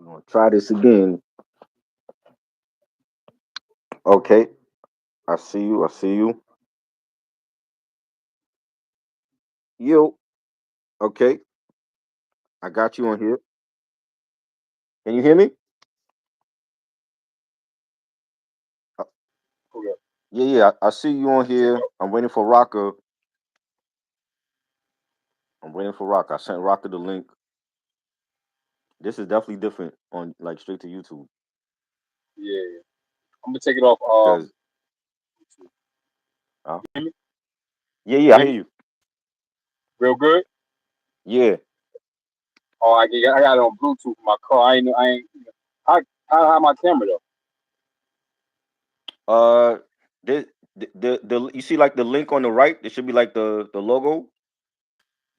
Gonna try this again. Okay, I see you. I see you. You. Okay, I got you on here. Can you hear me? Uh, Okay. Yeah, yeah. I see you on Take it here. off. I'm waiting for Rocker. I'm waiting for Rocker. I sent Rocker the link. This is definitely different on like straight to YouTube Yeah, yeah. I'm gonna take it off. because You hear me? yeah, You yeah. I hear hear me? you. Real good. Yeah. Oh, I got it on Bluetooth in my car. I ain't. I how my camera though? Uh, the you see like the link on the right. It should be like the logo.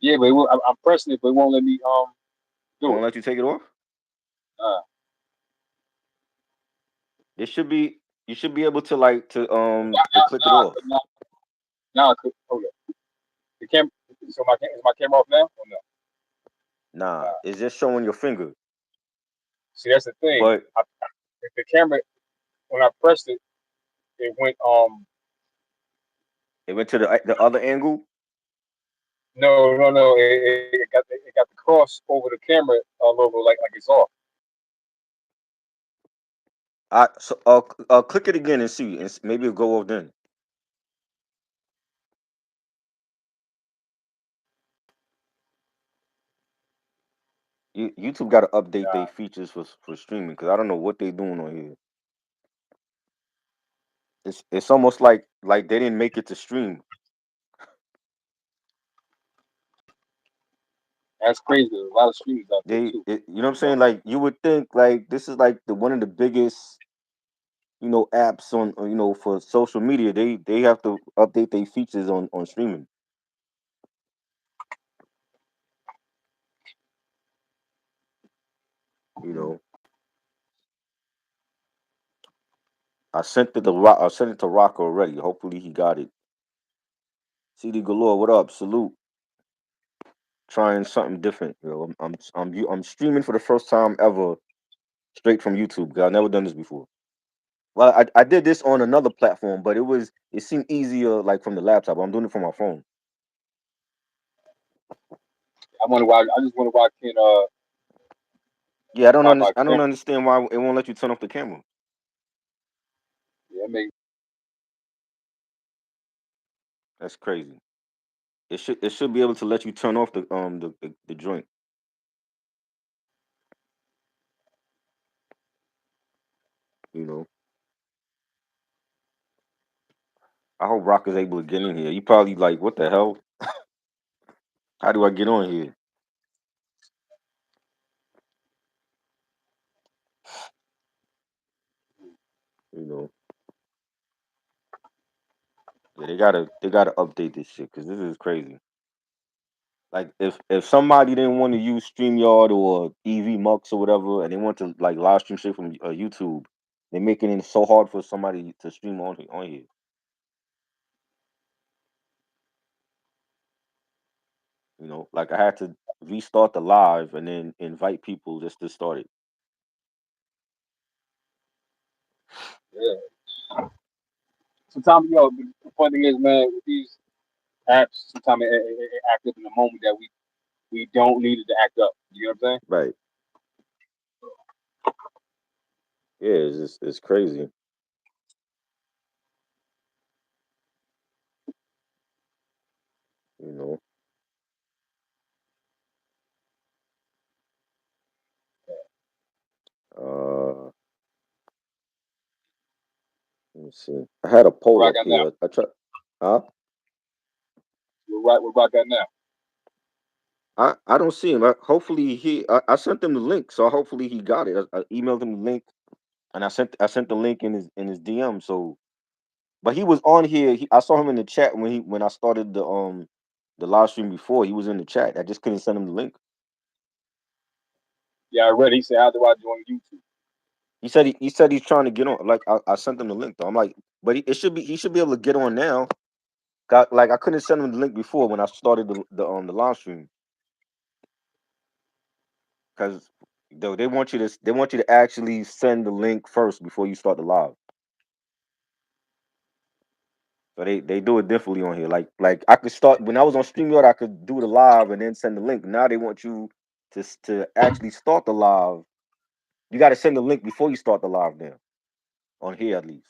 Yeah, but I'm pressing it, but it won't let me It do won't it. let you take it off. Uh, It should be. You should be able to like now, to now, click it now, I off. could- now, now I could. Okay. The cam. So is my camera off now? Or no? Nah, Nah. it's just showing your finger. See, that's the thing. But If the camera, when I pressed it, it went it went to the other angle. no. It got the cross over the camera logo like it's off. Click it again and see, and maybe it'll go off then. YouTube got to update their Nah. features for streaming because I don't know what they doing on here. It's almost like they didn't make it to stream. That's crazy. There's a lot of streamers out there too. You know what I'm You know. saying? Like you would think like this is like the one of the biggest apps on for social media. They have to update their features on streaming. You know, I sent it to Rocco already. Hopefully he got it. CD Galore, what up? Salute. Trying something different. I'm streaming for the first time ever straight from YouTube. 'Cause I've never done this before. Well, I did this on another platform, but it seemed easier like from the laptop. I'm doing it from my phone. I wonder why. I just wonder why I can't Yeah, find my I don't camera. understand why it won't let you turn off the camera. Yeah, it make That's crazy. It should be able to let you turn off the joint. You know. I hope Rock is able to get in here. You probably like, what the hell? How do I get on here? You know. Yeah, they gotta update this shit because this is crazy. Like if somebody didn't want to use StreamYard or EV Mux or whatever, and they want to like live stream shit from YouTube, they're making it so hard for somebody to stream on here. You know, like I had to restart the live and then invite people just to start it. yeah. Sometimes the funny thing is, man, with these apps, sometimes it act up in the moment that we don't need it to act up. You know what I'm saying? Right. Yeah, it's crazy. You know. Uh, let me see. I had a Where poll I up got now. here. I tried. Huh? Where I got now. I don't see him. Hopefully I sent him the link, so hopefully he got it. I emailed him the link, and I sent the link in his DM. So, but he was on here. I saw him in the chat when I started the live stream before. He was in the chat. I just couldn't send him the link. Yeah, I read. He said, "How do I join YouTube?" He said he's trying to get on. Like I sent him the link though. I'm like, but he should be able to get on now. Like I couldn't send him the link before when I started the live stream because Though they want you to actually send the link first before you start the live. So they do it differently on here. Like I could start when I was on StreamYard, I could do the live and then send the link. Now they want you to actually start the live. You got to send the link before you start the live now on here at least.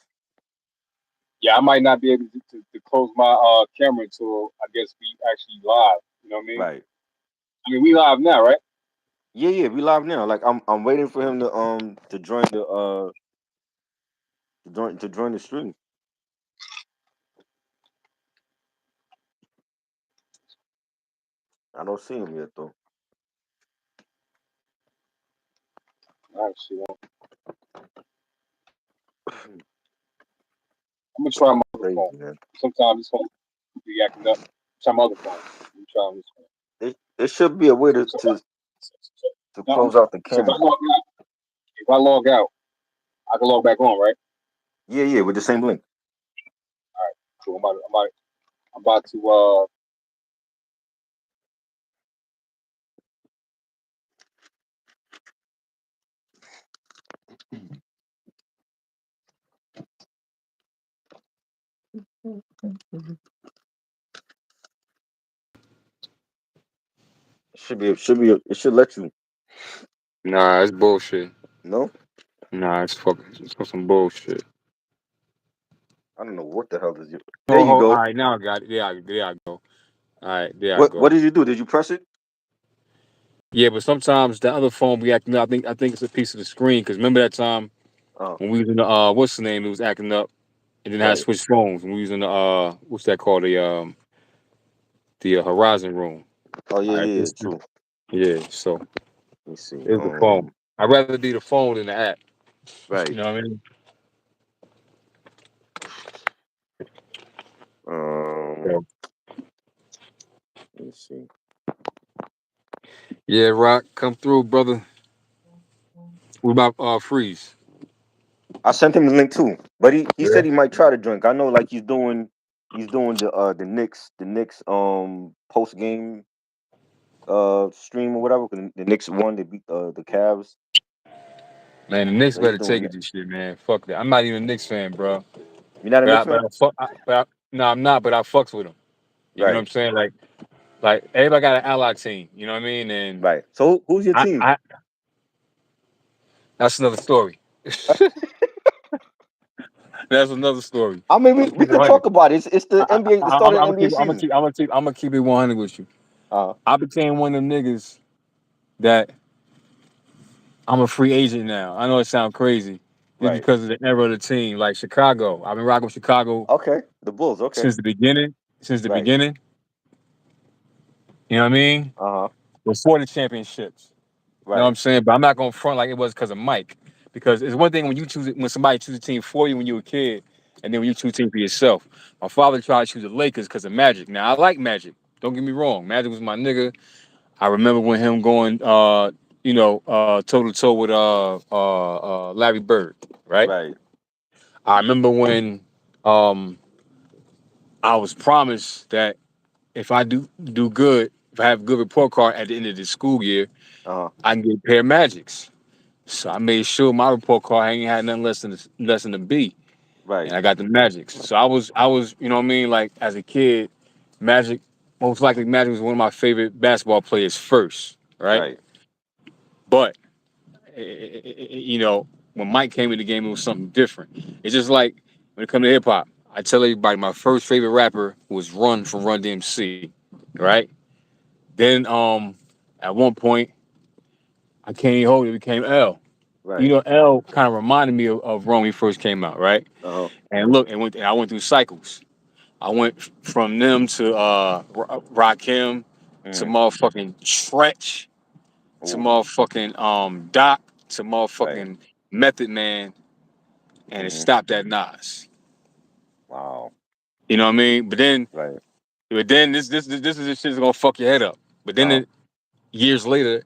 Yeah, I might not be able to close my camera until I guess we actually live. You know what I mean? Right. I mean, we live now, right? Yeah, yeah, we live now. Like I'm waiting for him to join the to join the stream. I don't see him yet though. All right, shit. I'm gonna try my other Crazy, phone. man. Sometimes this phone be acting up. Try my other phone. I'm trying this phone. There should be a way to So, to, so, to no, close out the so camera. if I log out, I can log back on, right? Yeah, yeah, with the same link. All right, cool. I'm about to It should let you. Nah, it's bullshit. No, Nah, it's some bullshit. I don't know what the hell is you. There Oh, you all go. right, now I got it. There I go. All right, there I What go. did you do? Did you press it? Yeah, but sometimes the other phone be acting up. I think it's a piece of the screen. Cause remember that time Oh, when we was in the what's the name? It was acting up, and then I had right. switched phones. When we was in the what's that called? The Horizon room. Oh yeah, All right, yeah, yeah. this True. yeah. So Let me see. it was the phone. I'd rather be the phone than the app. You Right. know what I mean? Um, So, let me see. yeah, Rock, come through, brother. What about Freeze? I sent him the link too, but he Yeah. said he might try to drink. I know, like he's doing the Knicks post game stream or whatever. 'Cause the Knicks won. They beat the Cavs, Man, the Knicks so he's better doing take it that. this shit, man. Fuck that. I'm not even a Knicks fan, bro. You're not a Knicks fan, No, I'm not. But I fucks with them. You get what right? I'm saying? Like everybody got an ally team. You know what I mean? And Right. So who's your team? I that's another story. That's another story. I mean, I'm we, gonna we keep it could 100. talk about it. It's the NBA, the start of the NBA season. I'm gonna keep it 100 with you. Uh, I became one of them niggas that I'm a free agent now. I know it sounds crazy, just right. because of the era of the team. Like Chicago, I've been rocking with Chicago Okay. The Bulls. Okay. since the beginning. Since the Right. beginning, you know what I mean? Uh huh. Before the championships, you know what Right. I'm saying? But I'm not gonna front like it was because of Mike, because it's one thing when somebody chooses a team for you when you were a kid, and then when you choose a team for yourself. My father tried to choose the Lakers because of Magic. Now I like Magic. Don't get me wrong. Magic was my nigga. I remember when him going, toe to toe with Larry Bird, right? Right. I remember when um, I was promised that if I do good, if I have a good report card at the end of the school year, Uh huh. I can get a pair of Magics. So I made sure my report card ain't had nothing less than a B, Right. and I got the Magics. So I was, you know what I mean? Like as a kid, Magic, most likely Magic was one of my favorite basketball players first, right? Right. But you know, when Mike came in the game, it was something different. It's just like when it comes to hip hop, I tell everybody my first favorite rapper was Run from Run DMC, right? Then at one point I can't even hold it, became L. You Right. know, L kind of reminded me of Run when he first came out, right? Uh huh. And look, and I went through cycles. I went from them to Rakim to Mm. motherfucking Tretch to Ooh. motherfucking Doc to Right. motherfucking Method Man, and it Mm-hmm. stopped at Nas. Wow. You know what I mean? Right. But then this is the shit that's gonna fuck your head up. But Uh then huh. years later,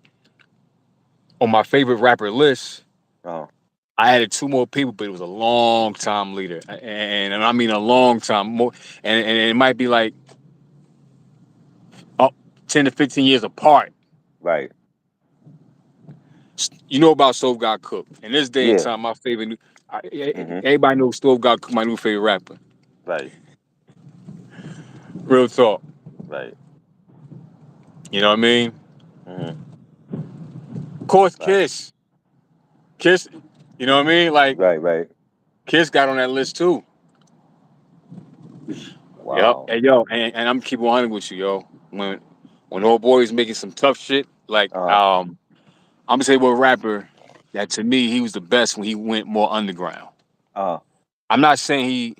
on my favorite rapper list, Uh huh. I added two more people, but it was a long time leader, and I mean a long time more, and it might be like up 10 to 15 years apart. Right. you know about Stove God Cook. In this day and Yeah. time, my favorite, Mm-hmm. everybody knows Stove God Cook, my new favorite rapper. Right. Real talk. Right. You know what I mean? Mm-hmm. Of course, Facts. Kiss. You know what I mean? Like Right. Right. Kiss got on that list too. Yep. Wow. And yo, and I'm keeping 100 with you, yo. When old boy is making some tough shit, like Uh. I'm gonna say what rapper that to me he was the best when he went more underground. Uh. I'm not saying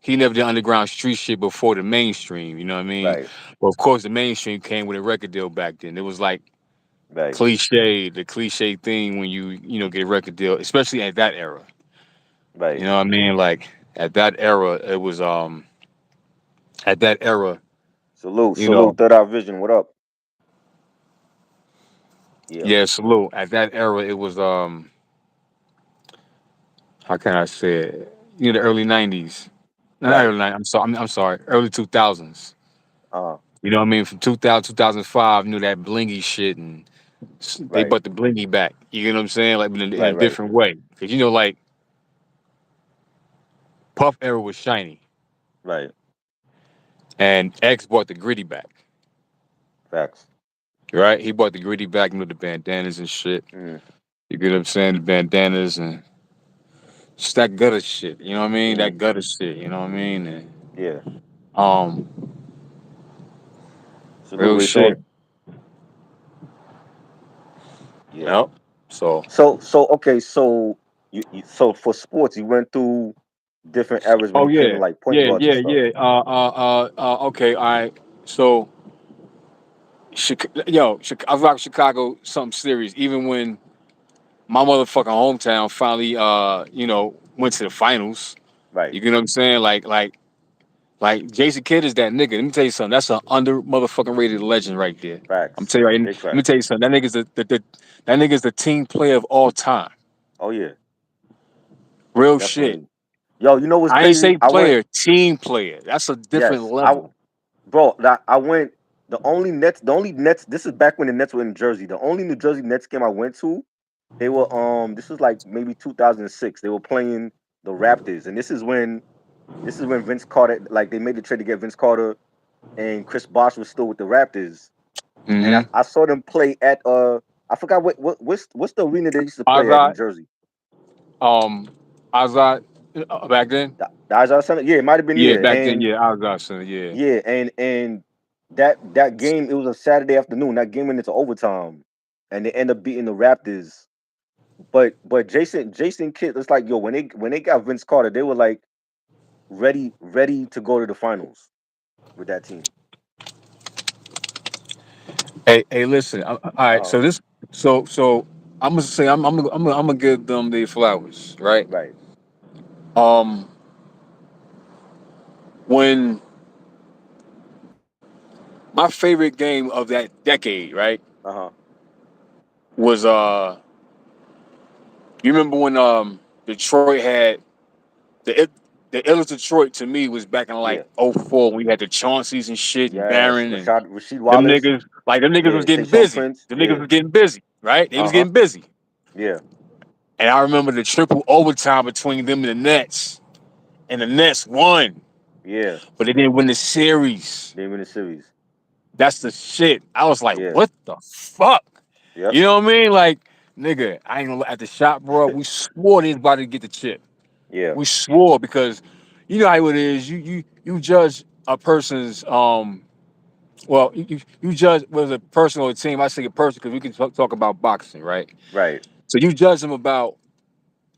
he never did underground street shit before the mainstream, you know what I mean? Right. But of course the mainstream came with a record deal back then. It was like Right. the cliche thing when you know get a record deal, especially at that era. You Right. know what I mean? Like at that era, it was at that era, Salute. you know, Salute. Third Eye Vision. What up? Yeah. yeah, salute. At that era, it was how can I say it? You know, the early '90s. No, not Right. early '90s. I'm sorry, early 2000s. Uh. You know what I mean? From 2000 2005, you know that blingy shit, and they Right. brought the blingy back. You know what I'm saying? Like in a Right. Right. different way, because you know, like Puff era was shiny, Right. and X brought the gritty back. Facts. Right? He brought the gritty back, you know, the bandanas and shit. Mm. You get what I'm saying? The bandanas and just that gutter shit. You know what I mean? Mm-hmm. That gutter shit. You know what I mean? And, Yeah. um, Salute, real Raython. shit. Yeah. Yep. So. So okay. So so for sports, you went through different eras when Oh it came to yeah, like point guards and stuff. yeah. Okay, all right. So, I rock Chicago something serious. Even when my motherfucking hometown finally, went to the finals. Right. You get what I'm saying? Like Jason Kidd is that nigga. Let me tell you something. That's an under motherfucking rated legend right there. I'm Facts. tell you right. Big Let me facts. tell you something. That nigga's that nigga's the team player of all time. Oh yeah. Real shit. Definitely. Yo, you know what's I ain't crazy? say player, team player. That's a different Yes, I level. bro, I went the only Nets, this is back when the Nets were in Jersey. The only New Jersey Nets game I went to, they were this was like maybe 2006. They were playing the Raptors. And this is when Vince Carter, like they made the trade to get Vince Carter and Chris Bosh was still with the Raptors. And Mm-hmm. I saw them play at I forgot what's the arena they used to play at in Azad, Jersey. um, Azad, back then. The Izard Center? Yeah, it might have been, Yeah, yeah. back then. And Yeah, Azad Center. Yeah. yeah, and that game, it was a Saturday afternoon. That game went into overtime, and they end up beating the Raptors. But Jason Kidd, it's like yo, when they got Vince Carter, they were like ready to go to the finals with that team. Hey, listen. All right. Uh, So I'm gonna say I'm gonna give them their flowers, right? right. Um, when my favorite game of that decade, right, Uh huh. was you remember when Detroit had the the illest Detroit to me was back in like Yeah. '04 when we had the Chaunceys and shit and Yes. Barron and Rasheed them Wallace. niggas. Like them niggas was Yeah. getting Tayshaun busy. Prince. Them niggas Yeah. was getting busy, right? They Uh was huh. getting busy. Yeah. And I remember the triple overtime between them and the Nets. And the Nets won, Yeah. but they didn't win the series. They win the series. That's the shit. I was like, Yeah. what the fuck? Yep. You know what I mean? Like, nigga, I ain't gonna at the shop, bro. We swore they was about to get the chip. Yeah. We swore because you know how it is. You judge a person's you judge whether a person or a team. I say a person because we can talk about boxing, right? Right. So you judge them about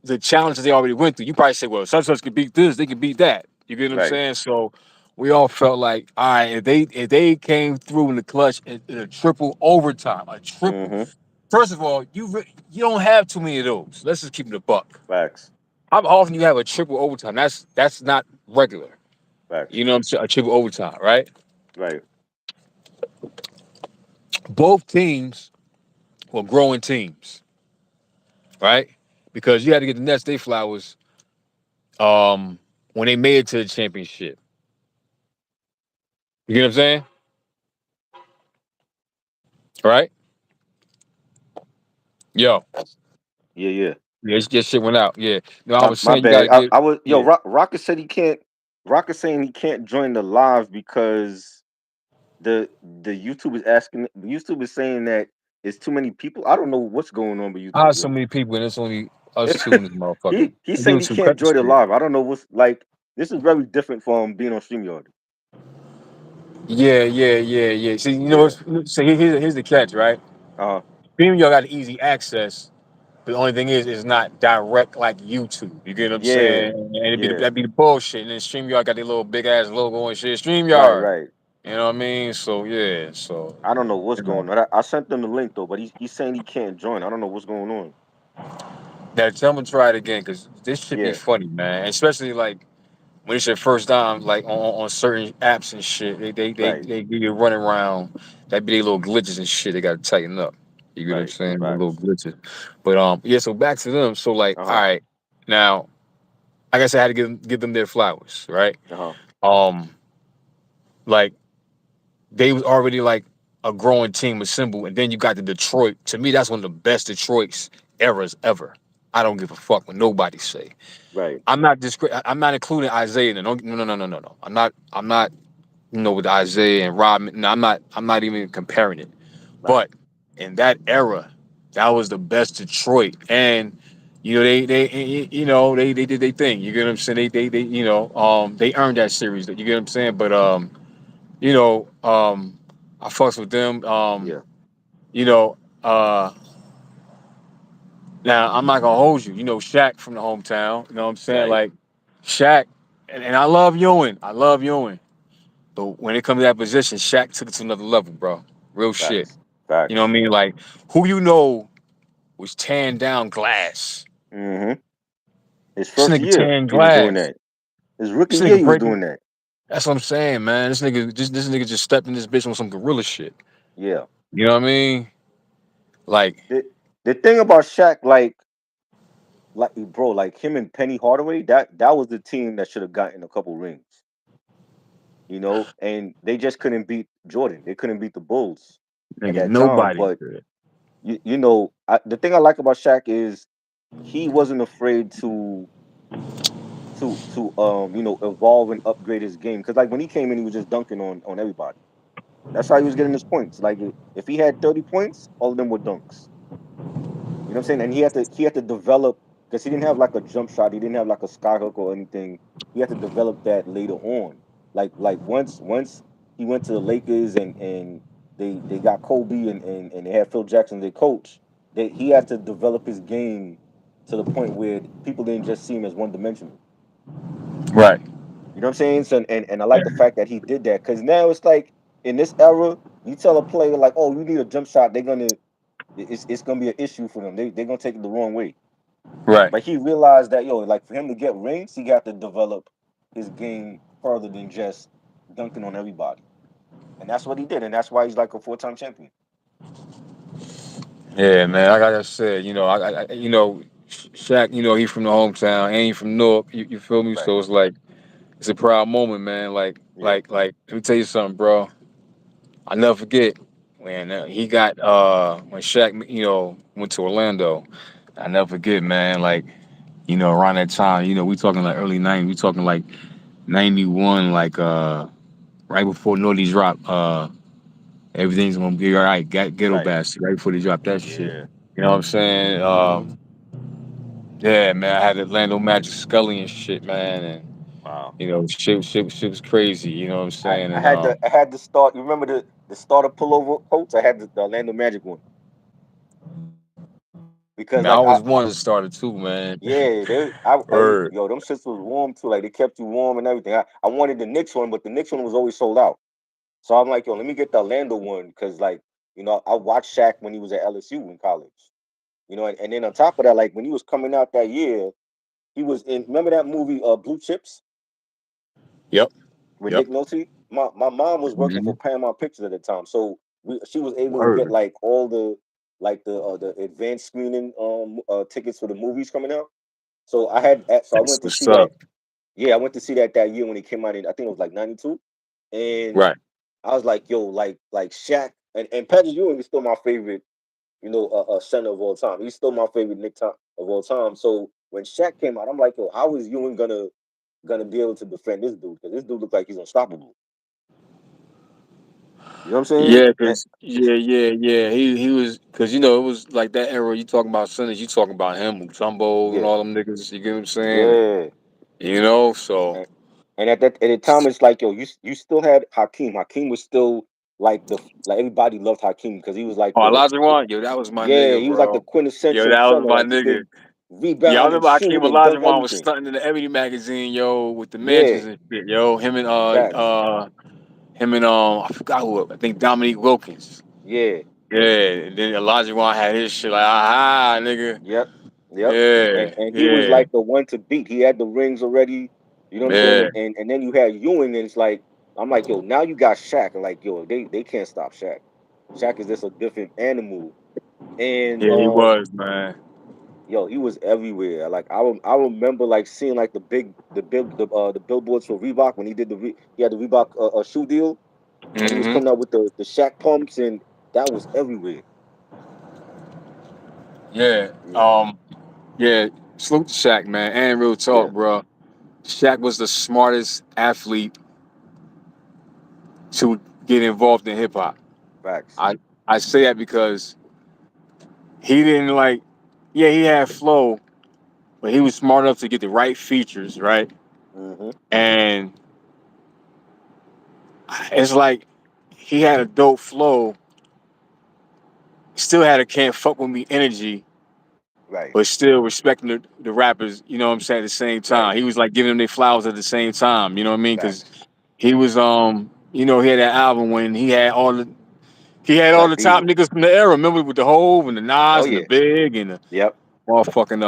the challenges they already went through. You probably say, well, such could beat this, they could beat that. You get what I'm Right. saying? So we all felt like, all right, if they came through in the clutch in a triple overtime, a triple. Mm-hmm. First of all, you don't have too many of those. Let's just keep it a buck. Facts. How often you have a triple overtime? That's not regular. Facts. You know what I'm saying? A triple overtime, right? Right. Both teams were growing teams, right? Because you had to get the Nets their flowers when they made it to the championship. You get what I'm saying? Right? Yo, Yeah, yeah. yeah, this shit went out. Yeah. No, I was My saying you bad. gotta get. I was Yeah. Rocket said he can't. Rocket saying he can't join the live because the YouTube is asking. YouTube is saying that it's too many people. I don't know what's going on with I YouTube, have so yo. many people, and it's only us two in this motherfucker. He They doing saying he some can't cut the join the shit. live. I don't know what's like. This is very different from being on Streamyard. Yeah, yeah, yeah, yeah. See, you know Yeah. what's so here's the catch, right? Uh. Premium y'all got easy access. But the only thing is, it's not direct like YouTube. You get what I'm Yeah. saying? And it'd be Yeah. that'd be the bullshit. And then StreamYard got their little big ass logo and shit. Right. StreamYard. Right. You know what I mean? So yeah. So I don't know what's you know. going on. I sent them the link though, but he's saying he can't join. I don't know what's going on. Now tell them to try it again because this should be Yeah. funny, man. Especially like when it's your first time, like on certain apps and shit, Right. they give you a run around. That be their little glitches and shit. They got to tighten up. You get what I'm Right. saying? The little Facts. glitches. But yeah. So back to them. So like, Uh all huh. right, now I guess I had to give them their flowers, right? Uh huh. Um, like they was already like a growing team assembled, and then you got the Detroit. To me, that's one of the best Detroit's eras ever. I don't give a fuck what nobody say. Right. I'm not including Isaiah. No, no, no, no, no, no, no. I'm not. You know, with Isaiah and Rodman. No, I'm not even comparing it. Right. But in that era, that was the best Detroit, and you know they did their thing. You get what I'm saying? They they earned that series. You get what I'm saying? But you know I fucks with them. Yeah. You know now I'm not gonna hold you. You know Shaq from the hometown. You know what I'm saying? Right. Like Shaq, and I love Ewing. I love Ewing. But when it comes to that position, Shaq took it to another level, bro. Real shit. Facts. You know what Facts. I mean? Like who you know was tearing down glass. Mm-hmm. His This first nigga year, tearing he was doing glass. that. His rookie This year, nigga he was breaking. doing that. That's what I'm saying, man. This nigga just stepped in this bitch on some gorilla shit. Yeah. You know what I mean? Like, The the thing about Shaq, like bro, like him and Penny Hardaway, that was the team that should have gotten a couple rings, and they just couldn't beat Jordan. They couldn't beat the Bulls at nigga, that time. nobody But could. the thing I like about Shaq is he wasn't afraid to evolve and upgrade his game. Because like when he came in, he was just dunking on everybody. That's how he was getting his points. Like if he had 30 points, all of them were dunks. You know what I'm saying? And he had to develop because he didn't have like a jump shot. He didn't have like a skyhook or anything. He had to develop that later on. Like once he went to the Lakers and they got Kobe and they had Phil Jackson their coach. He had to develop his game to the point where people didn't just see him as one dimensional. Right. You know what I'm saying? So, and I like the fact that he did that because now it's like in this era, you tell a player like, "Oh, you need a jump shot," it's gonna be an issue for them. They're gonna take it the wrong way. Right. But he realized that like for him to get rings, he got to develop his game further than just dunking on everybody, and that's what he did, and that's why he's like a 4-time champion. Yeah, man. Like I just said, Shaq, he from the hometown, and he from Newark. You feel me? Right. So it's like it's a proud moment, man. Yeah. Let me tell you something, bro. I never forget when he got when Shaq went to Orlando. I never forget, man. Like around that time, we talking like early '90s. We talking like '91, like right before Naughty drop. Everything's gonna be all right. Ghetto Right. Bastard right before they drop that shit. Yeah. You know what I'm saying? Yeah, man. I had Orlando Magic Scully and shit, man, and Wow. shit was crazy. You know what I'm I, saying? I And had the start. You remember the starter pullover coats? I had the Orlando Magic one because man, I like was one that started too, man. yeah, Word. them shits was warm too. Like they kept you warm and everything. I wanted the Knicks one, but the Knicks one was always sold out. So I'm like, yo, let me get the Orlando one because, like, I watched Shaq when he was at LSU in college. And then on top of that, like when he was coming out that year, he was in. Remember that movie, Blue Chips, Yep. with Yep. Nick Nolte? My mom was working Hmm. for Paramount Pictures at the time, so she was able to get Word. like all the advanced screening tickets for the movies coming out. So I That's went to what's see that. up. Yeah, I went to see that year when it came out in, I think it was like '92, and Right. I was like, yo, like Shaq and Patrick Ewing is still my favorite center of all time. He's still my favorite Nick time of all time. So when Shaq came out, I'm like, yo, how is Ewing gonna be able to defend this dude? Because this dude looks like he's unstoppable. You know what I'm saying? Yeah, cause yeah. He was cause it was like that era. You talking about Sinners, you talking about him, Mutombo, and Yeah, all them niggas. You get what I'm saying? yeah. So And, and at the time, it's like, yo, you still had Hakeem. Hakeem was still like everybody loved Hakeem because he was like oh, the, Elijah Wan, yo, that was my yeah, nigga, he was like the bro. Yo, quintessential that was center. my Like he nigga. could Yeah, I rebound and remember Hakeem shoot and dunk Olajuwon was everything. stunting in the Ebony magazine, yo, with the Yeah, mansions and shit, yo. facts. Him and I forgot who. I think Dominique Wilkins. Yeah, Yeah, and then Olajuwon had his shit like, nigga. yep, yep. Yeah, And he was yeah, like the one to beat. He had the rings already. You know what I'm saying? yeah, And then you had Ewing, and it's like I'm like, yo, now you got Shaq, and like, yo, they can't stop Shaq. Shaq is just a different animal. And yeah. He was, man. yo, he was everywhere. Like I remember like seeing like the billboards for Reebok when he had the Reebok shoe deal, and he was Hmm. coming out with the Shaq pumps, and that was everywhere. Yeah. Yeah, Yeah. Salute to Shaq, man. And real talk, yeah, bro. Shaq was the smartest athlete to get involved in hip hop. facts. I I say that because he didn't like. Yeah, he had flow, but he was smart enough to get the right features, right? Hmm. And it's like he had a dope flow, still had a can't fuck with me energy, Right, but still respecting the rappers, you know what I'm saying, at the same time. right, He was like giving them their flowers at the same time, you know what I mean? Because facts. he was he had that album when he had all Black the top Diesel. niggas from the era. Remember with the Hove and the Oh Nas and the yeah, Big and the yep, motherfucking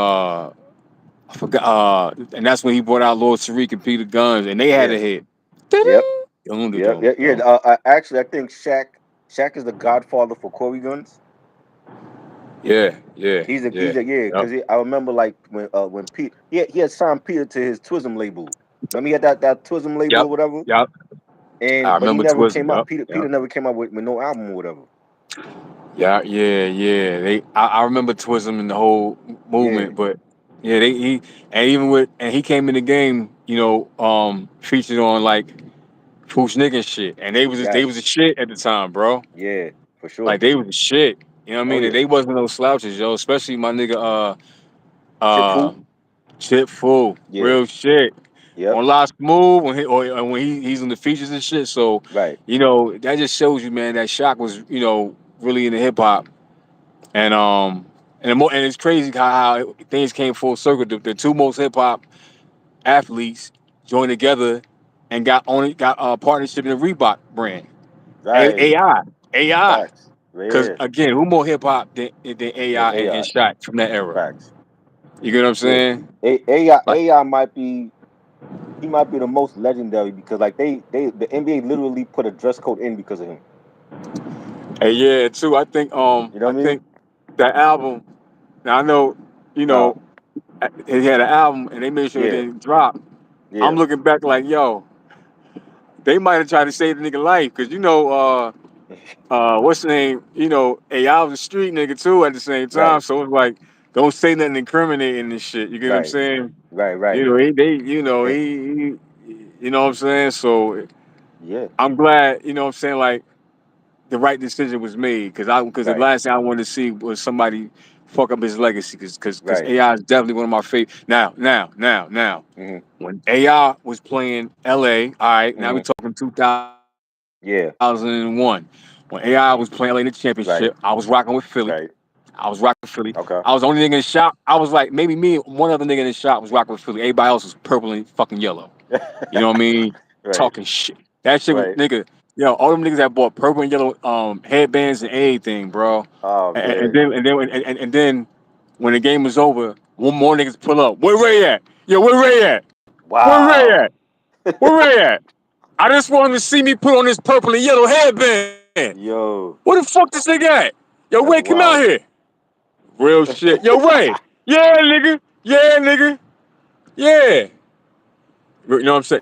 I forgot and that's when he brought out Lord Tariq and Peter Guns and they had a yeah, hit. yep, Dun, dun, yep, dun, yeah, yeah. dun. Actually, I think Shaq is the godfather for Corey Guns. Yeah, yeah, He's yeah. a yeah, Yep. because I remember like when Pete he had signed Peter to his Twism label. Remember he had that Twism label Yep. or whatever, Yep. I and but he remember never Twism. came out. Yep. Peter Yep. never came out with no album or whatever. Yeah, yeah, yeah. I remember Twism and the whole Yeah, movement, but yeah, he and even with and he came in the game, featured on like Pooch Nick and shit, and they was yes, a shit at the time, bro. yeah, for Like sure. they was a shit. You know what I Oh mean? And yeah, they wasn't no slouches, yo. Especially my nigga Chip uh Fu. Chip Fool, Yeah, real shit. yep, On Last Move when he's in the features and shit. So right. that just shows you, man, that Shock was really into hip hop and it's crazy how things came full circle. The two most hip hop athletes joined together and got a partnership in the Reebok brand. Right, AI. facts. Because Yeah, again, who more hip hop than then AI and AI, Shaq from that era? facts. You get what I'm Yeah, saying? Like, AI might be he might be the most legendary because like the NBA literally put a dress code in because of him. hey, yeah, too. You know I what I mean? think that album. Now I know, you Uh, know, he had an album and they made sure it yeah, didn't drop. I'm yeah, looking back like, yo, they might have tried to save the nigga life because what's the name? AI was a street nigga too at the same time. right, So it's like, don't say nothing incriminating and shit. You get what I'm right, saying? right. And, You know what I'm saying? So yeah, I'm glad, you know what I'm saying, like the right decision was made because the right, last thing I wanted to see was somebody fuck up his legacy because right. AI is definitely one of my favorite. Now, Hmm. when AI was playing LA, all right, now we're Hmm. talking 2001. Yeah, When AI was playing LA in the championship, I was rocking with right, Philly. I was rocking with Philly. I was the okay. only nigga in the shop. I was like, maybe me, one other nigga in the shop was rocking with Philly. Everybody else was purple and fucking yellow. You know what I mean? Right, Talking shit. That shit was right. nigga. Yo, all them niggas that bought purple and yellow headbands and everything, bro. Oh And man, then when the game was over, one more niggas pull up. Where Ray at? Yo, where Ray at? Where Ray wow. at? Where Ray at? I just want him to see me put on this purple and yellow headband. Where the Yo, fuck this nigga at? Yo, Ray, that's come out wild. here. Real shit. Yo, Ray. Yeah, nigga. Yeah, nigga. Yeah. You know what I'm saying?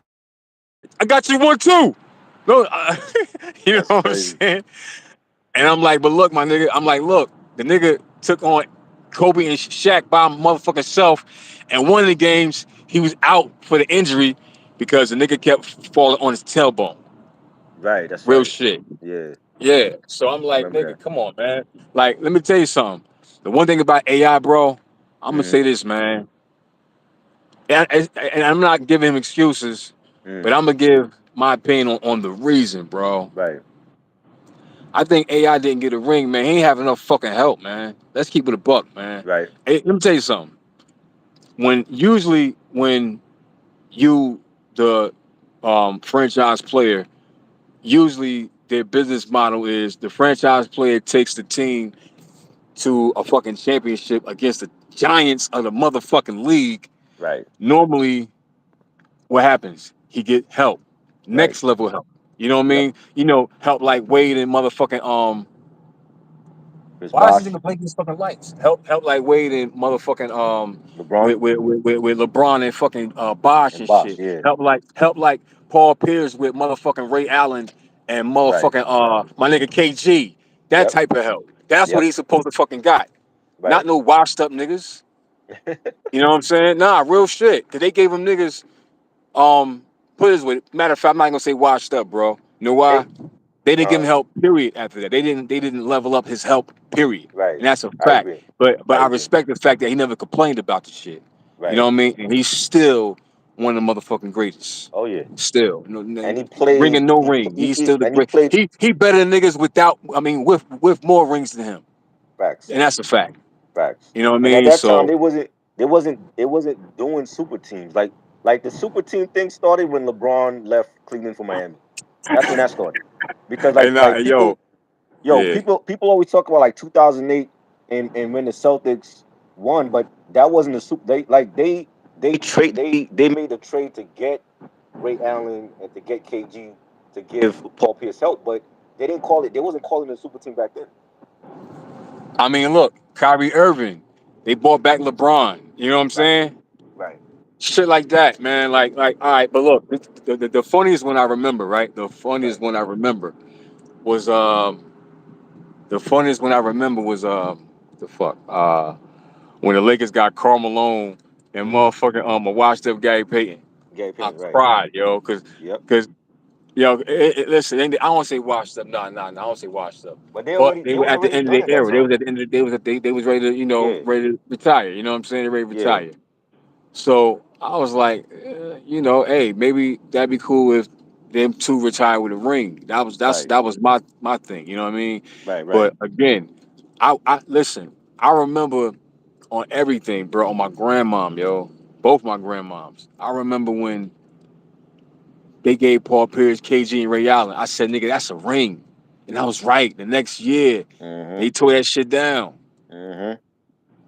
I got you one too. No, you know what I'm That's saying? crazy. And I'm like, but look, my nigga, I'm like, look, The nigga took on Kobe and Shaq by motherfucking self, and one of the games he was out for the injury because the nigga kept falling on his tailbone. Right. That's Real right. shit. Yeah, Yeah. So I'm I like, remember nigga, that. come on, man. Like, let me tell you something. The one thing about AI, bro, I'm gonna Mm, say this, man. And I'm not giving him excuses, but mm, I'm gonna give my opinion on the reason, bro. right. I think AI didn't get a ring, man. He ain't have enough fucking help, man. Let's keep it a buck, man. Right. Hey, let me tell you something. When you the franchise player, usually their business model is the franchise player takes the team to a fucking championship against the giants of the motherfucking league. Right. Normally, what happens? He get help, Right. next level help. You know what I Yep. mean? You know, help like Wade and motherfucking Chris Why is this Bosh, nigga blinking his fucking lights? Help like Wade and motherfucking LeBron, with LeBron and fucking Bosh and and Bosh. shit. Yeah. Help like Paul Pierce with motherfucking Ray Allen and Right. motherfucking my nigga KG. That Yep. type of help. That's what Yep. he's supposed to fucking got. Not Right. no washed up niggas. You know what I'm saying? Nah, real shit. Cause they gave him niggas put it this way. Matter of fact, I'm not gonna say washed up, bro. You know why? Hey. They didn't give Uh. him help. Period. After that, they didn't level up his help. Period. Right. And that's a I fact. agree. But I I agree. respect the fact that he never complained about the shit. You know Right. what I mean? And he's still one of the motherfucking greatest. Oh yeah. Still, And he ring played. and no ring. He's He still the and he great. played He better than niggas without. I mean, with more rings than him. facts. And that's a fact. Facts. You know what I And at mean? that time, So it wasn't doing super teams like the super team thing started when LeBron left Cleveland for Miami. That's when that started. Because and like yo, people, yo, yeah. people always talk about like 2008 and when the Celtics won, but that wasn't a super. They made a trade to get Ray Allen and to get KG to give Paul Pierce help, but they didn't call it. They wasn't calling it a super team back then. I mean, look, Kyrie Irving. They brought back LeBron. You know what I'm Right. saying? Right. Shit like that, man. Like, all right, but look, the funniest one I remember, right? The Right. funniest one I remember was the funniest one I remember was the fuck when the Lakers got Karl Malone and Mm-hmm. motherfucking a washed up Gary Payton. Gary I Payton. Right. cried, yo, cause Yep. cause yo, listen, I don't want to say washed up, nah, I don't say washed up, But but they they were was at the already end of done their at that era. They time. was at the end of they was ready to Yeah. ready to retire. You know what I'm saying? They ready to Yeah. retire. So I was like, hey, maybe that'd be cool if them two retire with a ring. Right. That was my thing. You know what I mean? Right. Right. But again, I listen. I remember on everything, bro. On my grandmom, yo, both my grandmoms. I remember when they gave Paul Pierce, KG, and Ray Allen. I said, nigga, that's a ring, and I was right. The next year, Mm-hmm. they tore that shit down. Mm-hmm.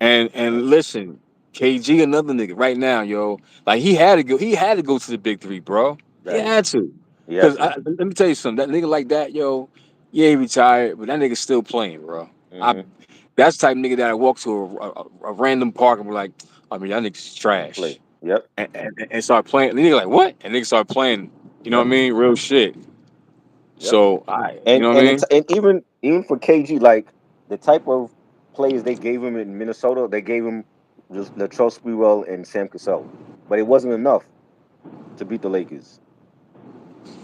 And Yep. listen, KG another nigga right now, yo. Like he had to go. He had to go to the big three, bro. He Right. had to. He had Cause to. let me tell you something. That nigga like that, yo. Yeah, he retired, but that nigga still playing, bro. I Mm-hmm. That's the type of nigga that I walk to a random park and be like, I mean, that nigga's trash, Play. Yep. and start playing. And the nigga like, what? And nigga start playing. You know what Yep. I mean? Real shit. Yep. So you know what I mean? And even for KG, like the type of players they gave him in Minnesota, they gave him Latrell Sprewell and Sam Cassell, but it wasn't enough to beat the Lakers.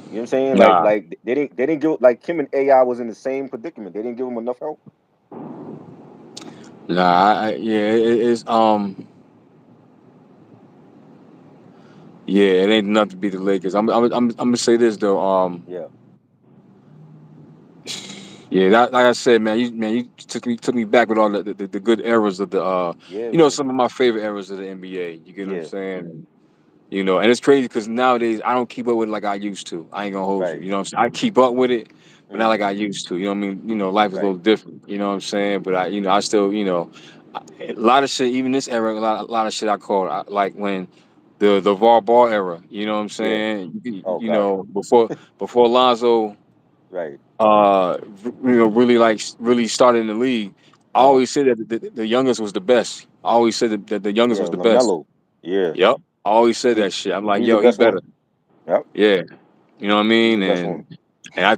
You know what I'm saying? Nah, They didn't give like him and AI was in the same predicament. They didn't give him enough help. nah. Yeah, it's yeah, it ain't enough to beat the Lakers. I'm gonna say this though. Yeah. Yeah, like I said, you took me back with all the good eras of the Yeah, man. some of my favorite eras of the NBA. You get what I'm Yeah. saying? And it's crazy because nowadays I don't keep up with it like I used to. I ain't gonna hold you. Right. You know what I'm saying? I keep up with it, but not Mm, like I used to. You know what I mean? Life is a right. little different. You know what I'm saying? But I still, a lot of shit. Even this era, a lot of shit I call like when the VAR ball era. You know what I'm Yeah. saying? Oh God. Before Lonzo Right. really really started in the league. I Uh. always said that the youngest was the best. I always said that the youngest Yeah. was the best. Lamelo. Yeah. Yep. I always said He that shit. I'm like, he's the yo, he best one. better. Yep. Yeah. You know what I He's mean? the best one. And I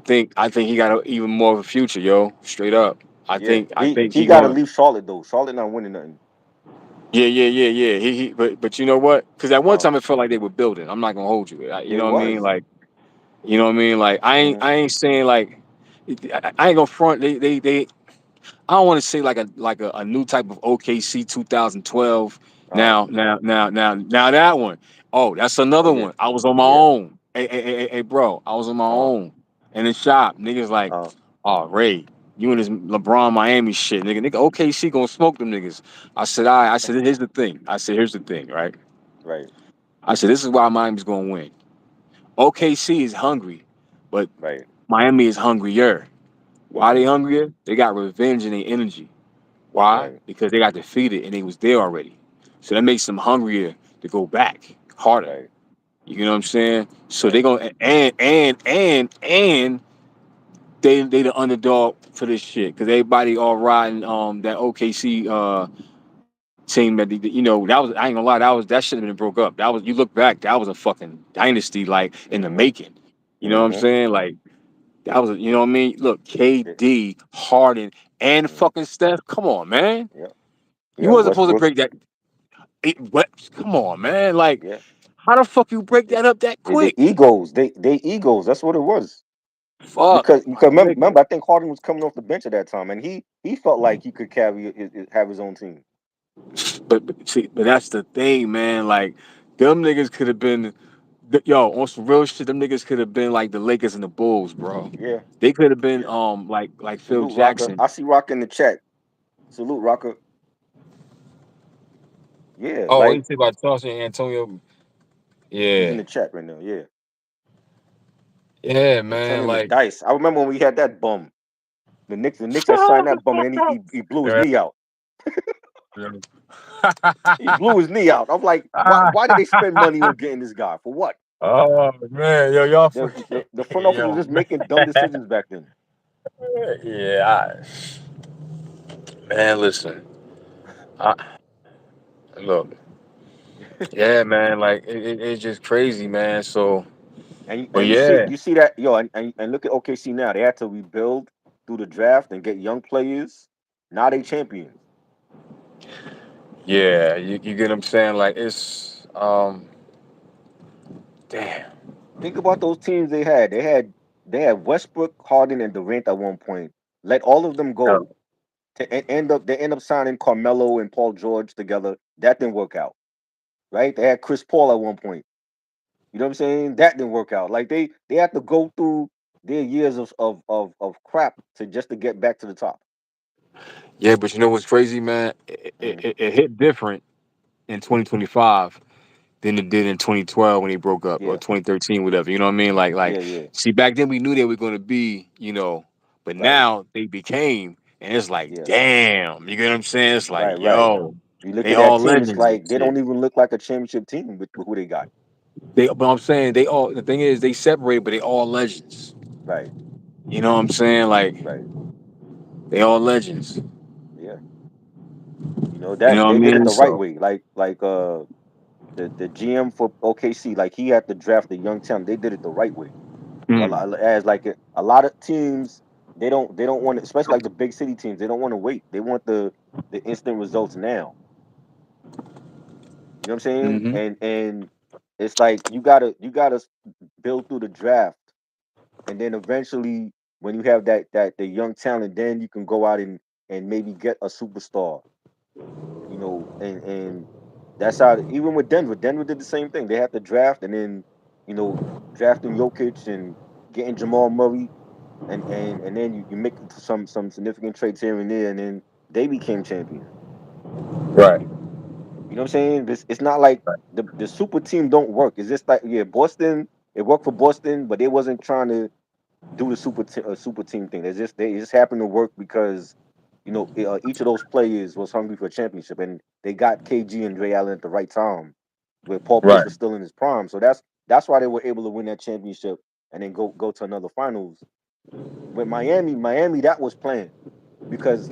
think he got even more of a future, yo. Straight up. I Yeah, think I think he he got to going. leave Charlotte though. Charlotte not winning nothing. Yeah. But you know what? Because at one Uh, time it felt like they were building. I'm not gonna hold you. You they know what I mean? was. Like, you know what I mean? Like, Hmm. I ain't saying like, I ain't gonna front. They I don't want to say like a new type of OKC 2012. Uh, Now that one. Oh, that's oh another yeah, one. I was on my yeah. own. Hey, bro, I was on my Uh, own in the shop. Niggas like, uh, oh Ray, you and this LeBron Miami shit, nigga. OKC gonna smoke them niggas. I said, all right. I said, here's the thing. Here's the thing, right? right, I said, this is why Miami's gonna win. OKC is hungry, but right, Miami is hungrier. Why they mm, hungrier? They got revenge in their energy. Why? right, Because they got defeated and they was there already. So that makes them hungrier to go back harder. right, You know what I'm saying? So they right, gonna and they the underdog for this shit because everybody all riding that OKC team that you know that was I ain't gonna lie that should have been broke up. That was you look back that was a fucking dynasty like in the mm-hmm, making. You know what I'm mm-hmm. saying? Like that was you know what I mean? Look, Yeah, KD, Harden, and mm, fucking Steph. Come on, man. yeah, You yeah. wasn't supposed to Westbrook. break that. What? Come on, man. Like, Yeah, how the fuck you break they, that up that they quick? egos. They egos. That's what it was. Fuck, my Because nigga. remember, I think Harden was coming off the bench at that time, and he felt like he could carry have his own team. But see, but that's the thing, man. Like, them niggas could have been, yo, on some real shit. Them niggas could have been like the Lakers and the Bulls, bro. Yeah, They could have been yeah. like Phil Salute Rocker. Jackson. I see Rock in the chat. Salute Rocker. Yeah, Oh, what you like say about Chauncey and Antonio? he's in Yeah, the chat right now. Yeah, yeah, man. Antonio Like, McDice. I remember when we had that bum. The Knicks had signed that bum, and then he blew his yeah. knee out. He blew his knee out. I'm like, why did they spend money on getting this guy for what? Oh man, yo, y'all The, forget, the front office was yo, just making dumb man. decisions back then. Yeah, man. Listen, I, look, yeah, man. Like it's just crazy, man. So, but And yeah, you see that yo and look at OKC now. They had to rebuild through the draft and get young players. Now they champions. yeah, you get what I'm saying? Like it's damn. Think about those teams they had. They had Westbrook, Harden, and Durant at one point. Let all of them Yeah. go to end up signing Carmelo and Paul George together. That didn't work out, right? They had Chris Paul at one point. You know what I'm saying? That didn't work out. Like they had to go through their years of crap to just to get back to the top. Yeah, but you know what's crazy, man? Mm, It hit different in 2025 than it did in 2012 when they broke up or yeah, 2013, whatever. You know what I mean? Like, yeah, yeah. see, back then we knew they were going to be, you know, but Right. now they became, and it's like, Yeah. damn, you get what I'm saying? It's like, Right. yo, You look they at that all team, it's legends and like they shit. don't even look like a championship team with who they got. But I'm saying they all. The thing is, they separate, but they all legends. Right. You know what I'm saying? Like, Right. they all legends. Yeah. You know You that know what I they did it mean? the right So, way. Like the GM for OKC, like he had to draft the young talent. They did it the right way. mm, As like a lot of teams, they don't want, especially like the big city teams. They don't want to wait. They want the instant results now. You know what I'm saying? hmm And it's like you gotta build through the draft, and then eventually when you have that the young talent, then you can go out and maybe get a superstar. And that's how even with Denver did the same thing. They had to draft and then drafting Jokic and getting Jamal Murray and then you make some significant trades here and there, and then they became champions. right. You know what I'm saying? It's not like the super team don't work. It's just like, yeah, Boston, it worked for Boston, but they wasn't trying to do the super team thing. They just happened to work because each of those players was hungry for a championship, and they got KG and Dre Allen at the right time, where Paul Pierce Right. was still in his prime. So that's why they were able to win that championship and then go to another finals. With Miami that was planned because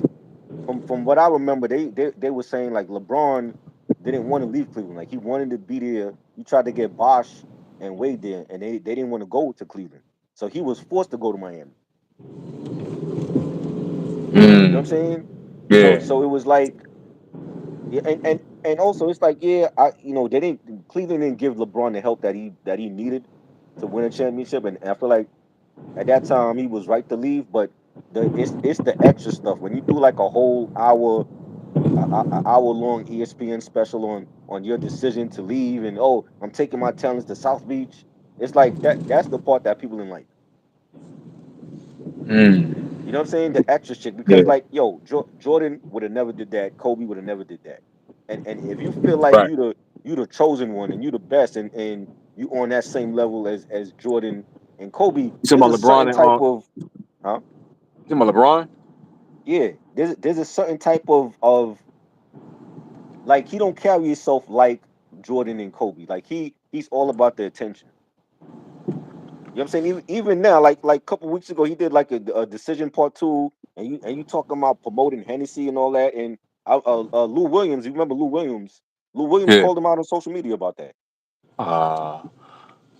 from what I remember, they were saying like LeBron didn't want to leave Cleveland. Like he wanted to be there. He tried to get Bosh and Wade there, and they didn't want to go to Cleveland. So he was forced to go to Miami. You know what I'm saying? So Yeah. so it was like, yeah, and also it's like, yeah, they didn't Cleveland didn't give LeBron the help that he needed to win a championship, and I feel like at that time he was right to leave, but it's the extra stuff when you do like a whole hour long ESPN special on your decision to leave, and oh, I'm taking my talents to South Beach. It's like that's the part that people didn't like. Mm. You know what I'm saying? The extra shit, because Yeah. like, yo, Jordan would have never did that. Kobe would have never did that. And if you feel like Right. you the chosen one and you the best, and you on that same level as Jordan and Kobe, You talking there's a about LeBron certain and type of, huh? you talking about LeBron? Yeah, there's a certain type of, like, he don't carry himself like Jordan and Kobe. Like, he's all about the attention. You know what I'm saying? Even now, like a couple weeks ago, he did like a decision part two, and you talking about promoting Hennessy and all that, and Lou Williams. You remember Lou Williams? Lou Williams Yeah. called him out on social media about that. Uh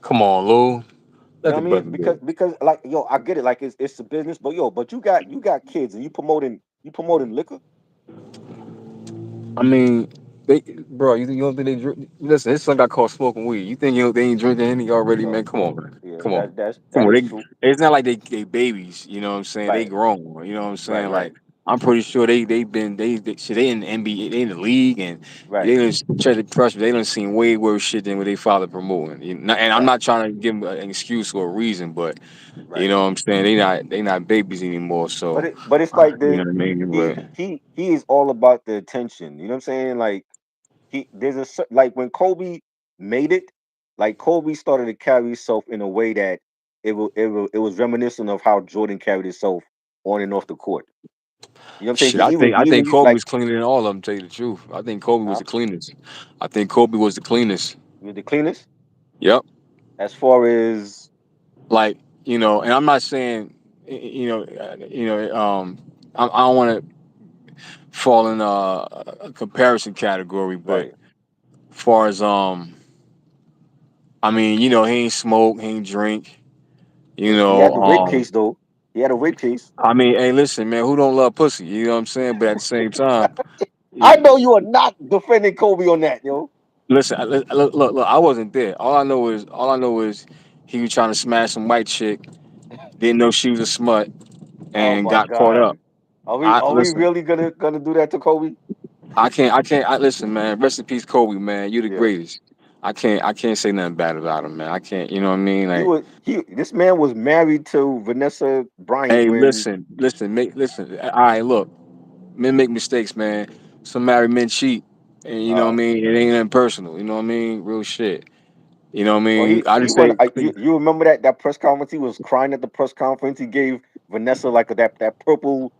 come on, Lou. You Let know the what I mean? brother Because go. because like, yo, I get it. Like, it's a business, but yo, but you got kids, and you promoting liquor. I mean, they, bro, you don't think they drink? Listen, his son got caught smoking weed. You think they ain't drinking any already, Yo, man? Come on, man. yeah, Come on. Come that on. is true. It's not like they babies. You know what I'm saying? They Right, grown. You know what I'm right, saying? right, Like, I'm pretty sure they shit, they in the NBA, they in the league, and they right, didn't try to press. They done seen way worse shit than what they father promoting. And I'm right, not trying to give them an excuse or a reason, but you right. know what I'm saying? They not babies anymore. But So, it's like you know what I mean? he But he is all about the attention. You know what I'm saying? Like, like when Kobe made it, like Kobe started to carry himself in a way that it was reminiscent of how Jordan carried himself on and off the court. You know what I'm saying? shit, He even I he think even Kobe like, was cleaner than all of them. Tell you the truth, I think Kobe was huh? the cleanest. I think Kobe was the cleanest. You're the cleanest Yep. as far as, Like, and I'm not saying, I don't want to fall in a comparison category, but right. far as I mean, he ain't smoke, he ain't drink. You He know, had the rape case though. He had a rape case. I mean, hey, listen, man, who don't love pussy? You know what I'm saying? But at the same time, I know you are not defending Kobe on that, yo. listen, look, I wasn't there. All I know is he was trying to smash some white chick, didn't know she was a smut, Oh and my got caught God. up. Are we I are we listen. really gonna do that to Kobe? I can't. I listen, man. Rest in peace, Kobe, man. You the Yeah. greatest. I can't say nothing bad about him, man. I can't. You know what I mean? Like, This man was married to Vanessa Bryant hey, when, listen. All right, look, men make mistakes, man. Some married men cheat, and you know what I uh mean. It ain't nothing personal. You know what I mean? Real shit. You know what I well, mean? he I he just went say, you remember that press conference? He was crying at the press conference. He gave Vanessa like that purple,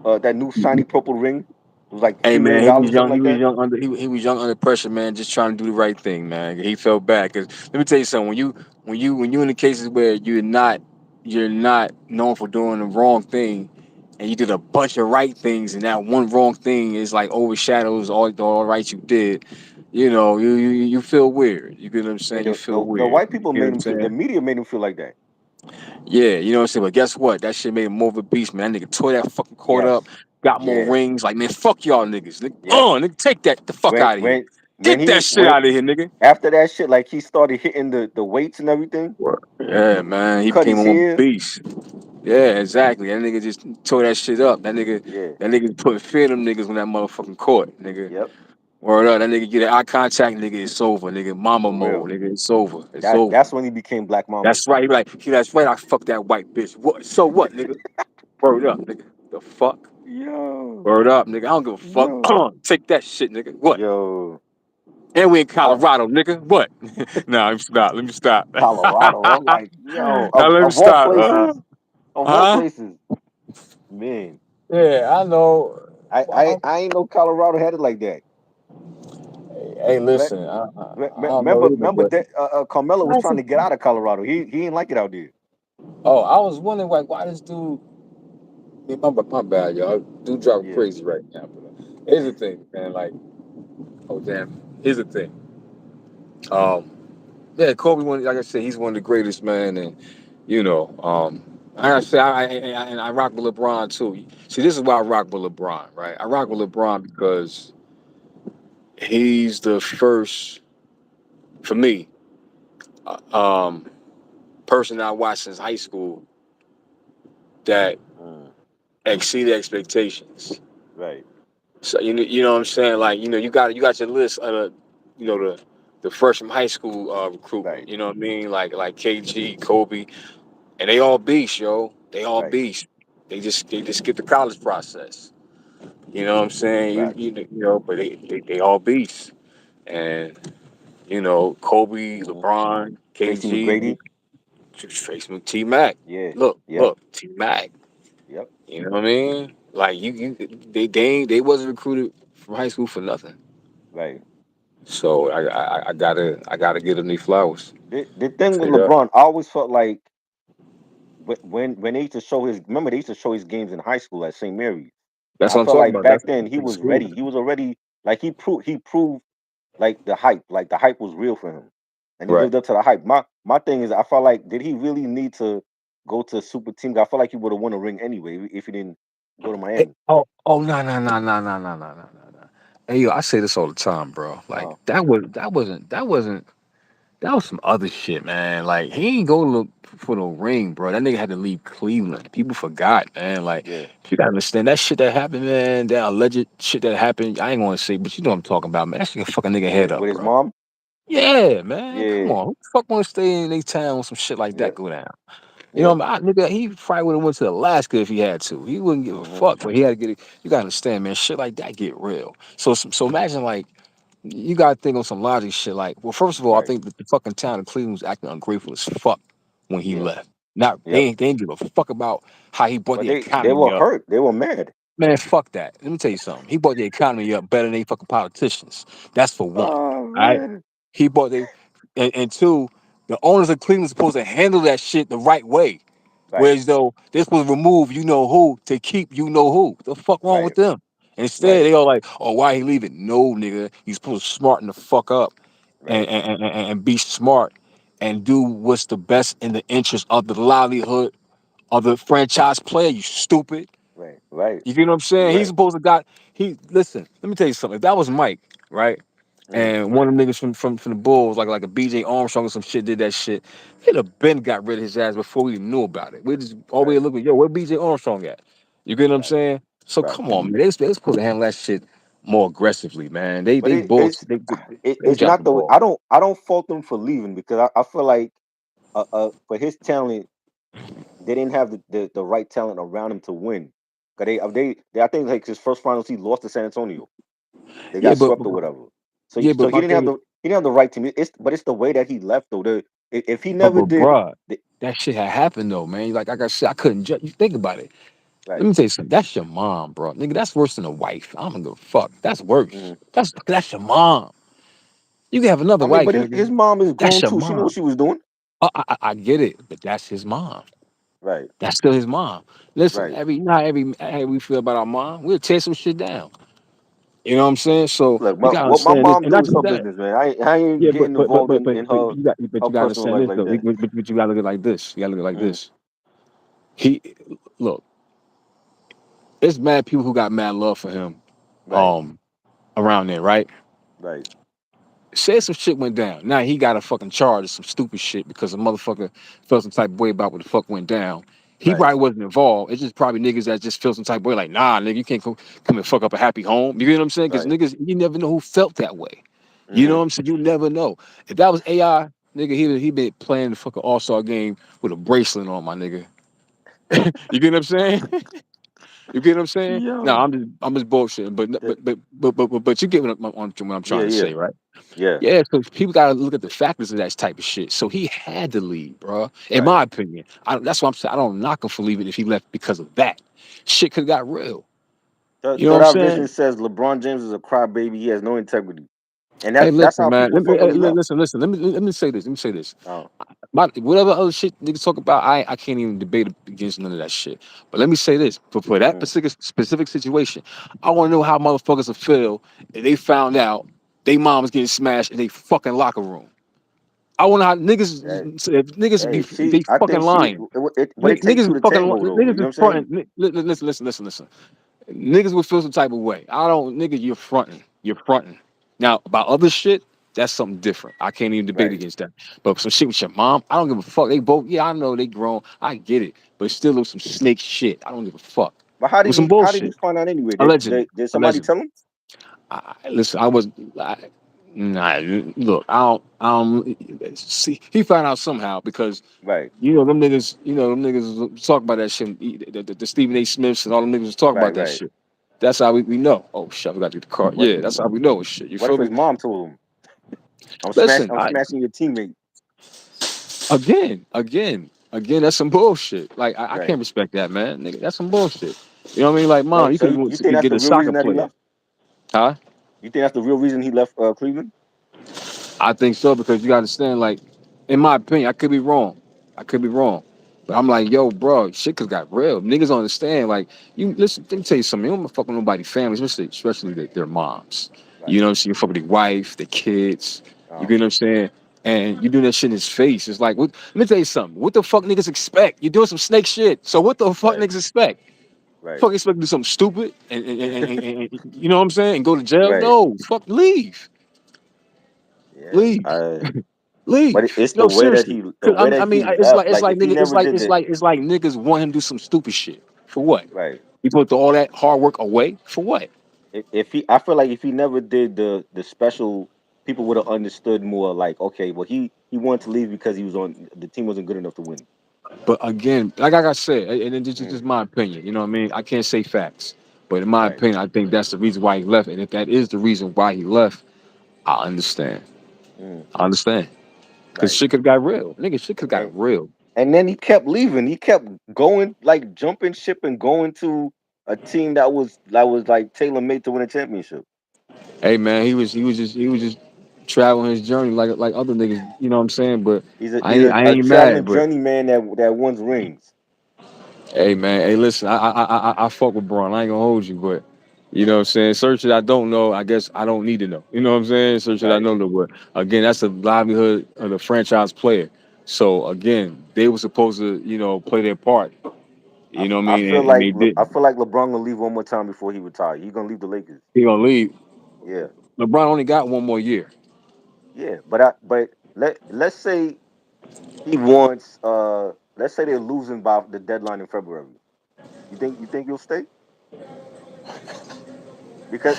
that new shiny purple ring. It was like hey $3 man, million he was or something young. He like was that. young under. He was young under pressure, man. Just trying to do the right thing, man. He felt bad because let me tell you something. When you in the cases where you're not known for doing the wrong thing, and you did a bunch of right things, and that one wrong thing is like overshadows all right you did. You feel weird. You get what I'm Yeah, saying? You the, feel the the weird. white You people get what made I'm him feel. The saying? media made him feel like that. Yeah, you know what I'm saying? But guess what? That shit made him more of a beast, man. That nigga tore that fucking court Yes. up, got more Yeah. rings. Like, man, fuck y'all niggas. Nigga, Yep. nigga, take that the fuck When out of here. when when Get that he shit when out of here, nigga. after that shit, like, he started hitting the weights and everything. Yeah, man. He Cut became his a more hair. beast. Yeah, exactly. That nigga just tore that shit up. That nigga, Yeah. that nigga put fear in them niggas when that motherfucking court, nigga. Yep. Word up. That nigga get an eye contact, nigga, it's over. Nigga, mama For mode, real. nigga, it's over. It's That over. that's when he became Black Mamba. That's right. He be like, that's right. I fucked that white bitch. What? So what, nigga? Word up, nigga. The fuck? Yo. Word up, nigga. I don't give a fuck. Yo. Take that shit, nigga. What? Yo. And we in Col- Colorado, nigga. What? Nah, let me stop. Let me stop. Colorado. I'm like, yo, Now let me of all stop. places. Of all Huh? places. Man. Yeah, I know. I, I Well, I ain't know Colorado had it like that. hey, Re- listen. I don't know Remember, either, but that Carmelo was I trying to think- get out of Colorado. He didn't like it out there. oh, I was wondering like why this dude. My bad, y'all. Dude, driving Yeah. crazy right now. But here's the thing, man. Like, oh damn. Here's the thing. Um, yeah, Kobe. Like I said, he's one of the greatest, man, and you know, um. I say and I rock with LeBron too. See, this is why I rock with LeBron, right? I rock with LeBron because he's the first for me, person I watched since high school that Mm, exceeded expectations. right, So you know what I'm saying? Like you got your list of the first from high school recruitment. right, You know what I mean? Like KG, Kobe, and they all beasts, yo. They all right. beasts. They just skip the college process. You know what I'm saying? Facts. But they all beasts. And Kobe, Hmm. LeBron, Tracy KG, McGrady. Trace T Mac. Yeah. Yep. Look, T Mac. Yep. You know what I mean? Like they wasn't recruited from high school for nothing. Right. So I gotta give them these flowers. The thing with Straight up. LeBron, I always felt like when they used to show his, remember they used to show his games in high school at St. Mary's. That's I what I'm felt talking like about. back That's then he the was school. ready. He was already like he proved like the hype was real for him, and he Right. lived up to the hype. My thing is, I felt like did he really need to go to a super team? I felt like he would have won a ring anyway if he didn't go to Miami. Oh no no. Hey yo, I say this all the time, bro. Like Uh, that was some other shit, man. Like he ain't go look for no ring, bro. That nigga had to leave Cleveland. People forgot, man. Like yeah, you gotta understand that shit that happened, man. That alleged shit that happened. I ain't gonna say, but you know what I'm talking about, man. That shit can fuck a nigga head up, with his bro. mom. Yeah, man. Come Yeah, on. Who the fuck wanna stay in a town when some shit like that yep, go down? You know, yep. what I mean? Nigga, he probably would have went to Alaska if he had to. He wouldn't give a Hmm. fuck, but he had to get it. You gotta understand, man. Shit like that get real. So imagine like you gotta think on some logic shit. Like, well, first of all, I Right. think that the fucking town of Cleveland was acting ungrateful as fuck when he Yeah. left. Not Yep. they ain't give a fuck about how he brought But the they economy were up. hurt. They were mad. Man, fuck that. Let me tell you something. He brought the economy up better than they fucking politicians. That's for one. Oh All right. man. He brought they and two, the owners of Cleveland supposed to handle that shit the right way. Right. Whereas though this was remove you know who to keep you know who. What the fuck wrong with Right. them? Instead, Right. they all like, oh, why he leaving? No, nigga, you supposed to smarten the fuck up and Right. and be smart and do what's the best in the interest of the livelihood of the franchise player. You stupid. Right. Right. You get what I'm You're saying? He's right. supposed to got he listen. Let me tell you something. If that was Mike, right? Mm. And one of them niggas from the Bulls, like a BJ Armstrong or some shit, did that shit. He'd have been got rid of his ass before we even knew about it. We just always Right. looking, yo, where BJ Armstrong at? You get what I'm Right. saying? So Right. come on, man. They supposed to handle that shit more aggressively, man. They But they bullshit. They it's dropped the not the ball. I don't fault them for leaving because I feel like for his talent they didn't have the right talent around him to win. Cause I think like his first finals he lost to San Antonio. They Yeah, got but, swept or whatever. So yeah, so but my thing is, he didn't have the right team. It's the way that he left though. If he but never but did bruh, the, that shit had happened though, man. Like I said, I couldn't judge. You think about it. Let right. me tell you something. That's your mom, bro. Nigga, that's worse than a wife. I don't give a fuck. That's worse. Mhm. That's your mom. You can have another I mean, but wife, nigga. his mom is That's grown your too. She knew what mom. she was doing. I get it, but that's his mom. Right. That's still his mom. Listen, Right. not every how we feel about our mom. We'll tear some shit down. You know what I'm saying? So Look, you gotta what my understand this, mom and do not is just her that. business, man. I ain't Yeah, getting involved in her but her you gotta personal understand life this like though. that. But you gotta look at it like this. You gotta look at it like Mm, this. He look. There's mad people who got mad love for him. right. Um, around there, right? Right. Say some shit went down. Now he got a fucking charge of some stupid shit because a motherfucker felt some type of way about what the fuck went down. He Right. probably wasn't involved. It's just probably niggas that just feel some type of way, like, nah, nigga, you can't come and fuck up a happy home. You get what I'm saying? Because Right. niggas, you never know who felt that way. You know Hmm. what I'm saying? You never know. If that was AI, nigga, he been playing the fucking All Star game with a bracelet on, my nigga. You get what I'm saying? You get what I'm saying? No, Yo. I'm just bullshitting. That, But you get what I'm yeah. trying to Yeah. say, right? Yeah. Yeah, so people gotta look at the factors of that type of shit. So he had to leave, bro. In Right. my opinion, that's what I'm saying. I don't knock him for leaving if he left because of that. Shit could have got real. Third, You know what third I'm Eye Vision saying? says LeBron James is a crybaby. He has no integrity, and Hey, that's listen, how man. people felt when he left. Listen. Let me say this. Let me say this. Oh. Whatever other shit niggas talk about, I can't even debate against none of that shit. But let me say this: for that Mm, specific situation, I want to know how motherfuckers will feel if they found out they mom was getting smashed in their fucking locker room. I wonder how Hey, niggas if niggas be hey, they I fucking think lying. what it take Niggas two is to fucking tango though. You niggas know what is I'm saying? fronting. Listen. Niggas would feel some type of way. I don't, nigga. You're fronting. You're fronting. Now about other shit, that's something different. I can't even debate Right. against that. But some shit with your mom, I don't give a fuck. They both, yeah, I know they grown. I get it. But it's still some snake shit. I don't give a fuck. But It was some how did he bullshit. find out anyway? Allegedly. Did somebody Allegedly. tell him? Listen, I was. I, Nah, look, I don't see. He found out somehow because Right. them niggas was talk about that shit. The Stephen A. Smiths and all them niggas was talk Right. about that Right. shit. That's how we know. Oh shit, I forgot to get the car. What Yeah, that's how we know and shit. You what if feel his me? mom told him? Listen, I'm smashing your teammate. again, that's some bullshit. Like I Right. can't respect that, man. Nigga, that's some bullshit. You know what I mean? Like, mom, you So could you think that's get the a real soccer reason that he player, left? huh? You think that's the real reason he left Cleveland? I think so because you gotta understand, like, in my opinion, I could be wrong. I could be wrong. But I'm like, yo, bro, shit could got real. Niggas don't understand. Like, you listen, let me tell you something. You don't fuck with nobody's families, especially their moms. You Right. know what I'm saying? You fuck with their wife, their kids. You Uh get what I'm saying? And you do that shit in his face. It's like, what, let me tell you something. What the fuck niggas expect? You're doing some snake shit. So what the fuck right. niggas expect? Right. Fuck expect to do something stupid and you know what I'm saying? And go to jail? Right. No. Fuck leave. Yeah. Leave. I but Leave. it's No, seriously. the Cause way I that he mean, it's left. like Like if he nigga, never did that. it's like niggas want him to do some stupid shit. For what? Right. He put all that hard work away for what? If he, I feel like if he never did the special, people would have understood more. Like, okay, well, he wanted to leave because he was on the team wasn't good enough to win. But again, like I said, and this is Mm, just my opinion. You know what I mean? I can't say facts, but in my right. opinion, I think that's the reason why he left. And if that is the reason why he left, I understand. Mm, I understand. Cause right. shit could got real. Nigga, shit could And got real. and then he kept leaving. He kept going, like jumping ship and going to a team that was like tailor made to win a championship. Hey man, he was just traveling his journey like other niggas. You know what I'm saying? But He's I a ain't mad. traveling But journeyman that wins rings. hey man, hey listen, I fuck with Braun. I ain't gonna hold you, but you know what I'm saying. Search it. I don't know. I guess I don't need to know. You know what I'm saying. Search it. I Right. know. But again, that's the livelihood of the franchise player. So again, they were supposed to play their part. You know what I mean, and they I didn't. feel like LeBron gonna leave one more time before he retires. He's gonna leave the Lakers. He gonna leave. Yeah. LeBron only got one more year. Yeah. But let's say he wants let's say they're losing by the deadline in February. You think he'll stay? Because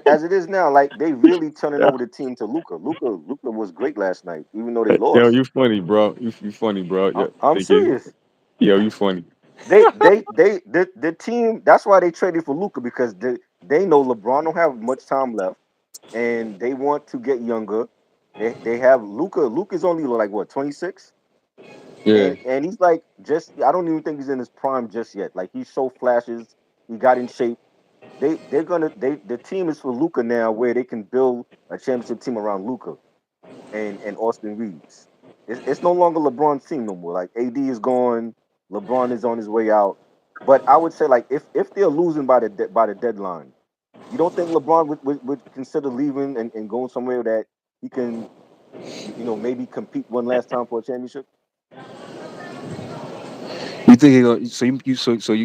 as it is now, like they really turning Yeah. over the team to Luca. Luca was great last night, even though they Yo, lost. you funny, bro. You funny, bro. Yeah, I'm thank you. serious. Yo, you funny. The team. That's why they traded for Luca because they know LeBron don't have much time left, and they want to get younger. They have Luca. Luca's only like what 26, Yeah. and he's like just. I don't even think he's in his prime just yet. Like he show flashes. He got in shape. They the team is for Luca now, where they can build a championship team around Luca and Austin Reeves. It's no longer LeBron's team no more. Like AD is gone, LeBron is on his way out. But I would say like if they're losing by by the deadline, you don't think LeBron would consider leaving and going somewhere that he can maybe compete one last time for a championship? You think he gonna,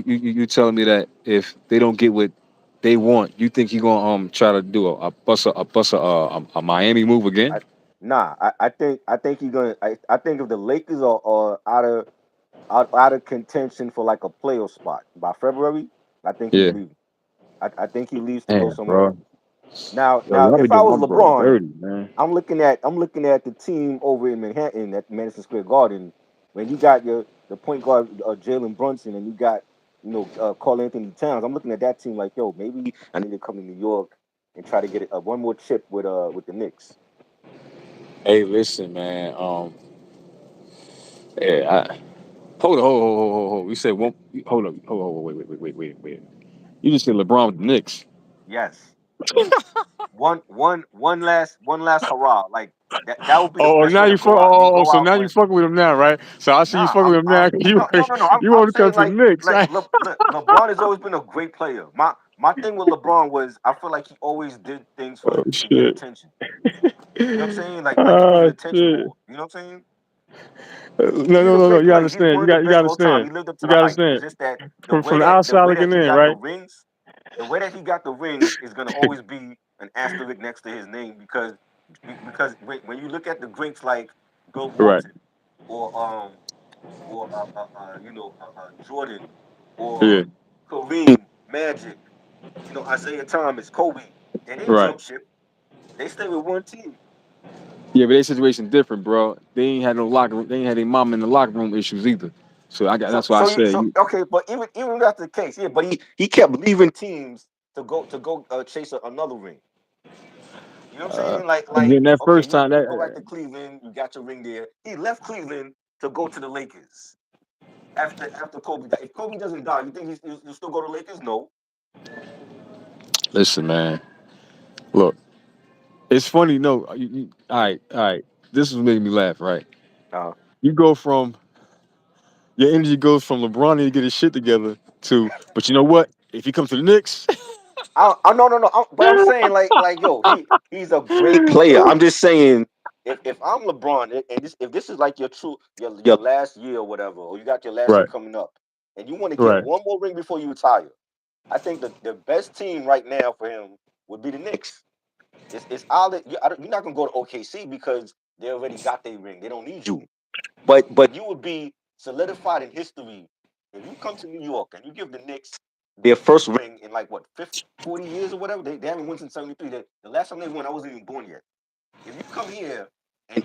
you telling me that if they don't get what they want, you think he gonna try to do a Miami move again? I Nah, I think he's gonna I think if the Lakers are out of contention for like a playoff spot by February, I think he's Yeah. leaving. I think he leaves to go Man, somewhere bro. else. Now, Yo, y'all be if I doing was my bro LeBron, dirty, man. I'm looking at the team over in Manhattan at Madison Square Garden. When you got the point guard Jalen Brunson and you got Carl Anthony Towns, I'm looking at that team like, yo, maybe I need to come to New York and try to get one more chip with the Knicks. Hey, listen, man. Yeah, hold. You said one. Hold on. Wait. You just said LeBron with the Knicks. Yes, one last hurrah. Like that would be the Oh, best now way to you fuck. go out. You Oh, go so out now you with fucking with him now, right? So I see you Nah, fucking with him now. You no. you I'm want to come saying to the Knicks, right? LeBron has always been a great player. My thing with LeBron was I feel like he always did things Oh to get shit. attention. You know what I'm saying? Like it was an Oh attention shit. whore. You know what I'm saying? No, He's no, a no, no. great You player. He's understand? one of the You best gotta of all time. understand. He lived up to You the gotta hype. It's understand. just that From the the outside way that looking he in, got the right? rings, the way that he got the rings is gonna always be an asterisk next to his name because when you look at the greats like Bill Right. Walton or Jordan Yeah. or Kareem, Magic, Isaiah Thomas, Kobe, they didn't Right. jump ship. They stayed with one team. Yeah, but their situation different, bro. They ain't had no locker room. They ain't had their mom in the locker room issues either. So I got. So That's why I so you said so you. okay, but even that's the case, yeah. But he kept leaving teams to go chase another ring. You know what I'm Uh, saying? Like Again, that okay, first you time you that go back to Cleveland, you got your ring there. He left Cleveland to go to the Lakers after Kobe died. If Kobe doesn't die, you think he'll still go to Lakers? No. listen, man. Look, it's funny. No, all right, all right. This is making me laugh. Right, Uh, you go from your energy goes from LeBron to get his shit together to, but you know what? If he comes to the Knicks, I no. But I'm saying like yo, he's a great player. I'm just saying if I'm LeBron and if this is like your last year or whatever, or you got your last year right, coming up, and you want to get right. one more ring before you retire, I think the best team right now for him would be the Knicks. It's all that you're not gonna go to OKC because they already got their ring. They don't need you. But you would be solidified in history if you come to New York and you give the Knicks their first ring in like what 50, 40 years or whatever. They haven't won since '73. The last time they won, I wasn't even born yet. If you come here and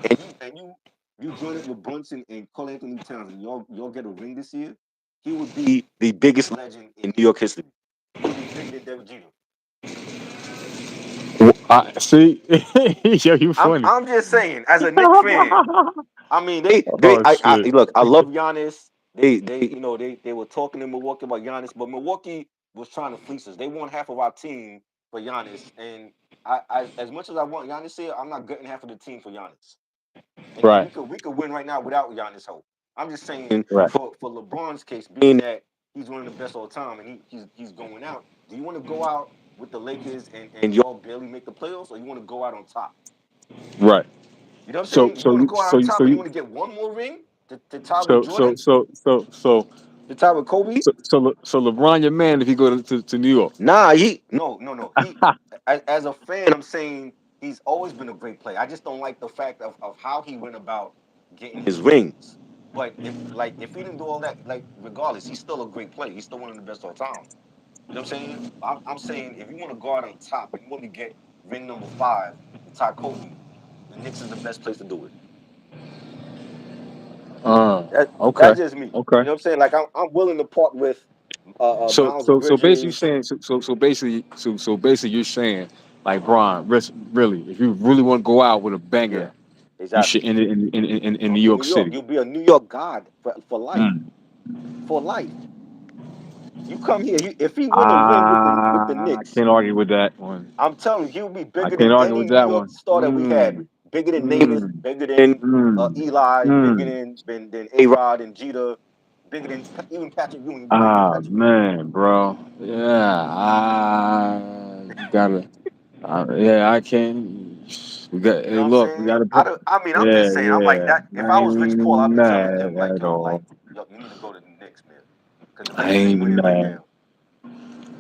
you join up with Brunson and Cole Anthony Towns and y'all get a ring this year, he would be the biggest legend in New York history. He would be bigger than Derek Jeter. I see. Yo, you funny. I'm just saying, as a Knicks fan, I mean, Oh I shit. look. I love Giannis. They were talking in Milwaukee about Giannis, but Milwaukee was trying to fleece us. They want half of our team for Giannis, and as much as I want Giannis here, I'm not getting half of the team for Giannis. And Right, we could win right now without Giannis help. I'm just saying right, for LeBron's case, being that he's one of the best all time and he's going out. Do you want to go out with the Lakers and y'all barely make the playoffs, or you want to go out on top? right. You know what I'm So, saying? You so want to you, go out so on you, so top and you you, want to get one more ring to tie with so, so, Jordan, so, so, so, to tie with Kobe. so LeBron, your man, if he go to New York. Nah, he no. He as a fan, I'm saying he's always been a great player. I just don't like the fact of how he went about getting his rings. But if he didn't do all that, like regardless, he's still a great player. He's still one of the best all time. You know what I'm saying? I'm saying if you want to go out on top and you want to get ring number 5 to tie Kobe, the Knicks is the best place to do it. Uh, okay, That's just me. okay. You know what I'm saying? Like I'm willing to part with So, Miles so basically, you're Bridges. saying, so basically, you're saying, like, Bron, really, if you really want to go out with a Yeah, banger, you should exactly. end it in New In York New York, City. you'll be a New York god for life. Mm. For life. You come here. If he win a ring with the I Knicks, can't argue with that one. I'm telling you, he'll be I bigger can't than argue any with New that York one. star that we had. Bigger than Namath, Mm, bigger than mm, Eli, bigger mm. than A Rod and Jeter, bigger than even Patrick Ewing. He'll be bigger than Ah Patrick Ewing. man, bro. Yeah, you gotta. Yeah, I can't. We got. You know Hey, what I'm look, we saying? gotta put. I mean, I'm Yeah, just saying. I'm like yeah. that. If I I was Rich ain't Paul, I'd be telling mad him like, at all. yo, you need to go to the Knicks, man, because the I Lakers ain't ain't even winning right mad. now.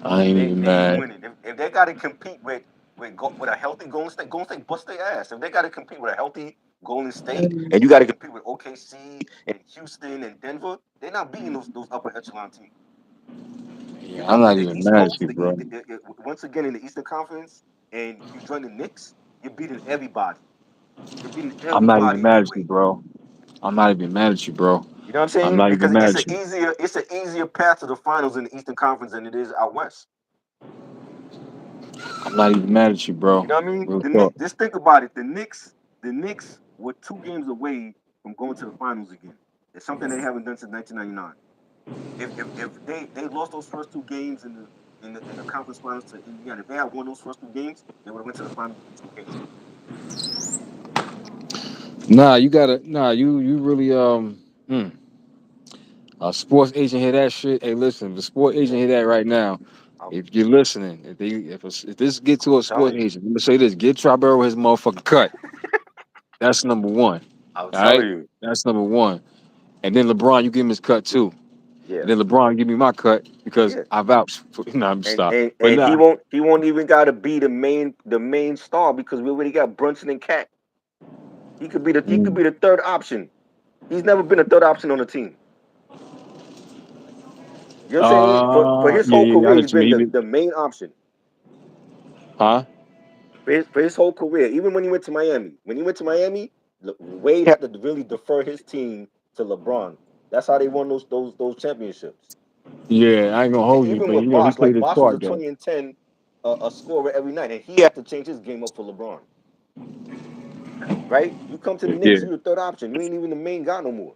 I ain't They even they ain't mad. winning. If they got to compete with a healthy Golden State bust their ass. If they got to compete with a healthy Golden State, and you got to compete with OKC and Houston and Denver, they're not beating those upper echelon teams. You Yeah, I'm come to not the even East mad at Coast, you, bro. once again in the Eastern Conference, and you join the Knicks, you're beating everybody. You're beating I'm not even everybody in mad their at you, way. bro. I'm not even mad at you, bro. You know what I'm I'm saying? not even Because mad at you. it's an easier path to the finals in the Eastern Conference than it is out west. I'm not even mad at you, bro. You know what I mean? Real The talk. Knicks. Just think about it. The Knicks were 2 games away from going to the finals again. It's something they haven't done since 1999. If they lost those first 2 games in the conference finals to Indiana, if they had won those first 2 games, they would have went to the finals in 2 games. Nah, you gotta. Nah, you really mm, a sports agent hear that shit. Hey, listen, the sports agent Yeah, hear that right now. I'm, If you're listening, if this get to I'm a sports telling you. agent, let me say this: get Tribero his motherfucking cut. That's number one. I'm All right, telling you. that's number one. And then LeBron, you give him his cut too. Yeah. And then LeBron give me my cut because Yeah. I vouch for. No, I'm And stop. and But and nah, he won't even gotta be the main star because we already got Brunson and Cat. He could be the third option. He's never been a third option on a team. You know what I'm saying? For his yeah, whole yeah, yeah. I career, know he's what you been mean. the main option. Huh? For his whole career, even when he went to Miami. When he went to Miami, Wade had to really defer his team to LeBron. That's how they won those championships. Yeah, I ain't gonna And hold you, even but with you know he Bosh, played like his Bosh was a part though. 20 and 10 a scorer every night, and he had to change his game up for LeBron. Right? You come to the Yeah, Knicks, you the third option. You ain't even the main guy no more.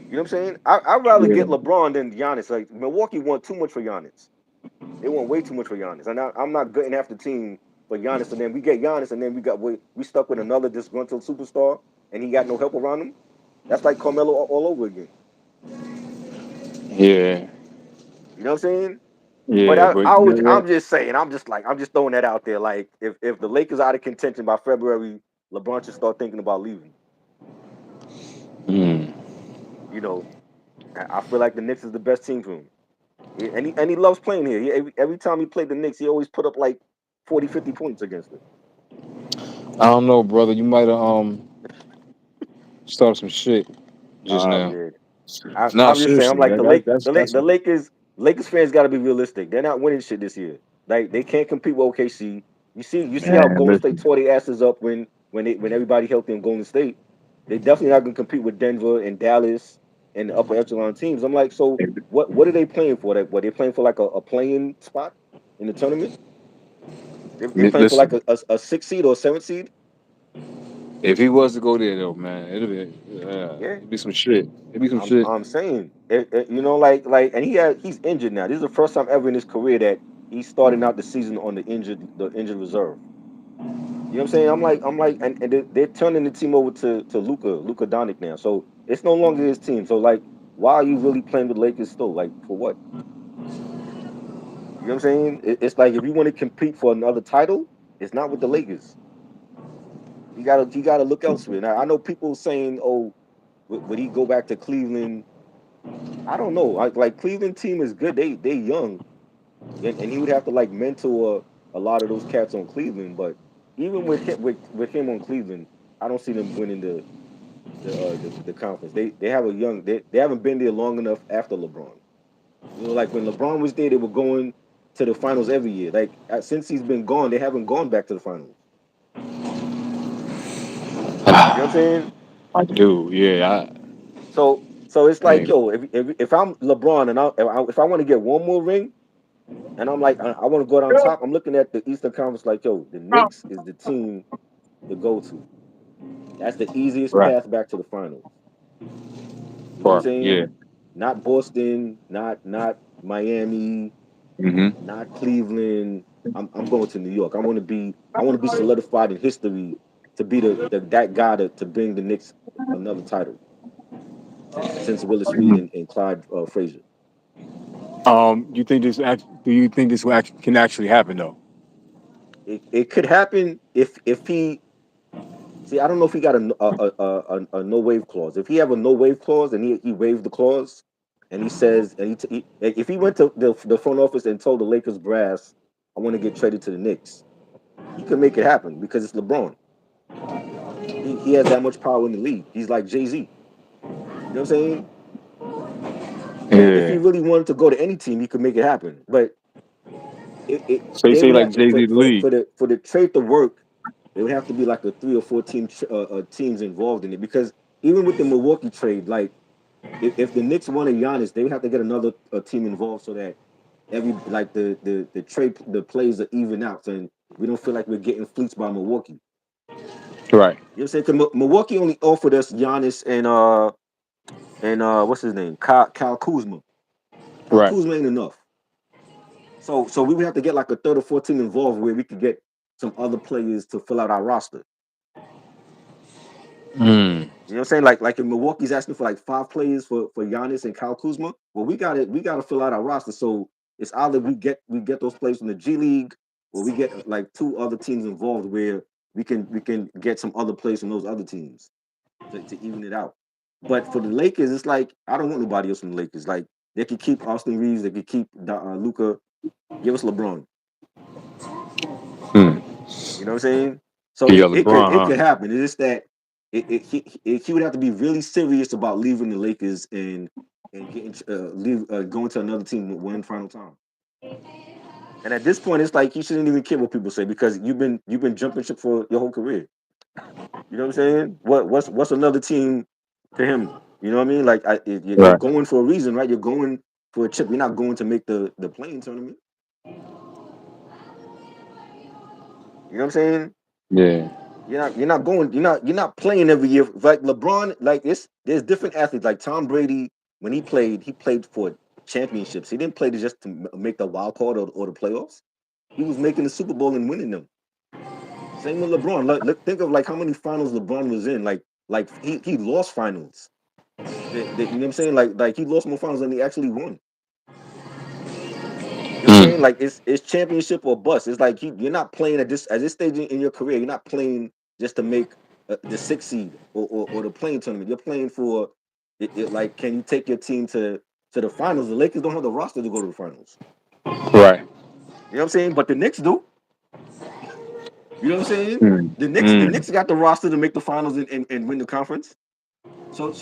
You know what I'm saying? I'd rather yeah. get LeBron than Giannis. Like Milwaukee want too much for Giannis. They want way too much for Giannis. And I'm not gutting half the team for Giannis. And then we get Giannis, and then we stuck with another disgruntled superstar, and he got no help around him. That's like Carmelo all over again. Yeah, You know what I'm saying? But yeah, but you know what? I'm just saying, I'm just throwing that out there. Like if the Lakers are out of contention by February, LeBron should start thinking about leaving. Mm. You know, I feel like the Knicks is the best team for him. And he loves playing here. Every time he played the Knicks, he always put up like 40, 50 points against it. I don't know, brother. You might have started some shit just Oh now. man, Nah, I'm just saying. I'm seriously, like man. That's The Lakers fans got to be realistic. They're not winning shit this year. Like they can't compete with OKC. You see how man. Golden State Listen, tore their asses up when everybody helped in Golden State. They definitely not going to compete with Denver and Dallas and the upper echelon teams. I'm like, so what are they playing for? That what they playing for like a playing spot in the tournament? They playing for like listen. a 6 seed or a 7 seed? If he was to go there, though, man, Yeah, it'd be some shit. It'd be some I'm shit. I'm saying, like, and he's injured now. This is the first time ever in his career that he's starting out the season on the injured reserve. You know what I'm saying? I'm like, and they're turning the team over to Luka Doncic now. So it's no longer his team. So like, why are you really playing with Lakers still? Like for what? You know what I'm saying? It's like if you want to compete for another title, it's not with the Lakers. You gotta look elsewhere. Now I know people saying, oh, would he go back to Cleveland? I don't know. Like Cleveland team is good. They young, and he would have to like mentor a lot of those cats on Cleveland. But even with him on Cleveland, I don't see them winning the conference. They have a young they haven't been there long enough after LeBron. Like when LeBron was there, they were going to the finals every year. Like since he's been gone, they haven't gone back to the finals. You know what I'm saying? I do, yeah. So it's I like, ain't yo, if I'm LeBron and if I want to get one more ring, and I'm like, I want to go down top. I'm looking at the Eastern Conference like, yo, the Knicks is the team to go to. That's the easiest right. path back to the finals. You know what I'm Part, saying? yeah. Not Boston, not Miami, Mm-hmm. not Cleveland. I'm going to New York. I want to be solidified in history to be that guy to bring the Knicks another title since Willis Reed and Clyde Frazier. Do you think this can actually happen though? It could happen if he see. I don't know if he got a no wave clause. If he have a no wave clause and he waived the clause and he says if he went to the front office and told the Lakers brass, I want to get traded to the Knicks, he could make it happen because it's LeBron. He has that much power in the league. He's like Jay-Z. You know what I'm saying? So if he Yeah. really wanted to go to any team, he could make it happen. But So you they say would like have Jay Z the league, for the trade to work, it would have to be like a 3 or 4 teams involved in it because even with the Milwaukee trade, like if the Knicks wanted Giannis, they would have to get another team involved so that every like the trade the plays are even out and we don't feel like we're getting fleeced by Milwaukee. right? You know what I'm saying? 'Cause Milwaukee only offered us Giannis and what's his name? Kyle Kuzma. Kyle Right. Kuzma ain't enough. So we would have to get like a third or 14 involved where we could get some other players to fill out our roster. Mm. You know what I'm saying? Like if Milwaukee's asking for like 5 players for Giannis and Kyle Kuzma, well we got to fill out our roster. So it's either we get those players from the G League or we get like two other teams involved where we can get some other players from those other teams to even it out. But for the Lakers, it's like I don't want nobody else from the Lakers. Like they could keep Austin Reeves, they could keep Luca. Give us LeBron. Hmm. You know what I'm saying? So Yeah, it could LeBron, it huh? could happen. It's just that he would have to be really serious about leaving the Lakers and getting going to another team one final time. And at this point, it's like you shouldn't even care what people say because you've been jumping ship for your whole career. You know what I'm saying? What's another team to him? You know what I mean? Like you're Right. going for a reason, right? You're going for a chip. You're not going to make the playing tournament. You know what I'm saying? Yeah. You're not playing every year. Like LeBron, like there's different athletes. Like Tom Brady, when he played for championships. He didn't play to just to make the wild card or the playoffs. He was making the Super Bowl and winning them. Same with LeBron. Think of like how many finals LeBron was in. Like he lost finals. You know what I'm saying? Like he lost more finals than he actually won. You know what I'm saying? Hmm. Like it's championship or bust. It's like you're not playing at this stage in your career. You're not playing just to make the sixth seed or the playing tournament. You're playing for like can you take your team to the finals? The Lakers don't have the roster to go to the finals. Right. You know what I'm saying? But the Knicks do. You know what I'm saying? Hmm. The Hmm. Knicks got the roster to make the finals and win the conference. So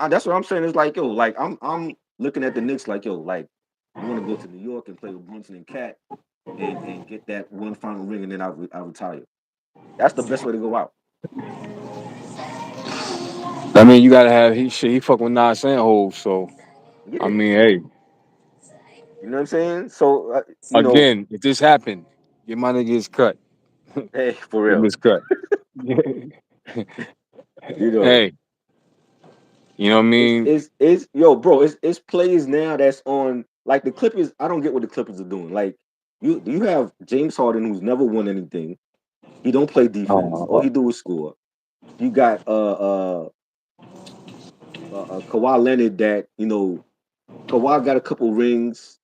that's what I'm saying. It's like yo, like I'm looking at the Knicks like yo, like you want to go to New York and play with Brunson and Cat and get that one final ring and then I retire. That's the best way to go out. I mean, you gotta have he shit. He fuck with Nas and Hov, so I Yeah, mean, hey, you know what I'm saying. So again, if this happened, get my niggas cut. hey, for Get real, this cut. you know, Hey, you know what I it's mean? it's it's yo, bro, it's plays now that's on like the Clippers. I don't get what the Clippers are doing. Like you have James Harden who's never won anything. He don't play defense. All Uh, he do is score. You got Kawhi Leonard that Kawhi got a couple rings,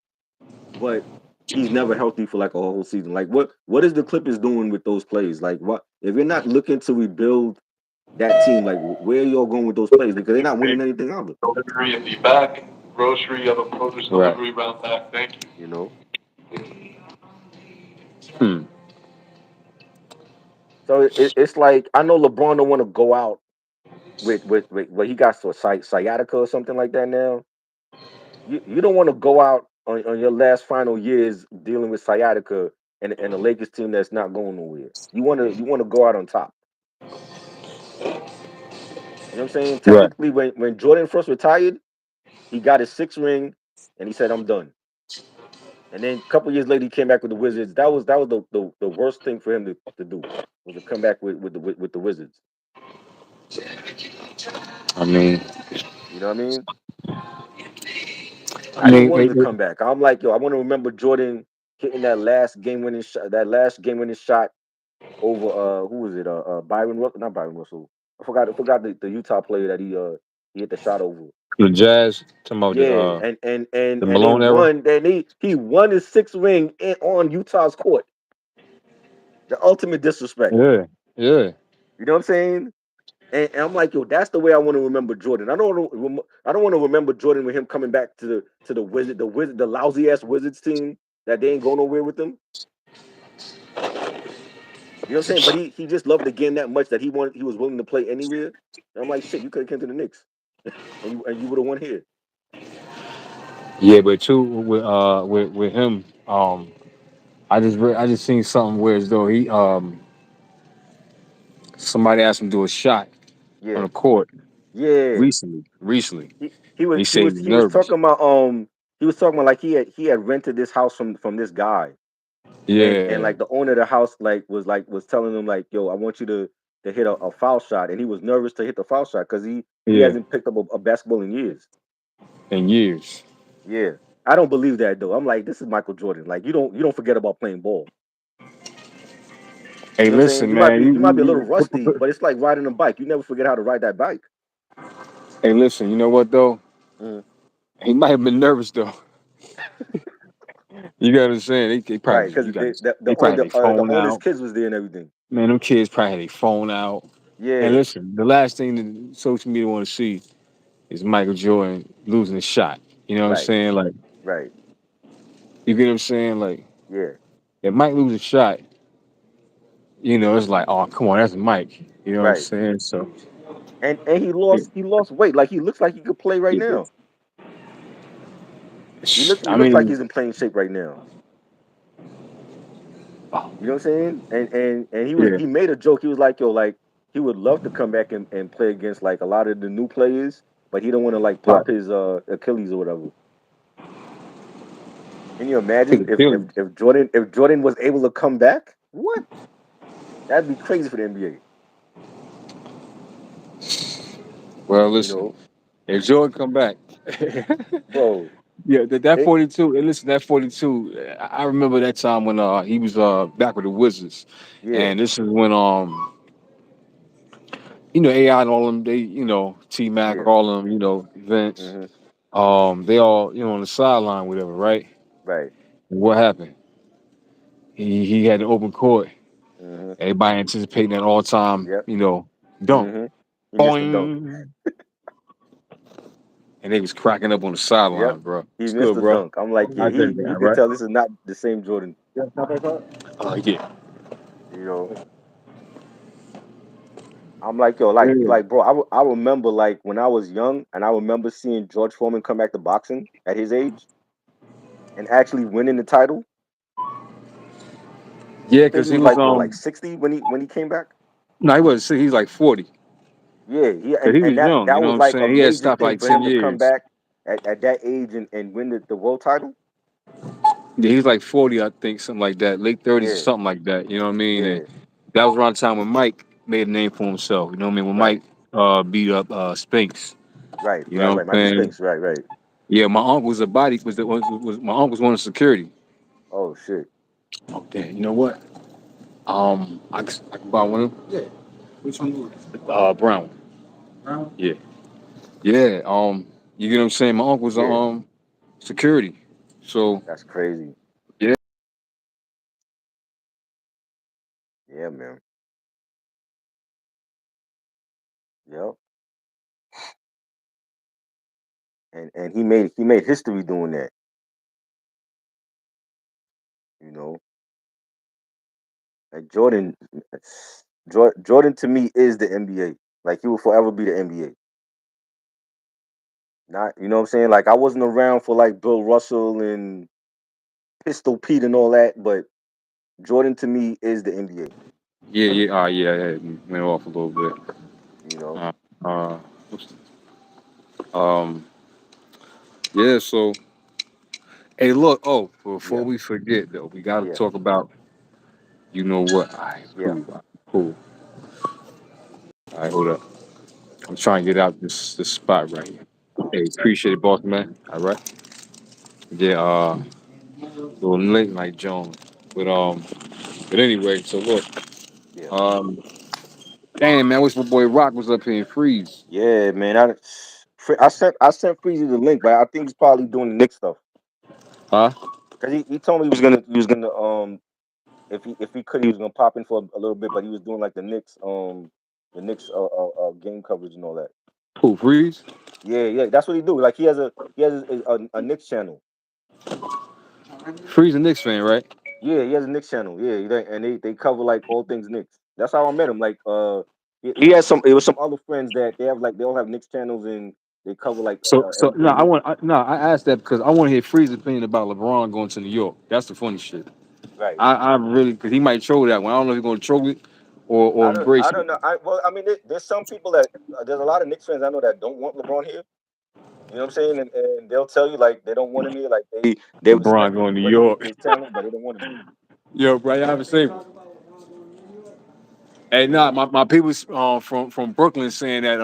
but he's never healthy for like a whole season. Like what is the Clippers doing with those plays? Like what if you're not looking to rebuild that team? Like where are y'all going with those plays? Because they're not winning anything either. Delivery at the back. Grocery of a produce right. delivery route back. Thank you. You know. Hmm. So it's like I know LeBron don't want to go out with what he got so sciatica or something like that now. You don't want to go out on your last final years dealing with sciatica and a Lakers team that's not going nowhere. You want to go out on top. You know what I'm saying? Right. Technically, when Jordan first retired, he got his sixth ring, and he said, "I'm done." And then a couple years later, he came back with the Wizards. That was the worst thing for him to do was to come back with the Wizards. I mean, You know what I mean? I I didn't mean, want him to come back. I'm like, yo, I want to remember Jordan hitting that last game winning shot over who was it? Byron Russell, not Byron Russell. I forgot the Utah player that he hit the shot over. the Jazz talking about Yeah, and the and they Malone era. won. Then he won his sixth ring on Utah's court. The ultimate disrespect. Yeah. Yeah. You know what I'm saying? And I'm like, yo, that's the way I want to remember Jordan. I don't want to remember Jordan with him coming back to the lousy ass Wizards team that they ain't going nowhere with them. You know what I'm saying? But he just loved the game that much that he was willing to play anywhere. And I'm like, shit, you could have came to the Knicks and you would have won here. Yeah, but too with him, I just seen something where as though he somebody asked him to do a shot on Yeah, the court yeah. recently. He was He he said he was was he was nervous. talking about like he had rented this house from this guy and Yeah, like the owner of the house was telling him like yo I want you to hit a foul shot and he was nervous to hit the foul shot because he yeah, hasn't picked up a basketball in years. in years. Yeah, I don't believe that though. I'm like this is Michael Jordan. Like you don't forget about playing ball. Hey, You know what I'm saying? listen, You might man. be you might be a little rusty, but it's like riding a bike. You never forget how to ride that bike. Hey, listen. You know what though? Mm. He might have been nervous though. You gotta understand, they Right, probably because you got the they probably had older their phone oldest out. kids was there and everything. Man, them kids probably had their phone out. And Yeah, listen, the last thing that social media want to see is Michael Jordan losing a shot. You know what I'm right, saying? Like, right. you get what I'm saying? Like, Yeah, if Mike lose a shot, it's like, oh, come on, that's Mike. You know what I'm right. saying? So, And yeah. he lost weight. Like he looks like he could play right now. He I looks like mean, he's in playing shape right now. oh, You know what I'm saying? And yeah, he made a joke. He was like, yo, like he would love to come back and play against like a lot of the new players, but he don't want to like right. pop his Achilles or whatever. Can you imagine Take Achilles. if Jordan was able to come back? What? That'd be crazy for the NBA. Well, You listen, know, if Jordan come back, bro. yeah, that It, 42. And listen, that 42. I remember that time when he was back with the Wizards, yeah, and this is when AI and all them, they, T Mac, yeah. all of them, Vince, Hmm. they all, on the sideline, whatever, right? Right. And what happened? He had an open court. Hmm. Everybody anticipating that all time, Yep. dunk. Hmm. He missed the dunk. Boing. And they was cracking up on the Yep. sideline, bro. He It's missed good, the bro. dunk. I'm like, yeah, I he think you that, could right? tell this is not the same Jordan. Yeah. You know, I'm like, yo, Yeah. bro, I remember like when I was young, and I remember seeing George Foreman come back to boxing at his age and actually winning the title. Yeah, I think because he he was was like what, like 60 when he came back. no, he wasn't. He's like 40. Yeah, Because he and was young, you that know what was I'm like a saying? He had major stopped thing like for 10 him to come years. back at that age and win the world title. Yeah, he was like 40, I think, something like that. Late 30s or Yeah, something like that. You know what I mean? And yeah, that was around the time when Mike made a name for himself. You know what I mean? When right, Mike beat up Spinks. You know what right. I'm Michael saying? Spinks, right. Yeah, my uncle was a body was my uncle was one of security. Oh shit. Oh damn, you know what? I can buy one of them. Yeah. Which one? Brown. Brown? Yeah. Yeah. You get what I'm saying? My uncle was Yeah, security. So that's crazy. yeah, Yeah, man. Yep. And he made history doing that. You know, like Jordan to me is the NBA. Like he will forever be the NBA. Not, you know what I'm saying? Like I wasn't around for like Bill Russell and Pistol Pete and all that, but Jordan to me is the NBA. yeah. Went off a little bit. You know? Uh, uh, um, yeah. So hey, look. Oh, before Yeah, we forget though, we got to yeah, talk about. You know what? All right, yeah, cool, cool. All right, hold up. I'm trying to get out this spot right here. Hey, appreciate it, boss man. All right. Yeah. Little late night Jones, but but anyway. So look. yeah. Um. Damn man, wish my boy Rock was up here in Freeze. Yeah, man. I sent Freezy the link, but I think he's probably doing the Knicks stuff. Huh? Cause he told me he was gonna if he could he was gonna pop in for a little bit, but he was doing like the Knicks game coverage and all that. Who Freeze? Yeah, yeah, that's what he do. Like he has a Knicks channel. Freeze a Knicks fan, right? Yeah, he has a Knicks channel. Yeah, and they cover like all things Knicks. That's how I met him. Like he has some. It was some other friends that they all have Knicks channels and they cover like So no, everything Knicks. I asked that because I want to hear Freeze's opinion about LeBron going to New York. That's the funny shit. Right. I really because he might troll that one. I don't know if he's gonna troll it or I embrace it. don't know. I mean, there's some people that there's a lot of Knicks fans I know that don't want LeBron here. You know what I'm saying? And they'll tell you like they don't want him here. Like they respect LeBron his going to New ability York. and his talent, but they don't want him here. Yo, bro, you haven't seen. Hey, nah, my people from Brooklyn saying that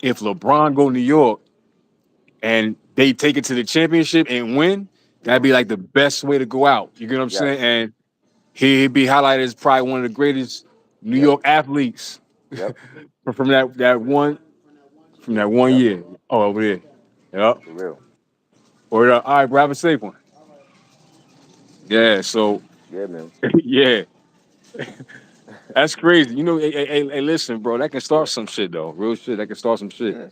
if LeBron go to New York and they take it to the championship and win, that'd Yeah. be like the best way to go out. You get what I'm saying? Yes. And he'd be highlighted as probably one of the greatest New Yep. York athletes Yep. from that one Yep. year. Oh, over there. Yep. For real. Or all right, bro, have a safe one. Yeah. So Yeah, man. yeah, that's crazy. You know, hey, listen, bro, that can start some shit though. Real shit. That can start some shit. Yeah.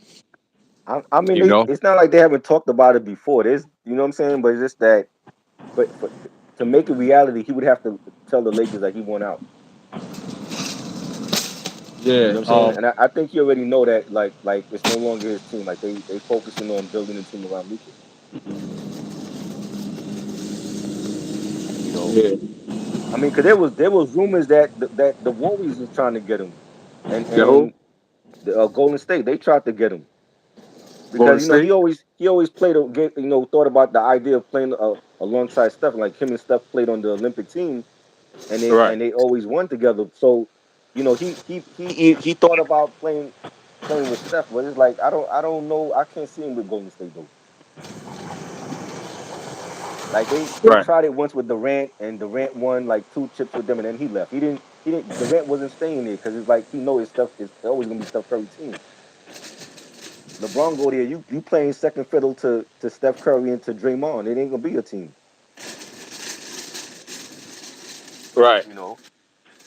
I mean, You they. know. It's not like they haven't talked about it before. There's, you know what I'm saying. But it's just that, for to make it reality, he would have to tell the Lakers that he won out. You Yeah. know what I'm saying? And I think he already know that, like it's no longer his team. Like they focusing on building a team around Luca. You know, Yeah. I mean, because there was rumors that the Warriors was trying to get him, The who? and the Golden State, they tried to get him Golden because he State. always played thought about the idea of playing alongside Steph. Like him and Steph played on the Olympic team, and they Right. and they always won together. So he thought about playing with Steph, but it's like I don't know. I can't see him with Golden State though. Like they Right. tried it once with Durant, and Durant won like 2 chips with them, and then he left. He didn't. Durant wasn't staying there because it's like he know his stuff is always gonna be Steph Curry team. LeBron go there, you playing second fiddle to Steph Curry and to Draymond. It ain't gonna be a team. Right. You know,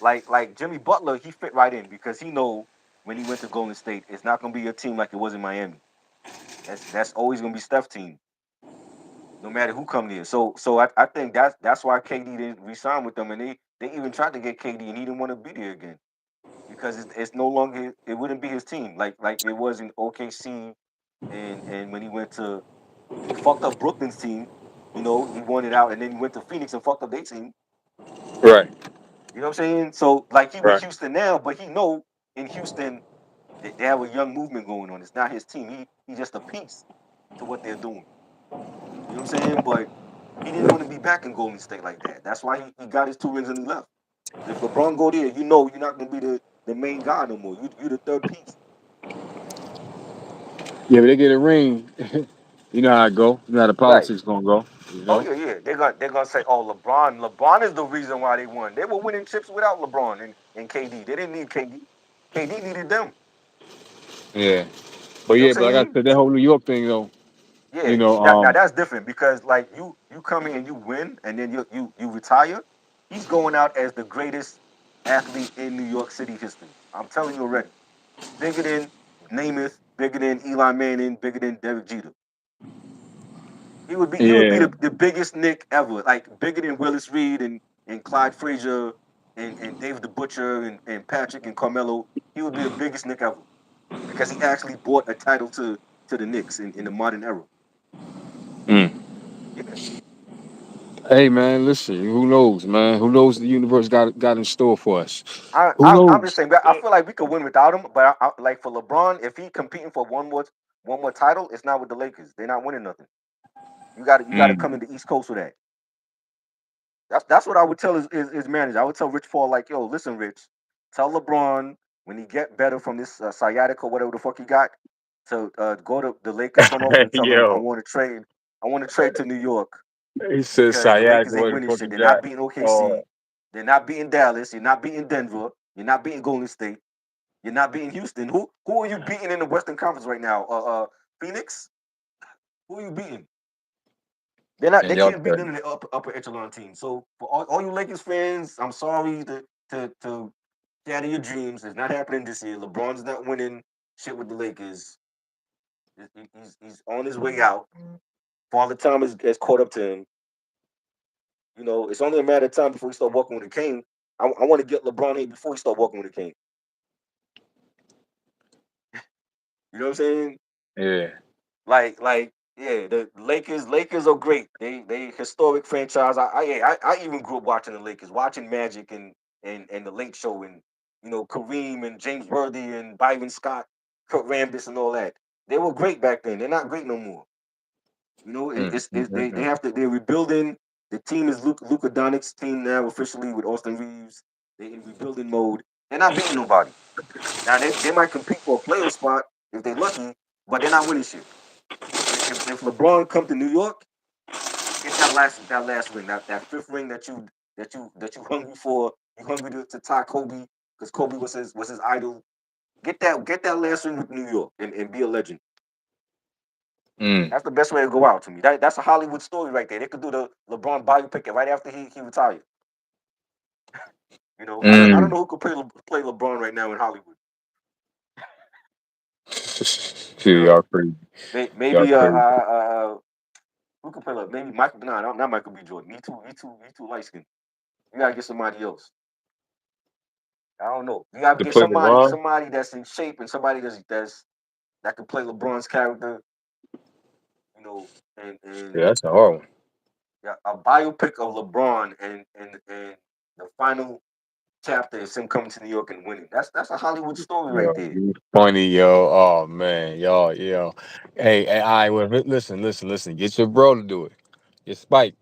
like Jimmy Butler, he fit right in because he know when he went to Golden State, it's not gonna be a team like it was in Miami. That's always gonna be Steph team, no matter who come there. So I think that's why KD didn't resign with them, and they even tried to get KD, and he didn't want to be there again because it's no longer, it wouldn't be his team like it was in OKC, and when he went to, he fucked up Brooklyn's team. He won it out, and then he went to Phoenix and fucked up their team. Right. You know what I'm saying? So like he with Right. Houston now, but he know in Houston they have a young movement going on. It's not his team. He's just a piece to what they're doing. You know what I'm saying? But he didn't want to be back in Golden State like that. That's why he got his 2 rings and he left. If LeBron go there, you're not gonna be the main guy no more. You the third piece. Yeah, but they get a ring. You know how it go. You know how the Right. politics gonna go. You Oh know. yeah, yeah. They're gonna say, oh, LeBron is the reason why they won. They were winning chips without LeBron and KD. They didn't need KD. KD needed them. Yeah. But You know yeah, what I'm but like I saying? said, that whole New York thing though. Yeah. You know. Now that's different because like you come in and you win and then you retire. He's going out as the greatest athlete in New York City history. I'm telling you already. Bigger than Namath, bigger than Eli Manning, bigger than Derek Jeter. He would be Yeah. the biggest Nick ever, like bigger than Willis Reed and Clyde Frazier and David the Butcher and Patrick and Carmelo. He would be the biggest Nick ever because he actually brought a title to the Knicks in the modern era. Mm. Yeah, Hey man, listen. Who knows, man? Who knows the universe got in store for us? Who I'm just knows? saying. I feel like we could win without him, but like for LeBron, if he competing for one more title, it's not with the Lakers. They're not winning nothing. You got to come Mm. in the East Coast with that. That's what I would tell his manager. I would tell Rich Paul like, yo, listen, Rich, tell LeBron when he get better from this sciatica, whatever the fuck he got, to go to the Lakers front office and tell them I Yo, want to trade. I want to trade to New York he said because the sciatica. Lakers ain't What the winning fuck shit. is They're that? not beating Oh, OKC. They're not beating Dallas. You're not beating Denver. You're not beating Golden State. You're not beating Houston. Who are you beating in the Western Conference right now? Phoenix. Who are you beating? They're not. and They y'all can't beat said, none of the upper echelon teams. So for all you Lakers fans, I'm sorry to shatter your dreams. It's not happening this year. LeBron's not winning shit with the Lakers. He's on his way out. Father Time has caught up to him. It's only a matter of time before he start walking with a cane. I want to get LeBron here before he start walking with a cane. You know what I'm saying? yeah, Yeah, the Lakers are great. They historic franchise. I even grew up watching the Lakers, watching Magic and the Late Show and Kareem and James Worthy and Byron Scott, Kurt Rambis and all that. They were great back then. They're not great no more. They're rebuilding. The team is Luka Doncic's team now officially with Austin Reeves. They're in rebuilding mode. They're not beating nobody. Now they might compete for a playoff spot if they're lucky, but they're not winning shit. If LeBron come to New York, get that last ring, that fifth ring that you hungry for. You hungry to tie Kobe because Kobe was his idol. Get that last ring with New York and be a legend. Mm. That's the best way to go out to me. That's a Hollywood story right there. They could do the LeBron biopic right after he retired. You know, I don't Mm. know who could play LeBron right now in Hollywood. You Shit, know, y'all crazy. Y'all maybe crazy. who could play maybe Michael? Nah, not Michael B. Jordan. He too light skinned. You gotta get somebody else. I don't know. You gotta To get play LeBron? somebody that's in shape and somebody that can play LeBron's character. You know, and Yeah, that's a hard one. yeah, a biopic of LeBron and the final chapter is him coming to New York and winning. That's a Hollywood story right Yo, there. you funny, yo. Oh man, y'all, yo. Hey, I well, listen. Get your bro to do it. Get Spike.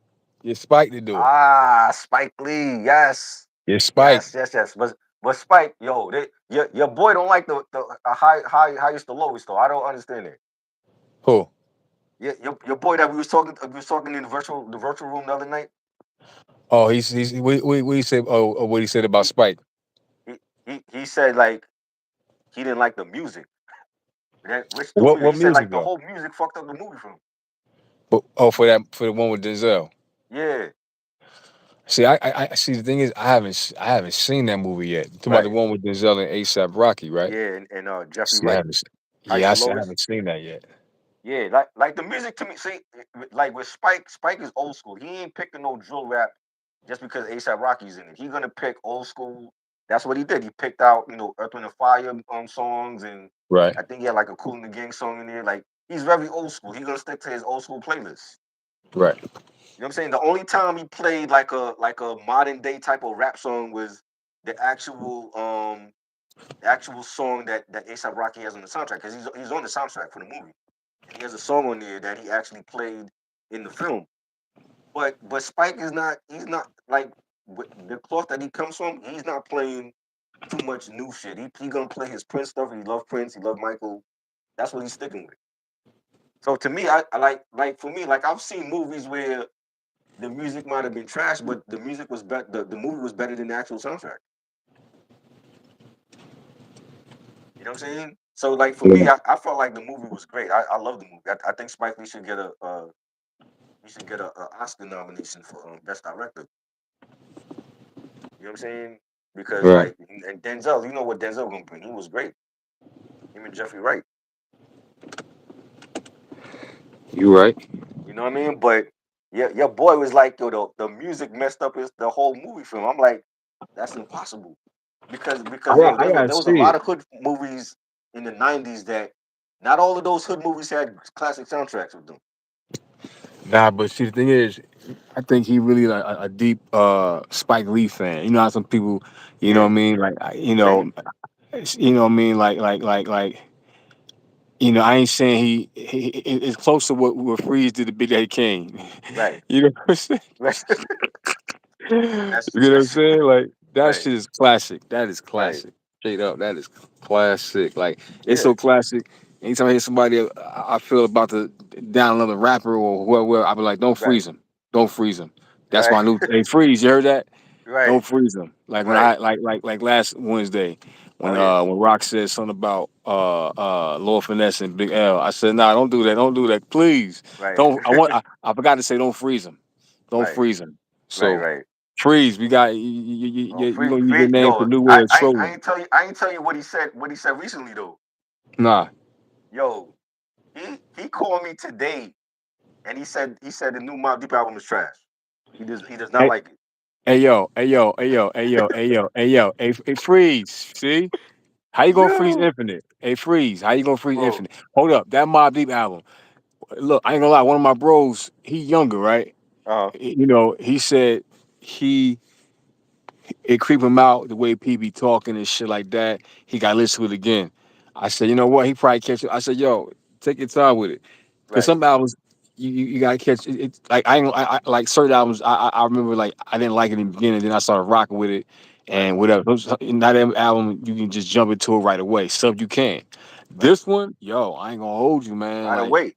Get Spike to do it. Ah, Spike Lee, yes, Get Spike. yes. But Spike, yo, your boy don't like the highest to lowest though. I don't understand it. Who? Yeah, your boy that we was talking in the virtual room the other night. Oh, he's what he said. Oh, what he said about He Spike. he said like he didn't like the music. That Rich told me that. What He said music like the though? whole music fucked up the movie for him. But, oh, for the one with Denzel. Yeah, See, I see. The thing is, I haven't seen that movie yet. Talking about the right. one with Denzel and ASAP Rocky, right? Yeah, and See, Jeffrey I Wright. haven't. Yeah, Highest to I lowest. haven't seen that yet. Yeah, like the music to me. See, like with Spike is old school. He ain't picking no drill rap just because ASAP Rocky's in it. He gonna pick old school. That's what he did. He picked out Earth Wind and Fire songs, and Right, I think he had like a Cool in the Gang song in there. Like he's very old school. He gonna stick to his old school playlist. right. You know what I'm saying? The only time he played like a modern day type of rap song was the actual song that ASAP Rocky has on the soundtrack because he's on the soundtrack for the movie. And he has a song on there that he actually played in the film. But Spike is not. He's not like the cloth that he comes from. He's not playing too much new shit. He gonna play his Prince stuff. He love Prince. He love Michael. That's what he's sticking with. So to me, I like for me like I've seen movies where the music might have been trash, but the music was better. The movie was better than the actual soundtrack. You know what I'm saying? So like for me, Yeah. I felt like the movie was great. I love the movie. I think Spike Lee should get a Oscar nomination for best director. You know what I'm saying? Because Right. like and Denzel, you know what Denzel gonna bring? He was great. Him and Jeffrey Wright. You right. You know what I mean? But yeah, your boy was like, yo, the music messed up his the whole movie film. I'm like, that's impossible. Because yo, I gotta there was a see lot it. of hood movies in the '90s that not all of those hood movies had classic soundtracks with them. Nah, but see, the thing is, I think he really like a deep Spike Lee fan. You know how some people, you know what Yeah, I mean? Like, same. you know what I mean? Like, I ain't saying it's close to what Freeze did to Big Daddy Kane. Right. You know what I'm saying? Right. You That's know what I'm that's saying? Like that right. shit is classic. That is Right. classic. Straight up, that is classic. Like it's Yeah. so classic. Anytime I hear somebody, I feel about to down another rapper or whoever, I be like, don't Right. freeze him. Don't freeze him. That's Right. my new. Hey, freeze! You heard that? Right. Don't freeze him. Like when Right. I like last Wednesday Oh yeah. when Rock said something about Lord Finesse and Big L. I said, nah, don't do that. Don't do that. Please. Right. Don't I forgot to say don't freeze him. Don't Right. freeze him. Right. So Right. freeze, we got Oh, you gonna use your free. name for Yo, New World I Strolling. ain't tell you what he said recently though. Nah. Yo, he called me today and he said the new Mobb Deep album is trash. He does not Hey, like it. hey, freeze. See? How you gonna freeze Yo, Infinite? Hey, freeze. How you gonna freeze bro. Infinite? Hold up, that Mob Deep album. Look, I ain't gonna lie. One of my bros, he younger, right? Uh He said he it creep him out the way P be talking and shit like that. He got to listen to it again. I said, you know what? He probably catch it. I said, yo, take your time with it, because right, some albums you gotta catch it. It's like I, ain't, I like certain albums. I remember like I didn't like it in the beginning, then I started rocking with it right. and whatever. Not every album you can just jump into it right away. Some you can. Right. This one, yo, I ain't gonna hold you, man. Right Like away.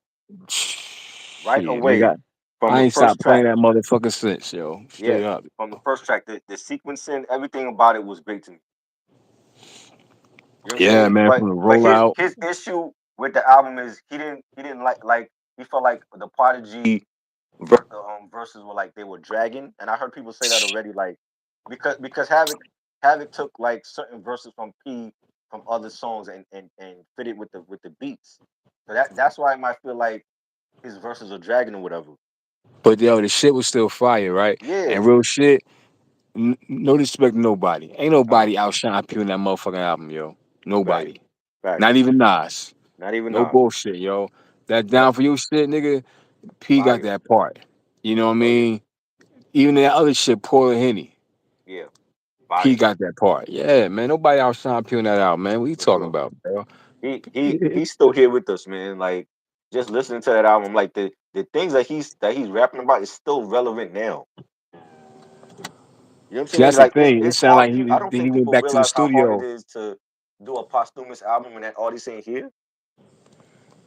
Right shit, away. nigga. From I the ain't first stopped playing track. that motherfucker since, yo. Yeah. Straight up. From the first track. The sequencing, everything about it was great to me. You know what I'm Yeah, saying? man. From the But rollout. his issue with the album is he didn't like he felt like the Prodigy verses were like they were dragging, and I heard people say that already, like because Havoc took like certain verses from P from other songs and fit it with the beats. So that's why I might feel like his verses are dragging or whatever. But yo, the shit was still fire, right? Yeah. And real shit, no disrespect to nobody. Ain't Uh-huh. nobody outshine P on that motherfucking album, yo. Right. Nobody. Not Facts. even Nas. Not even No Nas. bullshit, yo. That Yep. down for you shit, nigga. P got Fire. that part. You know what I Oh yeah. mean? Even that other shit, Paul Henny. Yeah. P Fire. got that part. Yeah, man. Nobody outshine P on that album, man. What you For talking sure. about, bro? He's still here with us, man. Like just listening to that album, like the things that he's rapping about is still relevant now. You know what I'm See, saying? that's the Like thing. It it's sounded hard. like I don't he think went people back to the realize how hard it studio. is to do a posthumous album when that artist ain't here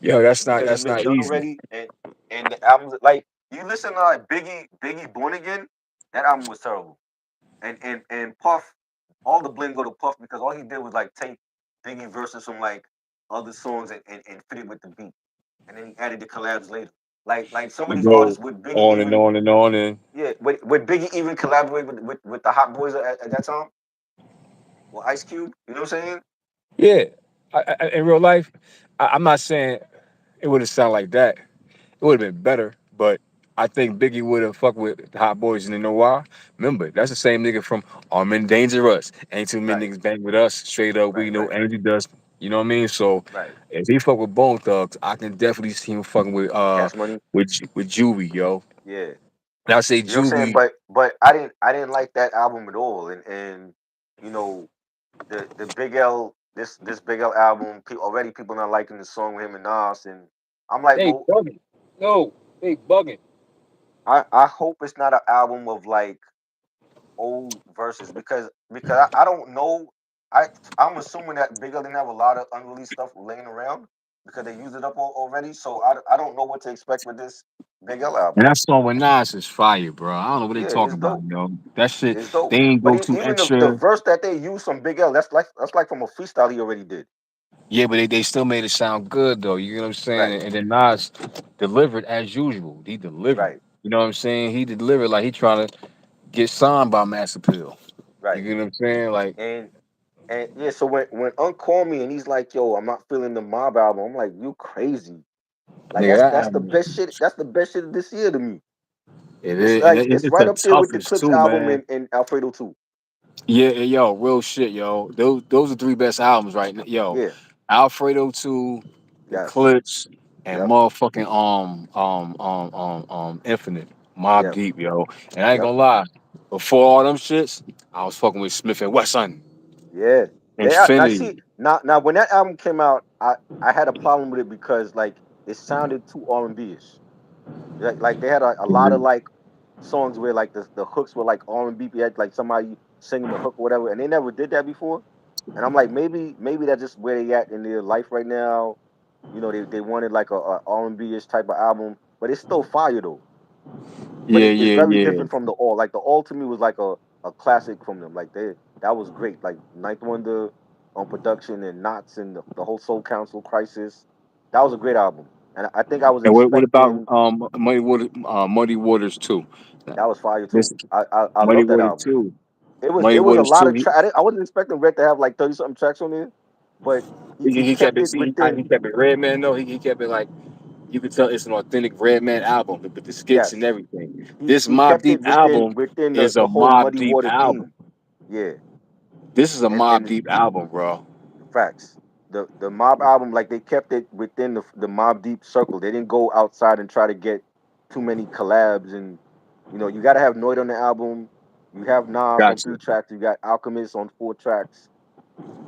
Yo, because it's that's been not done easy. already. And the albums like you listen to like Biggie Born Again, that album was terrible. And Puff, all the blame go to Puff because all he did was like take Biggie verses from like other songs and fit it with the beat, and then he added the collabs later. Like some of You these go artists with Biggie on and even on and on and yeah with Biggie even collaborate with the Hot Boys at that time or Ice Cube. You know what I'm saying? yeah. In real life, I'm not saying it would have sounded like that. It would have been better, but I think Biggie would have fucked with the Hot Boys, and you know why? Remember, that's the same nigga from Armin Dangerous. Ain't too many Right, niggas bang with us. Straight up, we right, know right, Angie does. You know what I mean? So right. if he fuck with Bone Thugs, I can definitely see him fucking Cash Money. with Juvie, yo. Yeah, And I say you know what I'm saying. Juvie, But I didn't like that album at all. And you know the Big L this Big L album. Already people not liking the song with him and Nas. And I'm like, they well, bugging. No, they bugging. I hope it's not an album of like old verses because I don't know. I'm assuming that Big L didn't have a lot of unreleased stuff laying around because they used it up already. So I don't know what to expect with this Big L And album. that song with Nas is fire, bro. I don't know what they Yeah, talking it's about, dope. yo. That shit, It's they dope. ain't But go too even the extra. verse that they used from Big L, that's like from a freestyle he already did. Yeah, but they still made it sound good though. You know what I'm Right, saying? And then Nas delivered as usual. He delivered. right, You know what I'm saying? He delivered like he trying to get signed by Mass Appeal. You right. get what I'm saying? Like, And and yeah, so when Unc called me and he's like, "Yo, I'm not feeling the Mob album," I'm like, "You crazy? Like nigga, that's that that's the album, best shit. That's the best shit of this year to me. it It's is, and like it's it's right the up there with the toughest Clips too, album man. and Alfredo too. Yeah, yo, real shit, yo. Those are three best albums right now, yo. Yeah. Alfredo 2, The Yes. Clips, and Yep. motherfucking Infinite, Mob Yep. Deep, yo. And I ain't Yep. gonna lie, before all them shits, I was fucking with Smith and Wesson, Yeah. Yeah. Now Infinity. see now when that album came out, I had a problem with it because like it sounded too R&B ish. Like they had a lot of like songs where like the hooks were like R&B, had like somebody singing the hook or whatever, and they never did that before. And I'm like, maybe that's just where they at in their life right now. You know, they wanted like a R&B ish type of album, but it's still fire though. But Yeah, it's yeah, very yeah. different from the All. Like the All to me was like a classic from them. Like that was great. Like Ninth Wonder on production and Knots and the whole Soul Council Crisis. That was a great album. And I think I was And what about expecting Muddy Waters too? that was fire This too. I Muddy love that Waters album. too. It was Muddy it was a Waters lot too. of track. I wasn't expecting Red to have like 30 something tracks on there, but he He kept kept it. it See, he within. kept it Redman though. He kept it like you could tell it's an authentic Redman album with the skits and Yes, everything. he This he Mob kept it Deep within album within is the a whole Mob Muddy Deep Water album. theme. Yeah, This is a Mob and Deep album, bro. facts. The Mob album, like they kept it within the Mob Deep circle. They didn't go outside and try to get too many collabs. And you got to have Noid on the album. You have Nas on Gotcha. 3 tracks. You got Alchemist on 4 tracks.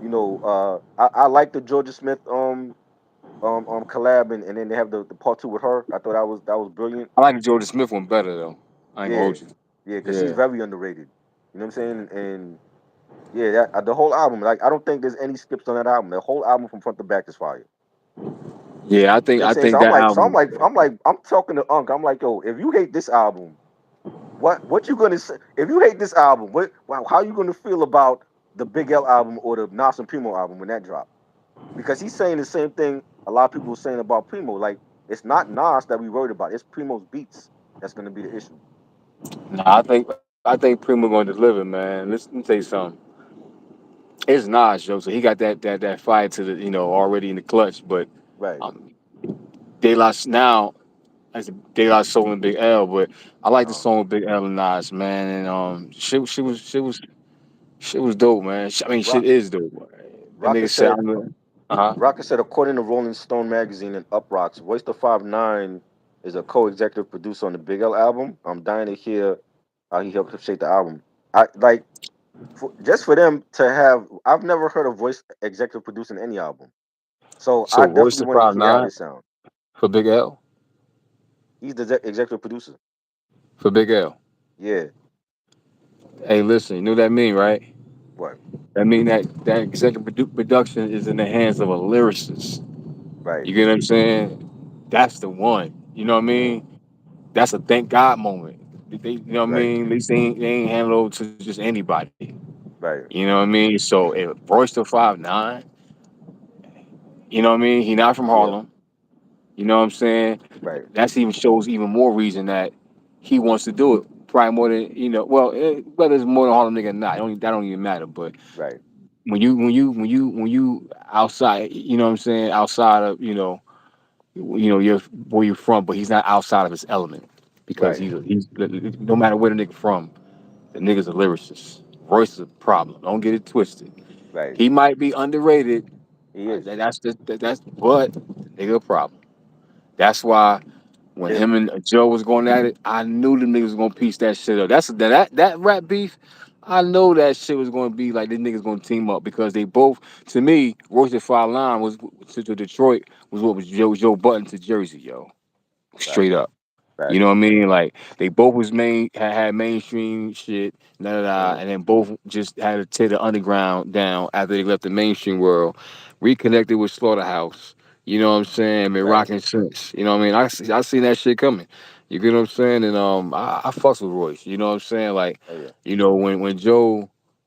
I like the Georgia Smith collab, and then they have the part two with her. I thought that was brilliant. I like the Jordan Smith one better though. I ain't gonna Yeah, hold you. yeah, because she's Yeah. very underrated. You know what I'm saying? And yeah, the whole album, like I don't think there's any skips on that album. The whole album from front to back is fire. Yeah, You know what I'm I saying? think So I'm that like, so I'm album. like, I'm like, I'm talking to Unc. I'm like, yo, if you hate this album, what you gonna say? If you hate this album, how you gonna feel about the Big L album or the Nas and Primo album when that dropped? Because he's saying the same thing a lot of people were saying about Primo. Like It's not Nas that we worried about. It's Primo's beats that's gonna be the issue. Nah, I think Primo gonna deliver, man. Let me tell you something. It's Nas, Joe. So he got that fire to the already in the clutch. But Right. um, De La now as De La Soul and Big L. But I like the Uh, song with Big L and Nas, man. And shit was dope, man. I mean, shit Rock is dope. That Rocket nigga said, said uh huh. Rocket said according to Rolling Stone magazine and Uprocks, Royce the 5'9" is a co-executive producer on the Big L album. I'm dying to hear how he helped shape the album. I like just for them to have. I've never heard of Royce executive producing any album, so So I Royce definitely the want to Five hear how Nine this sounds. for Big L He's the executive producer. for Big L. Yeah. Hey, listen, you know what that mean, right? What? That mean that executive production is in the hands of a lyricist. Right. You get what I'm saying? That's the one. You know what I Hmm. mean? That's a thank God moment. You know what I Right. mean? At least they ain't handed over to just anybody. Right. You know what I mean? So if Royce the 5'9", you know what I mean? He not from Yeah. Harlem. You know what I'm saying? Right. That's even shows even more reason that he wants to do it. Probably more than Well, whether it's more than Harlem nigga or not, that don't even matter. But Right. when you outside, you know what I'm saying? Outside of you're where you're from, but he's not outside of his element because Right. he's no matter where the nigga from, the nigga's a lyricist. Royce is a problem. Don't get it twisted. Right. He might be underrated. He is. That's but the nigga a problem. That's why when It, him and Joe was going at it, I knew them niggas was gonna piece that shit up. That rap beef. I know that shit was gonna be like the niggas gonna team up because they both, to me, Royce the Five Line was to Detroit was what was Joe Button to Jersey, yo. Straight facts. up. You know Facts. what I mean? Like they both was had mainstream shit, Hmm. and then both just had to tear the underground down after they left the mainstream world, reconnected with Slaughterhouse. You know what I'm saying? Been Right. rocking since. You know what I mean? I seen that shit coming. You get what I'm saying? And I fucks with Royce. You know what I'm saying? Like, Oh yeah.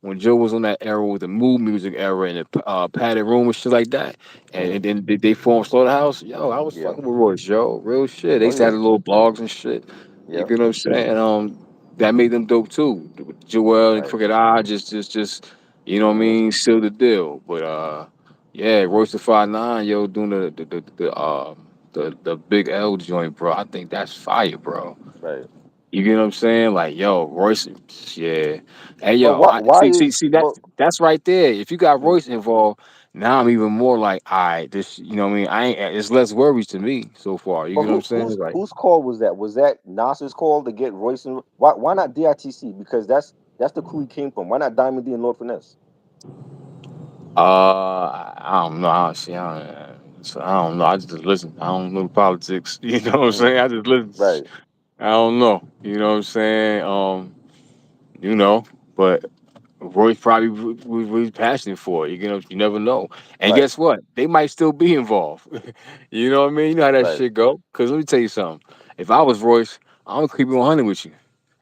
when Joe was on that era with the mood music era and the padded room and shit like that, and, Hmm. and then they formed Slaughterhouse. Yo, I was Yeah. fucking with Royce, yo, real shit. They Oh used to have yeah. the little blogs and shit. You Yep. get what I'm saying? That made them dope too. Joel and Right. Crooked Eye just you know what I Hmm. mean, seal the deal. But yeah, Royce the 5'9", yo, doing the Big L joint, bro. I think that's fire, bro. Right. You get what I'm saying? Like, yo, Royce, yeah. Hey, But yo, why? I Why see, is? see But that's right there. If you got mm, Royce involved, now I'm even more like, all right, this, you know what I mean? It's less worries to me so far. You but get what I'm saying? Like, whose call was that? Was that Nas's call to get Royce? Why not DITC? Because that's the crew he came from. Why not Diamond D and Lord Finesse? I don't know. I don't know. I just listen. I don't know the politics. You know what I'm Mm, saying? I just listen. right. I don't know. You know what I'm saying? You know, but Roy's probably was really passionate for it. You never know. And Right. guess what? They might still be involved. You know what I mean? You know how that Right. shit go. Cause let me tell you something. If I was Royce, I'm gonna keep it 100 with you.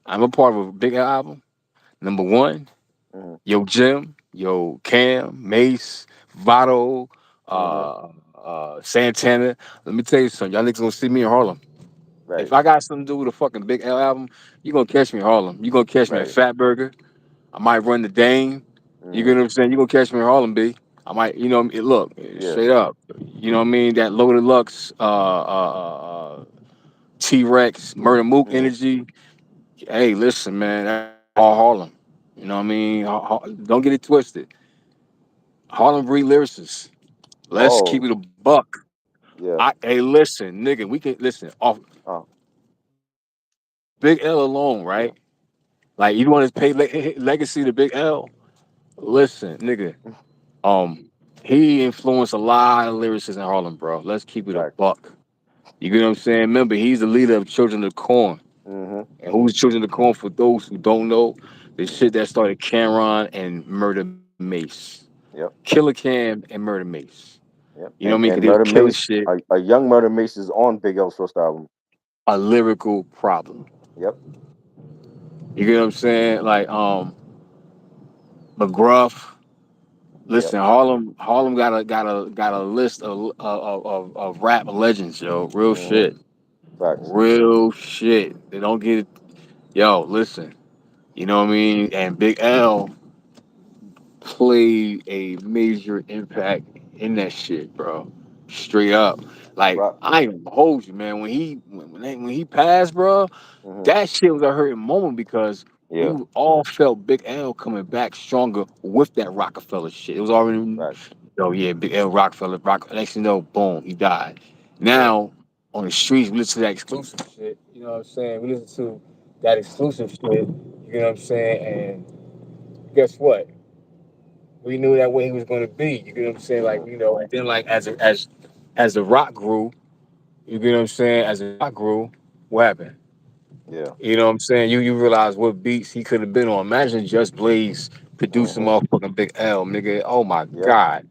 I'm a part of a big album. Number one, Hmm. yo Jim, yo Cam, Mace, Votto, Hmm. Santana. Let me tell you something. Y'all niggas gonna see me in Harlem. If Right. I got something to do with a fucking Big L album, you gonna catch me in Harlem. You gonna catch me at Right. Fat Burger. I might run the Dame. You get Hmm. what I'm saying? You gonna catch me in Harlem, B. I might, look, Yeah. straight up. You know what I mean? That Loaded Lux, T Rex, Murder Mook Hmm. energy. Hey, listen, man, that's all Harlem. You know what I mean? Don't get it twisted. Harlem breed lyricists. Let's keep Oh it a buck. yeah. Hey, listen, nigga, we can listen off Oh Big L alone, yeah. right? Like you want to pay legacy to Big L? Listen, nigga. Um, he influenced a lot of lyricists in Harlem, bro. Let's keep it a Facts. buck. You get what I'm saying? Remember, he's the leader of Children of the Corn. Hmm. And who's Children of the Corn? For those who don't know, the shit that started Cameron and Murder Mace, Yep. Killer Cam and Murder Mace. Yep. You know what I mean? Because And they was Murder killing Mace, shit. a young Murder Mace is on Big L's first album. A lyrical problem. Yep. You get what I'm saying? Like McGruff, Yeah. Listen, Harlem got a list of rap legends, yo. Real Mm-hmm. shit. Facts. Real shit. They don't get yo, listen. You know what I mean? And Big L played a major impact in that shit, bro. Straight up. Like, Rock. I ain't gonna hold you, man. When he passed, bro, Mm-hmm. that shit was a hurting moment because we Yeah. all felt Big L coming back stronger with that Rockefeller shit. It was already, Facts. oh yeah, Big L Rockefeller. Next thing you know, boom, he died. Yeah. Now on the streets, we listen to that exclusive shit. You know what I'm saying? We listen to that exclusive shit. You know what I'm saying? And guess what? We knew that way he was going to be. You know what I'm saying? Like, Mm-hmm. you know, and then like as the rock grew, you get what I'm saying? As the rock grew, what happened? Yeah. You know what I'm saying? You realize what beats he could have been on. Imagine Just Blaze producing Mm-hmm. motherfucking Big L, nigga. Oh my Yep. god,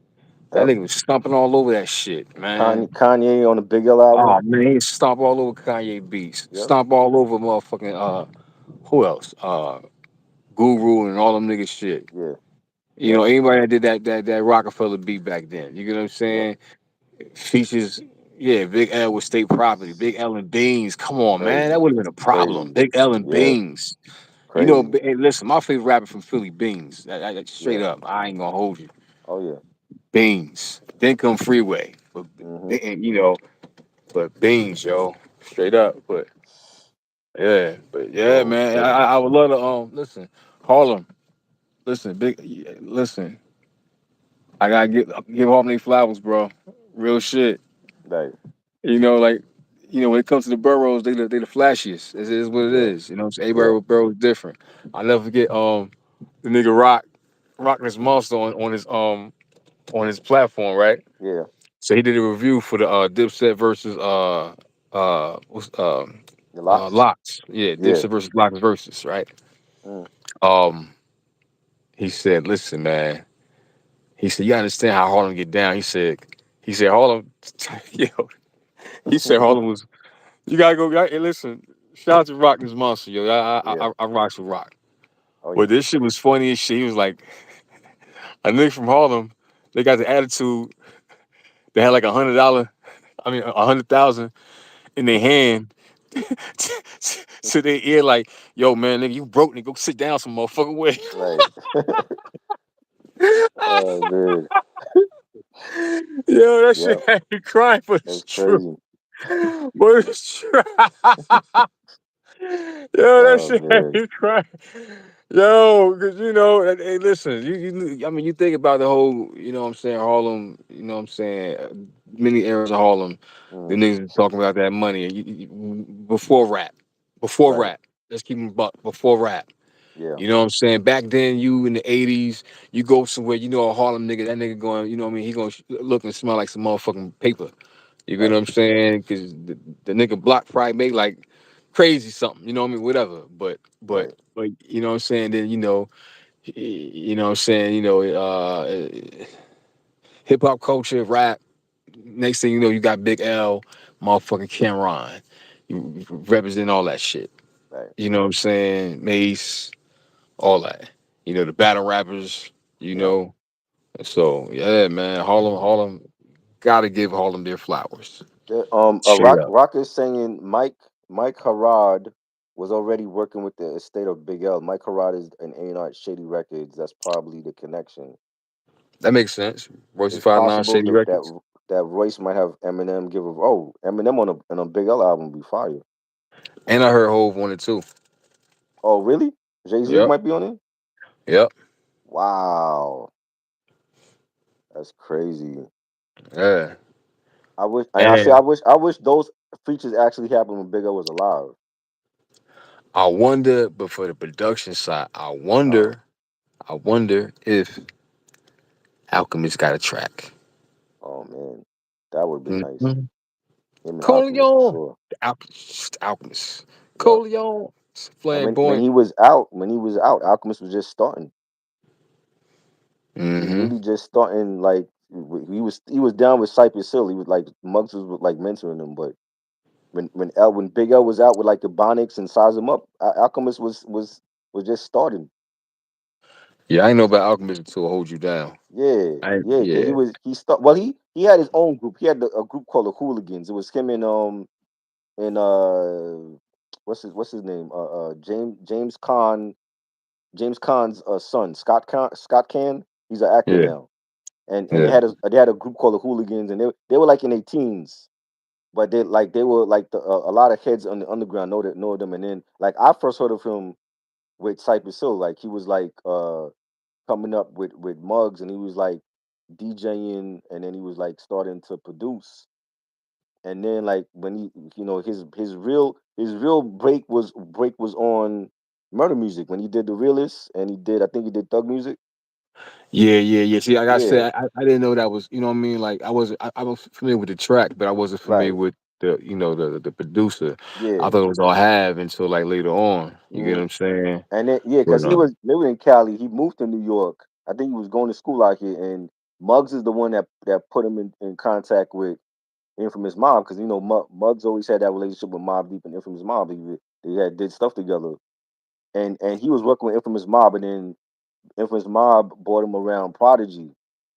that Yep. nigga was stomping all over that shit, man. Kanye on the Big L album. Oh man, he stomp all over Kanye beats, Yep. stomp all over motherfucking who else? Guru and all them niggas shit. Yeah. You Yep. know, anybody that did that Rockefeller beat back then. You get what I'm Yep. saying? Features, yeah, Big L with state property. Big L and Beans. Come on, man. That Crazy. would have been a Crazy. problem. Big L and Yeah. Beans. You know, Crazy. hey, listen, my favorite rapper from Philly, Beans. Straight Yeah. up. I ain't gonna hold you. Oh yeah. Beans. Then come Freeway. Mm-hmm. You know, but Beans, yo. Straight up. But yeah. But yeah, Bro, man. but I would love to listen. Harlem. Listen, listen. I gotta give Harlem their flowers, bro. Real shit. like, You know, like, you know, when it comes to the boroughs, they the flashiest. It is what it yeah. is. You know what I'm saying? Yeah. Every borough is different. I never forget the nigga Rock this monster on his platform, right? Yeah. So he did a review for the Dipset versus what's The locks. Locks. Yeah, Yeah. Dipset versus Locks versus, right? Mm. Um he said, listen, man, he said, you understand how Harlem get down. He said Harlem yo, he said Harlem was you gotta go. Hey, listen, shout out to Rock this monster, yo. Yeah. I rocks with Rock. Oh But yeah. this shit was funny as shit. He was like, a nigga from Harlem, they got the attitude. They had like $100, I mean 100,000 in their hand to their ear, like, yo, man, nigga, you broke, nigga, go sit down some motherfucking way. Right. Oh man. Yo, that shit Yep. had me crying, but it's That's true. crazy. But it's true. Yo, that Oh shit had man. me crying. Yo, because you know, hey, listen, I mean, you think about the whole, you know what I'm saying, Harlem, you know what I'm saying, many eras of Harlem, the Mm. niggas talking about that money before rap. Before Right. rap. Let's keep it buck. Before rap. Yeah. You know what I'm saying? Back then, you in the 80s, you go somewhere, you know, a Harlem nigga, that nigga going, you know what I mean? He going to look and smell like some motherfucking paper. You get Right. what I'm saying? Because the nigga block probably make like crazy something, you know what I mean? Whatever. Right. But you know what I'm saying? Then, you know what I'm saying? Hip hop culture, rap. Next thing you know, you got Big L, motherfucking Cameron. You represent all that shit. Right. You know what I'm saying? Mace, all that. You know, the battle rappers, you Yep. know. So yeah, man, Harlem gotta give Harlem their flowers. Straight up. Rock is saying Mike Harad was already working with the estate of Big L. Mike Harad is an A&R at Shady Records. That's probably the connection. That makes sense. Royce It's Five Nine possible Shady Records. that Royce might have Eminem give a Eminem on a Big L album be fire. And I heard Hove on it too. Oh really? Jay Z Yep. might be on it. Yep. Wow, that's crazy. Yeah. I And wish those features actually happened when Big L was alive. I wonder, but for the production side, Uh, I wonder if Alchemist got a track. oh man, that would have been nice. Mhm. Him and Alchemist for Coleon. sure. Alchemist. Yep. Coleon. And when Flamboyant. he was out, Alchemist was just starting. He was Mm-hmm. really just starting. Like he was down with Cypress Hill. He was like Muggs was like mentoring him. But when Big L was out with like the Bonics and Size 'Em Up, Alchemist was just starting. Yeah, I ain't know about Alchemist until Hold You Down. Yeah, I yeah, because yeah he stuck. Well, he had his own group. He had a group called the Hooligans. It was him and what's his name? James Caan's son, Scott Can. He's an actor yeah now, and yeah. they had a group called the Hooligans, and they were like in their teens, but they were like a lot of heads on the underground know them, and then like I first heard of him with Cypress Hill, like he was like coming up with Muggs, and he was like DJing, and then he was like starting to produce, and then like when he his real break was on Murder Music when he did the Realist, and he did I think he did Thug Music. Yeah. See, like I Yeah, said, I didn't know that was, you know what I mean? Like I was familiar with the track, but I wasn't familiar right. with the producer. I Yeah. thought it was all have until like later on. You get what Mhm. I'm saying? And then yeah, But because he was living in Cali, he moved to New York. I think he was going to school out here, and Muggs is the one that put him in contact with Infamous Mob, because Muggs always had that relationship with Mob Deep and Infamous Mob. They had did stuff together, and he was working with Infamous Mob, and then Infamous Mob brought him around Prodigy,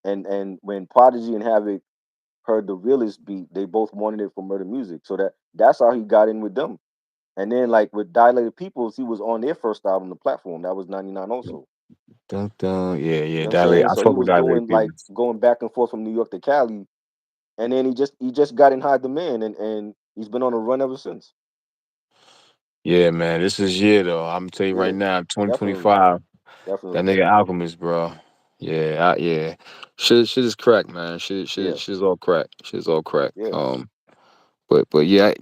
and when Prodigy and Havoc heard the Realist beat, they both wanted it for Murder Music, so that's how he got in with them. And then like with Dilated Peoples, he was on their first album, The Platform. That was '99 also. dun, dun, yeah, You yeah, know what I'm Dilate. saying? I So he spoke with was Dilate doing like people. going back and forth from New York to Cali, and then he just got in high demand, and he's been on a run ever since. Yeah, man, this is year though. I'm gonna tell you right Yeah, now, definitely, 2025. That definitely. nigga Alchemist, bro. Yeah, yeah. Shit is crack, man. Yeah, Shit's all crack. Shit's all crack. yeah, But yeah,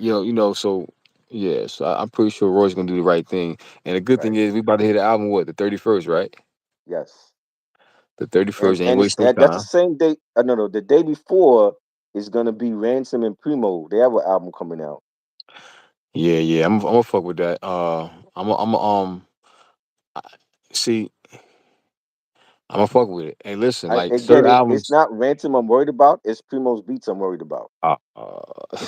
so yeah, so I'm pretty sure Roy's gonna do the right thing. And the good thing right. is we about to hit the album what, the 31st, right? Yes, The 31st ain't it's waste no that's the time. same day. No, the day before is gonna be Ransom and Primo. They have an album coming out. Yeah. I'm gonna fuck with that. I- see, I'm gonna fuck with it. Hey, listen, like Again, certain it's albums. not Ransom I'm worried about. It's Primo's beats I'm worried about. Uh, uh,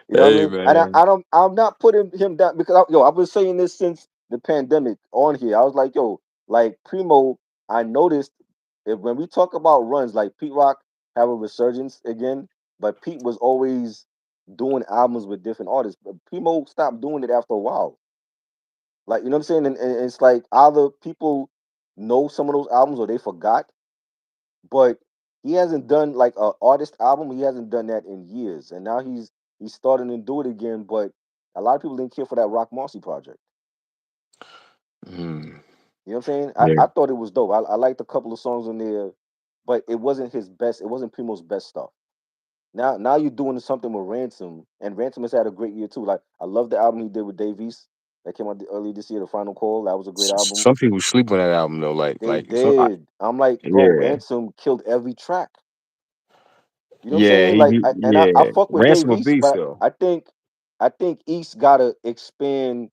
You know what I hey mean? And man. I'm not putting him down because I've been saying this since the pandemic on here. I was like, like Primo, I noticed when we talk about runs, like Pete Rock have a resurgence again, but Pete was always doing albums with different artists. But Primo stopped doing it after a while. Like, you know what I'm saying? And it's like either people know some of those albums or they forgot, but he hasn't done like a artist album. He hasn't done that in years, and now he's starting to do it again. But a lot of people didn't care for that Rock Marcy project. Mm, You know what I'm saying? yeah. I thought it was dope. I liked a couple of songs on there, but it wasn't his best. It wasn't Primo's best stuff. Now you're doing something with Ransom, and Ransom has had a great year too. Like I love the album he did with Dave East that came out early this year, The Final Call. That was a great album. Some people sleep on that album though. They So did. I'm like, bro, yeah, Ransom killed every track. You know what I'm yeah, saying? Like, I yeah. fuck with Ransom Dave a East, beast but though. I think East gotta expand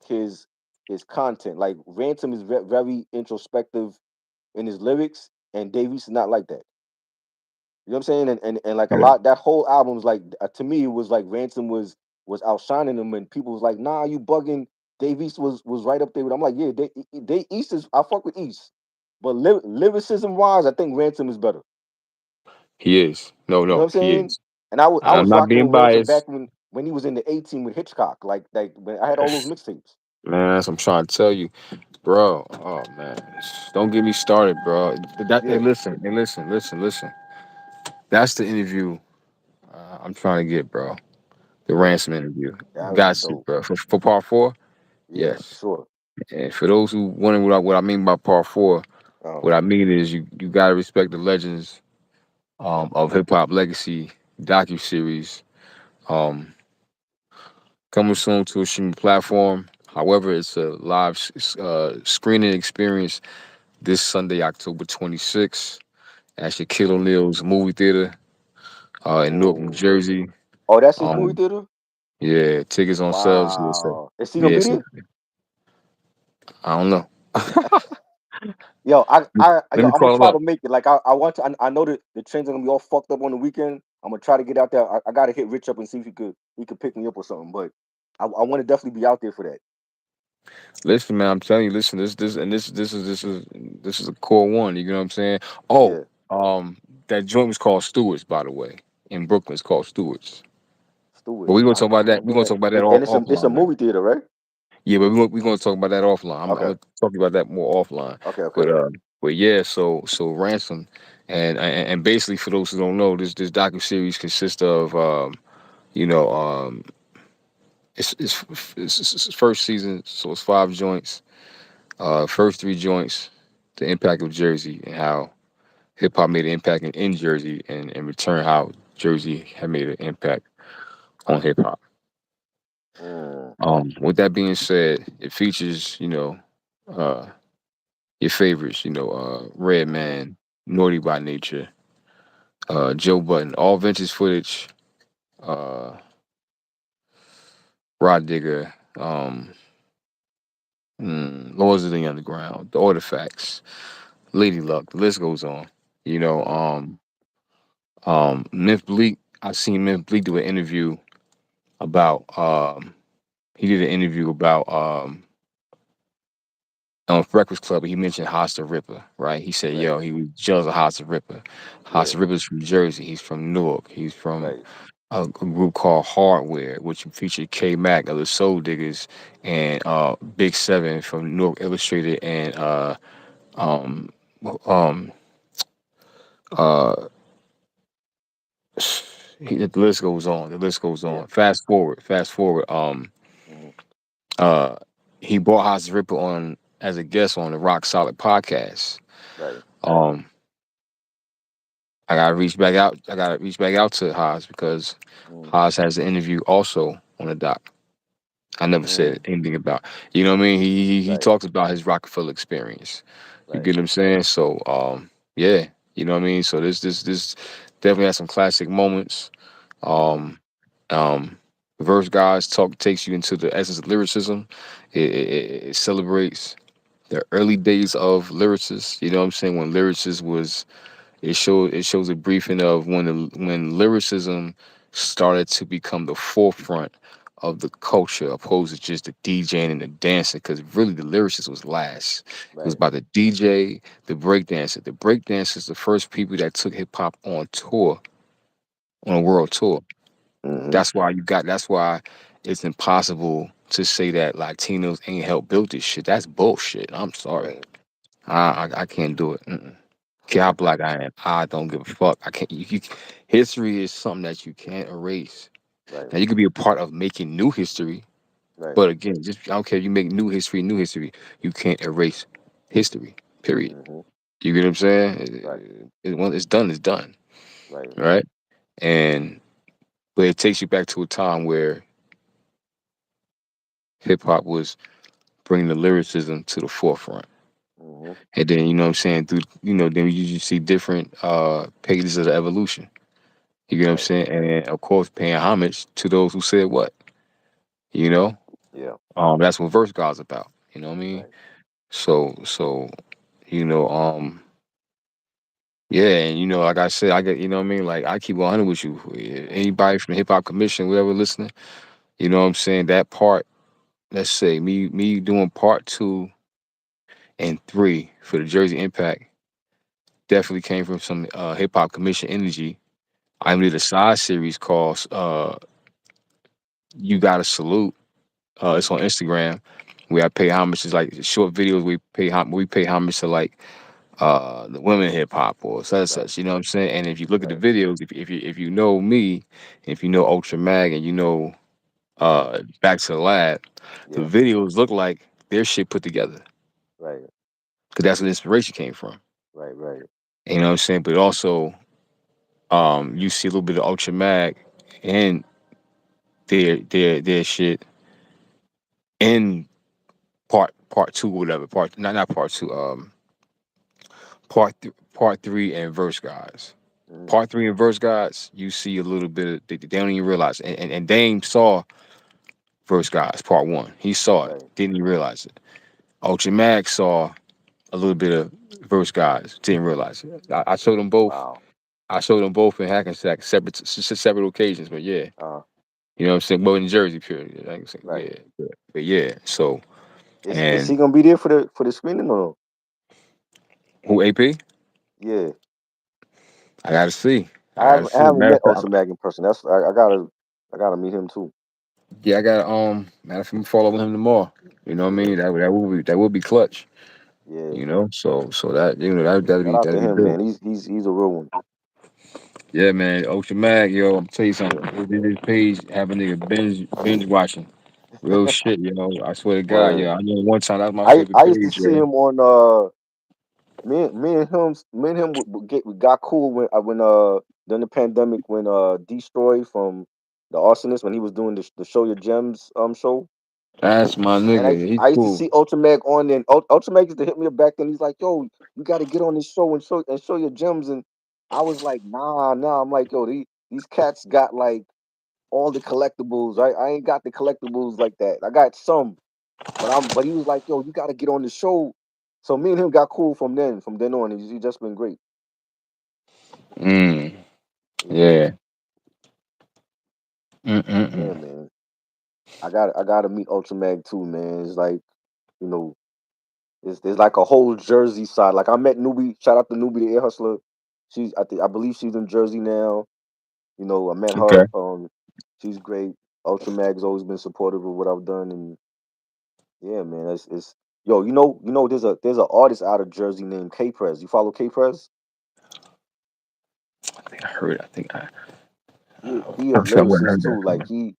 his his content. Like Ransom is very introspective in his lyrics, and Dave East is not like that. You know what I'm saying? And like a Yeah. lot that whole album was like to me it was like Ransom was outshining him, and people was like, nah, you bugging. Dave East was right up there with. I'm like, yeah, they East is I fuck with East, but lyricism wise, I think Ransom is better. He is. You know what No, I'm he saying? is. And I I'm was not rocking being with Ransom biased. back when he was in the 18 with Hitchcock. Like when I had all those mixtapes. Man, that's what I'm trying to tell you, bro. Oh man, don't get me started, bro. Hey, Yeah, listen. That's the interview I'm trying to get, bro. The yeah, ransom interview. that would be Got to, dope. bro. For part four, Yeah, for yes. sure. And for those who wondering what I mean by part four, Um, what I mean is you gotta respect the legends of hip hop legacy docu series. Um, coming soon to a streaming platform. However, it's a live screening experience this Sunday, October 26th, at Shaquille O'Neal's movie theater in Newark, New oh, Jersey. that's his movie Um, theater. yeah, tickets on sales. Yeah, so Wow, is he gonna yeah, be so, there? I don't know. Yo, Let me I'm gonna call him try up. to make it. Like I want to. I know that the trains are gonna be all fucked up on the weekend. I'm gonna try to get out there. I gotta hit Rich up and see if he could pick me up or something. But I want to definitely be out there for that. Listen, man, I'm telling you, listen, this is a core one. You know what I'm saying? Oh, Yeah, that joint was called Stewards, by the way. In Brooklyn, it's called Stewards. But Stewards. we're gonna I talk don't about that. We're remember gonna that. talk about that And it's a offline, man. movie theater, right? Yeah, but we're gonna talk about that offline. I'm Okay. gonna talk about that more offline. Okay. But Okay. but yeah, so ransom, and basically for those who don't know, this docu series consists of you know it's first season, so it's 5 joints. First 3 joints, the impact of Jersey and how hip hop made an impact in Jersey, and in return how Jersey had made an impact on hip hop. Mm, With that being said, it features uh, your favorites, mm-hmm. Redman, Naughty by Nature, Joe Button, all vintage footage, uh, Rod Digger, Lords of the Underground, The Artifacts, Lady Luck. The list goes on. You know, Mm-hmm. Myth Bleak. I seen Myth Bleak do an interview about. He did an interview about on Breakfast Club. He mentioned Hosta Ripper, right? He said, Right. "Yo, he was jealous of Hosta Ripper. Yeah. Hosta Ripper's from Jersey. He's from Newark. He's from Right. a group called Hardware, which featured K Mac of the Soul Diggers and Big Seven from Newark Illustrated and um um uh the list goes on. The list goes Yeah. on. Fast forward. Mm-hmm. Uh, he brought Hosta Ripper on as a guest on the Rock Solid podcast. Right. Um, I gotta reach back out. I gotta reach back out to Haas because Mm, Haas has an interview also on the doc. I never said mm, anything about. You know what I mean? He right. talks about his Rockefeller experience. You Right. get what I'm saying? So yeah, you know what I mean. So this definitely has some classic moments. Mm-hmm. Um um, Verse Guys talk takes you into the essence of lyricism. It celebrates the early days of lyricists. You know what I'm saying? When lyricist was it shows a briefing of when lyricism started to become the forefront of the culture, opposed to just the DJing and the dancing. Because really, the lyricist was last. It was Right. about the DJ, the breakdancer. The breakdancers, the first people that took hip hop on tour, on a world tour. Mm-hmm. That's why you got. That's why it's impossible to say that Latinos ain't helped build this shit. That's bullshit. I'm sorry. Right. I can't do it. Care how black I am, I don't give a fuck. I can't. History is something that you can't erase. Right. Now you can be a part of making new history, Right. but again, just I don't care. If you make new history, new history. You can't erase history. Period. Mm-hmm. You get what I'm saying? Right. When it's done, it's done. Right. Right? And but it takes you back to a time where hip hop was bringing the lyricism to the forefront. Mm-hmm. And then you know what I'm saying through then you see different pages of the evolution. You get what I'm Right. saying? And of course, paying homage to those who said what, you know? Yeah. That's what Verse God's about. You know what I mean? Right. So, you know, yeah, and like I said, I get, you know what I mean? Like I keep 100 with you. Mm-hmm. Anybody from the Hip Hop Commission, whoever listening, you know what I'm saying? That part, let's say me doing part 2 and 3 for the Jersey Impact definitely came from some Hip Hop Commission energy. I Right. even did a side series called You Gotta Salute. Mm-hmm. It's on Instagram. We I pay homage to like short videos. We pay homage to like the women hip hop or such and Right. such. You know what I'm saying? And if you look at the Right. videos, if you know me, if you know Ultra Mag, and Back to the Lab, the Yeah. videos look like their shit put together Right. because that's where the inspiration came from. Right. Right. You know what I'm saying? But also, you see a little bit of Ultra Mag and their shit in part 2 or whatever. Not part 2. Part 3 and Verse Guys. Mm-hmm. Part 3 and Verse Guys, you see a little bit of they don't even realize. And Dame saw Verse Guys part 1. He saw it, Right. didn't even realize it. Ultra Mag saw a little bit of Verse Guys, didn't realize it. I showed them both. Wow. I showed them both in Hackensack, separate occasions. But yeah, Uh. you know what I'm saying. Well, in Jersey, period. I can say, Right. yeah, but yeah. So Is he And gonna be there for the screening or no? who AP? Yeah, I gotta see. I I gotta haven't I see. haven't Matter met of fact, Ultra Mag in person. I gotta meet him too. yeah, I got matter of fact, I'm following him tomorrow. You know what I Yeah, mean? That will be clutch. yeah. You know, so that that'd Shout be out to that'd be him, man. dope. He's a real one. Yeah, man. Ocean Mag, yo, I'm tell you something. This page have a nigga binge watching. Real shit, yo. I swear to God, Word. yo. I know one time that was my I favorite I used to page, see yo. him on me and him we got cool when during the pandemic when Destroy from the Arsonist when he was doing the Show Your Gems show. That's my And nigga. He's I used to cool. see Ultramag on there. And Ultramag used to hit me up back then. He's like, "Yo, you got to get on this show and show your gems." And I was like, "Nah, nah." I'm like, "Yo, these cats got like all the collectibles. I ain't got the collectibles like that. I got some, but he was like, "Yo, you got to get on the show." So me and him got cool from then. From then on, he's just been great. Mm, Yeah, yeah. yeah, Mm-mm-mm. man. I gotta meet Ultramag too, man. It's like you know, there's like a whole Jersey side. Like I met Newbie. Shout out to Newbie, the air hustler. I believe she's in Jersey now. I met her. Okay. She's great. Ultramag's always been supportive of what I've done, and yeah, man, it's yo. There's an artist out of Jersey named K Prez. You follow K Prez? I think I heard. I think He a I'm sure I would have lyricist heard that too. Like from. he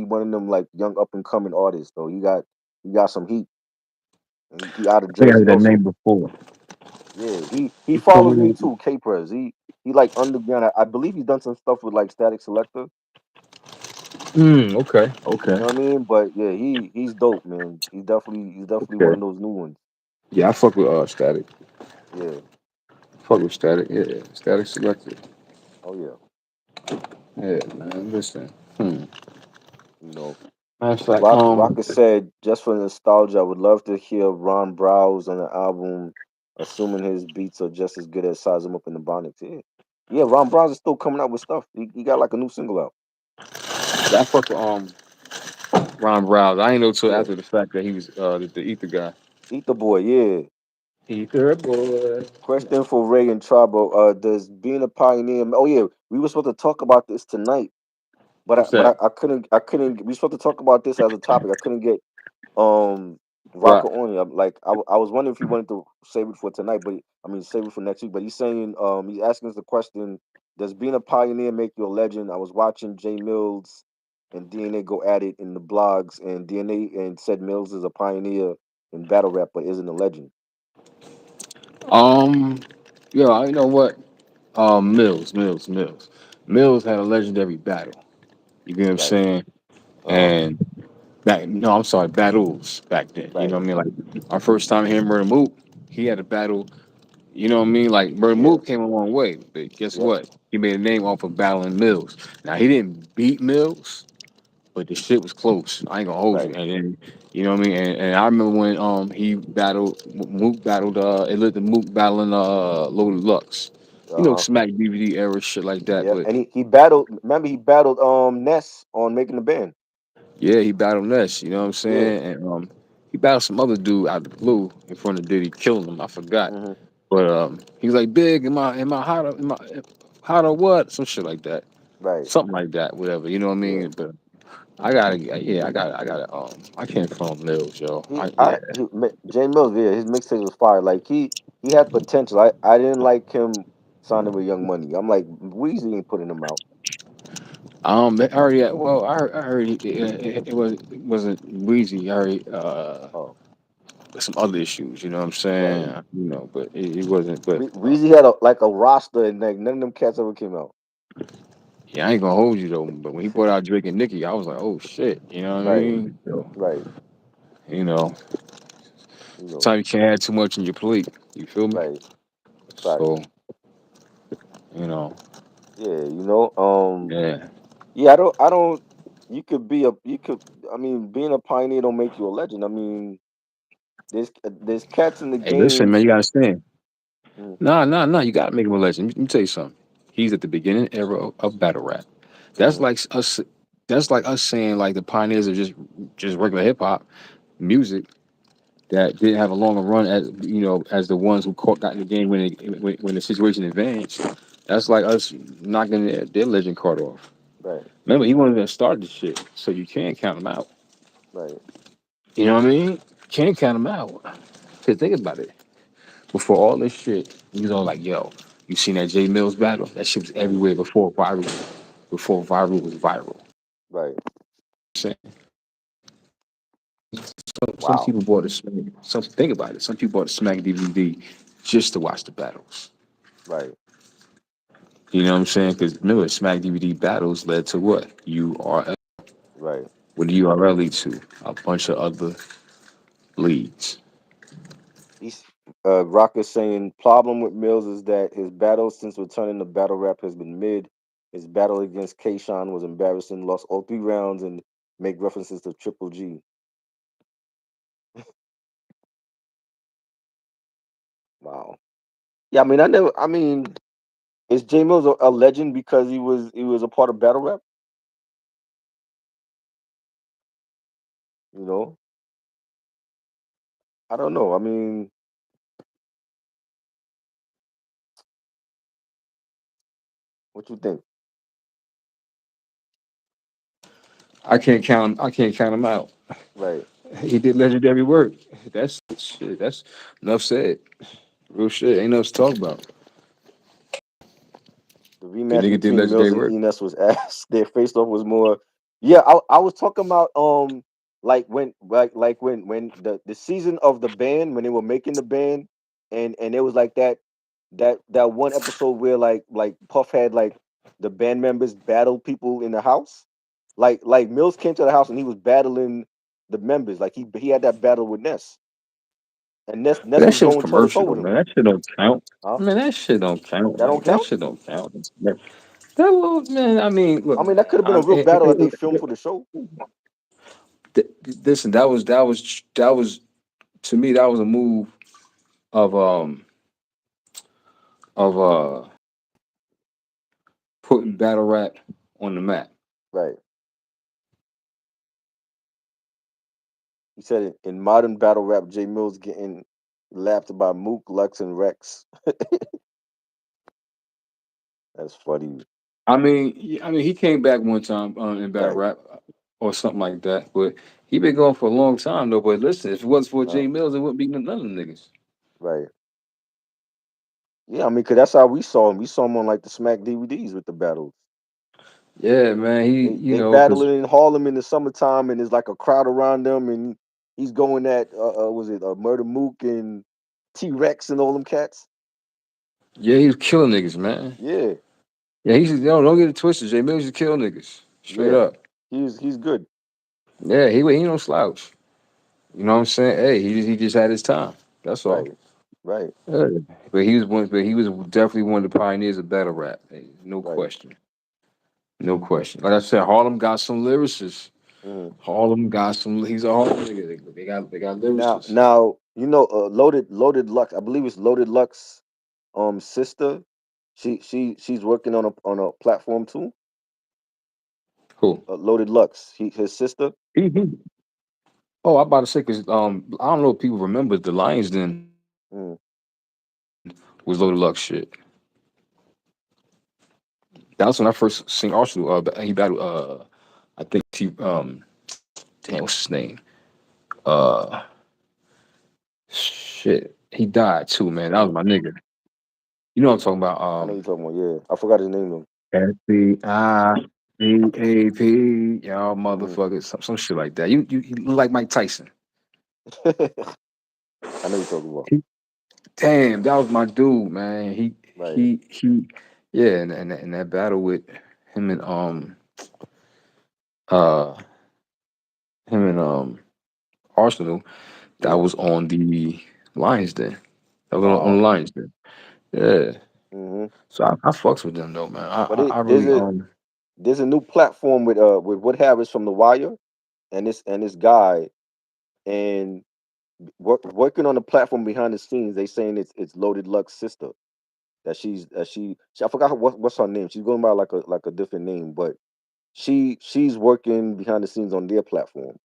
one of them like young up and coming artists. So he got some heat. And he out of I think I heard Jersey that also. name before. Yeah, he He told follows me me. too. K Prez. He like underground. I believe he's done some stuff with like Static Selector. Okay. You Okay. know what I mean? But yeah, he's dope, man. He's definitely one Okay. of those new ones. Yeah, I fuck with Static. Yeah. Fuck with Static. Yeah, Static Selected. Oh yeah. Yeah, man. Listen. You know, Matter of fact, Rocker said just for nostalgia, I would love to hear Ron Browse on the album, assuming his beats are just as good as Size 'Em Up in the Bonics. Yeah. Yeah, Ron Browse is still coming out with stuff. He got like a new single out. yeah, I fuck with Ron Browse. I ain't know till Yeah. after the fact that he was the Ether guy. Eat the boy, yeah. Ether boy. Question for Ray and Trabo. Does being a pioneer oh yeah, we were supposed to talk about this tonight, but I What's but that? I couldn't we were supposed to talk about this as a topic. I couldn't get um Right. Rocker on. I was wondering if he wanted to save it for tonight, but I mean save it for next week. But he's saying he's asking us the question: does being a pioneer make you a legend? I was watching Jay Mills and DNA go at it in the blogs, and DNA and said Mills is a pioneer in battle rap, but isn't a legend. Um. Yeah. You know what? Mills had a legendary battle. You get what I'm Right. saying? Uh huh. And back, no, I'm sorry, battles back then. You know Right. what I mean? Like our first time hearing Murder Mook, he had a battle. You know what I mean? Like Murder Yeah. Mook came a long way, but guess Yep. what? He made a name off of battling Mills. Now he didn't beat Mills, but the shit was close. I ain't gonna hold you. Right. And then you know what I mean. And I remember when he battled Mook battled it looked at Mook battling Loaded Lux. You Uh know, huh. Smack DVD era shit like that. Yep. But And he battled. Remember he battled Ness on making the band. yeah, he battled Ness. You know what I'm Yeah. saying? And he battled some other dude out of the blue in front of Diddy, killing him. I forgot. Hmm. But he's like, "Big, am I hot? Am I hot or what? Some shit like that, Right. something like that, whatever. You know what I Yeah. mean? But I gotta. I can't phone Mills, yo. Jay Mills, yeah, his mixtape was fire. Like he had potential. I didn't like him signing with Young Money. I'm like Weezy ain't putting him out. I already. Well, I heard it wasn't Weezy. I heard Oh, some other issues. You know what I'm saying? right. But it wasn't. But Weezy had like a roster, and like none of them cats ever came out. yeah, I ain't gonna hold you though. But when he brought out Drake and Nicki, I was like, oh shit. You know what I Right. mean? So, Right. you know, You know. sometimes you can't have too much in your plate. You feel me? Right. Facts. So, you know, Yeah. yeah. Yeah. I don't. You could be a. You could. I mean, being a pioneer don't make you a legend. I mean, there's cats in the Hey, listen, game. man, you gotta understand. Mm, Nah. You gotta make him a legend. Let me tell you something. He's at the beginning era of battle rap. That's mm, like us. That's like us saying like the pioneers of just regular hip hop music. that didn't have a longer run as as the ones who got in the game when the situation advanced. That's like us knocking their legend card off. Right. Remember, he wanted to start the shit, so you can't count him out. Right. You know what I mean? Can't count him out. Cause think about it. Before all this shit, he was all like, "Yo, you seen that Jay Mills battle? That shit was Mm-hmm. everywhere before viral. Before viral was viral." Right. Saying some Wow. people bought a Smack. Some think about it. Some people bought a Smack DVD just to watch the battles. Right. You know what I'm saying? Because remember, Smack DVD battles led to what? URL. Right. What did URL lead to? A bunch of other leads. He's Rock is saying problem with Mills is that his battle since returning to battle rap has been mid. His battle against Kayshawn was embarrassing, lost all 3 rounds, and make references to Triple G. Wow. Yeah, I mean, I never. I mean, is J Mills a legend because he was a part of battle rap? You know, I don't know. I mean, what you think? I can't count him out. Right. He did legendary work. That's shit. That's enough said. Real shit. Ain't enough to talk about. The The rematch nigga did between legendary Mills and work. Enos was ass. Their face off was more. Yeah, I was talking about like when the season of the band when they were making the band and it was like that one episode where like Puff had like the band members battle people in the house. Like Mills came to the house and he was battling the members. Like he had that battle with Ness. And But Ness that was shit was going toe to toe commercial, with him. man. That shit don't count. Huh? Man, that shit don't count, That man. don't That count? shit don't count. That little man. I mean, look, I mean, that man. could have been a real battle that they filmed for the show. Listen, that was to me that was a move of of putting battle rap on the map. Right. He said it in modern battle rap, J Mills getting lapped by Mook, Lux, and Rex. That's funny. I mean, he came back one time in battle Right. rap or something like that, but he been going for a long time though. But listen, if it wasn't for Uh, Jay Mills, it wouldn't be none of them niggas. right. Yeah, I mean, cause that's how we saw him. We saw him on like the Smack DVDs with the battles. Yeah, man. He, They cause battling in Harlem in the summertime, and there's like a crowd around them, and he's going at was it Murder Mook and T Rex and all them cats? yeah, he was killing niggas, man. Yeah, Yeah, he's don't get it twisted. Jay Mills used to kill niggas straight yeah. up. He's good. Yeah, he no slouch. You know what I'm saying? Hey, he just had his time. That's all. Right. Right. Yeah. But he was definitely one of the pioneers of battle rap. Hey, no Right. question. No question. Like I said, Harlem got some lyricists. Mhm. Harlem got some. He's a Harlem nigga. They got lyricists. Now Loaded Lux. I believe it's Loaded Lux sister. She's working on a platform too. Cool. Loaded Lux. His sister. He. Oh, I'm about to say because I don't know if people remember the Lions Den Mm, was Loaded Luck shit. That was when I first seen Arsenal. He battled. I think damn, what's his name? Uh, shit. He died too, man. That was mm. my nigga. You know what I'm talking about? I know you're talking about. Yeah, I forgot his name though. SBIBAP, y'all Mm. motherfuckers, some shit like that. You look like Mike Tyson. I know you're talking about. Damn, that was my dude, man. Right. Yeah, and that battle with him and uh him and Arsenal, that Yeah. was on the Lions Den. That was on the Wow. Lions Den. Yeah. Hmm. So I fucks with them though, man. But I there's really a new platform with Wood Harris from The Wire and this guy and working on the platform behind the scenes. They saying it's Loaded Luck's sister. I forgot what's her name. She's going by like a different name, but she's working behind the scenes on their platform.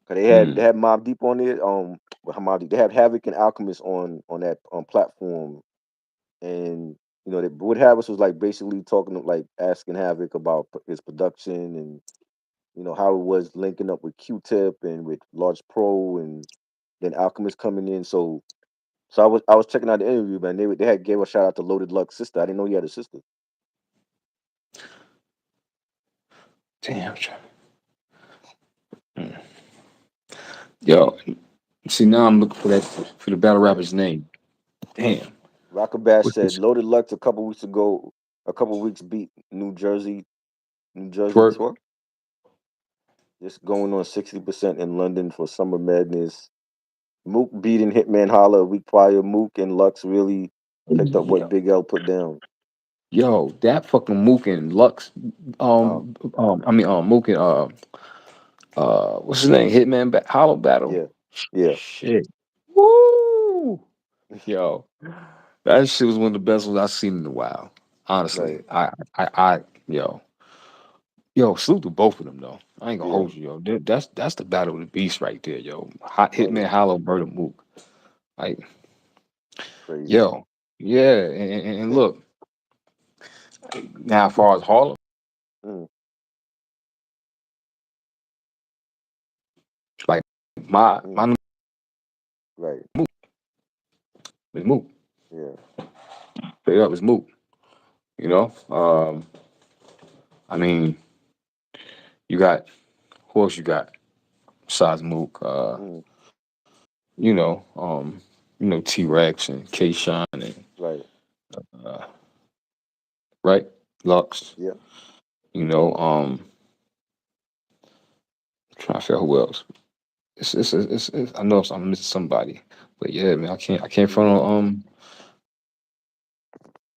Cause they had Mobb Deep on there. Mobb Deep. They had Havoc and Alchemist on that platform, and Wood Harris was like basically talking like asking Havoc about his production and how it was linking up with Q-Tip and with Large Pro, and then Alchemist coming in. So I was checking out the interview, man. They had gave a shout out to Loaded Luck's sister. I didn't know he had a sister. Damn. Yo, see now I'm looking for the battle Right. rapper's name. Damn. Rocker Bash What's said this? Loaded Lux a couple weeks beat New Jersey Twerk? tour. Just going on 60% in London for Summer Madness. Mook beating Hitman Holla a week prior. Mook and Lux really picked up what Yo, Big L put down. that fucking Mook and Lux. Um, Mook and what's his name? Hitman Hollow Battle. yeah, yeah, Shit. Woo! Yo, that shit was one of the best ones I've seen in a while. right, Honestly, yo, salute to both of them though. I ain't gonna yeah, hold you, yo. That's the battle of the beast right there, yo. Hot right, Hitman Hollow Murder Mook. Like, crazy. yo, yeah, and look, now as far as Harlem, Mm, like my mm, number right, is Mook. yeah, Straight up is Mook. You know, I mean, you got who else you got besides Mook? mm, You know, T Rex and K Shine and right, uh, right Lux. yeah, You know, trying to figure out who else. I know I'm missing somebody, but yeah, man, I can't front mm, on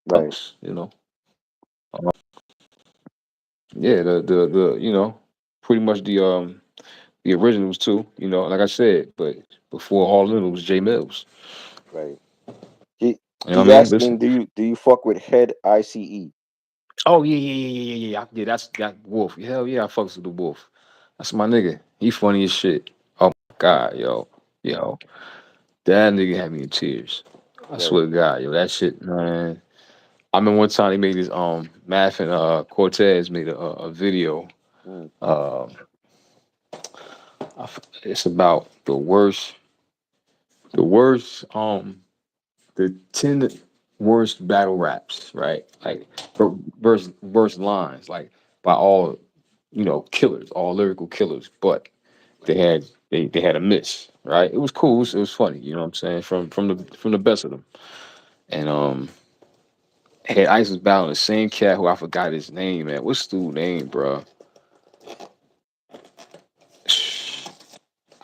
right, Lux. Uh, yeah, the pretty much the originals too. Like I said, but before all of them, it was J Mills. right. He You know what he's I mean? asking, Listen. do you fuck with Head ICE? Oh yeah. That's that Wolf. Hell yeah, I fucks with the Wolf. That's my nigga. He funny as shit. Oh my god, yo, that nigga had me in tears. I Right. swear to God, yo, that shit, man. I remember one time they made this Math and Cortez made a video. Mm, Uh, it's about the worst the 10 worst battle raps, right? Like verse lines, like by all killers, all lyrical killers, but they right. had they had a miss, right? It was cool, it was funny, you know what I'm saying? From the best of them. And had Ice was battling the same cat who I forgot his name, man. What's the dude's name, bro?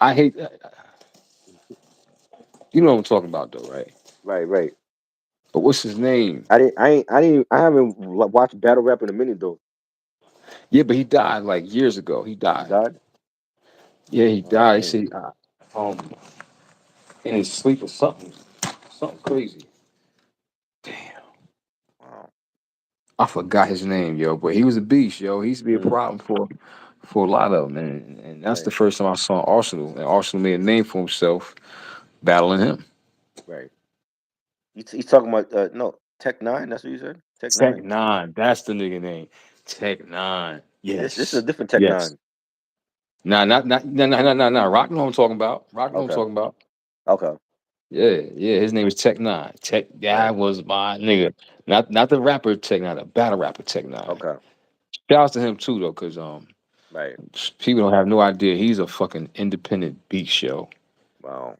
I hate you know what I'm talking about though, right? Right, right. But what's his name? I haven't watched battle rap in a minute though. Yeah, but he died like years ago. He He died. died. Yeah, he Oh died. He man. said, um, in his sleep or something crazy. Damn, Wow. I forgot his name, yo. But he was a beast, yo. He used to be a Mm, problem for a lot of them, and that's the right, first time I saw Arsenal, and Arsenal made a name for himself battling him. right. He's talking about no Tech Nine. That's what you said. Tech Tech Nine. Nine, that's the nigga name. Tech Nine, This is a yes, different Tech yes. Nine. Nah, nah. Rock know what I'm talking about. Rock know what I'm Okay. talking about. Okay. Yeah. His name is Tech Nine. Tech, Right. that was my nigga. Not the rapper Tech Nine, the battle rapper Tech Nine. Okay. Shout out to him too though, cause Right. people don't have no idea he's a fucking independent beat show. Wow.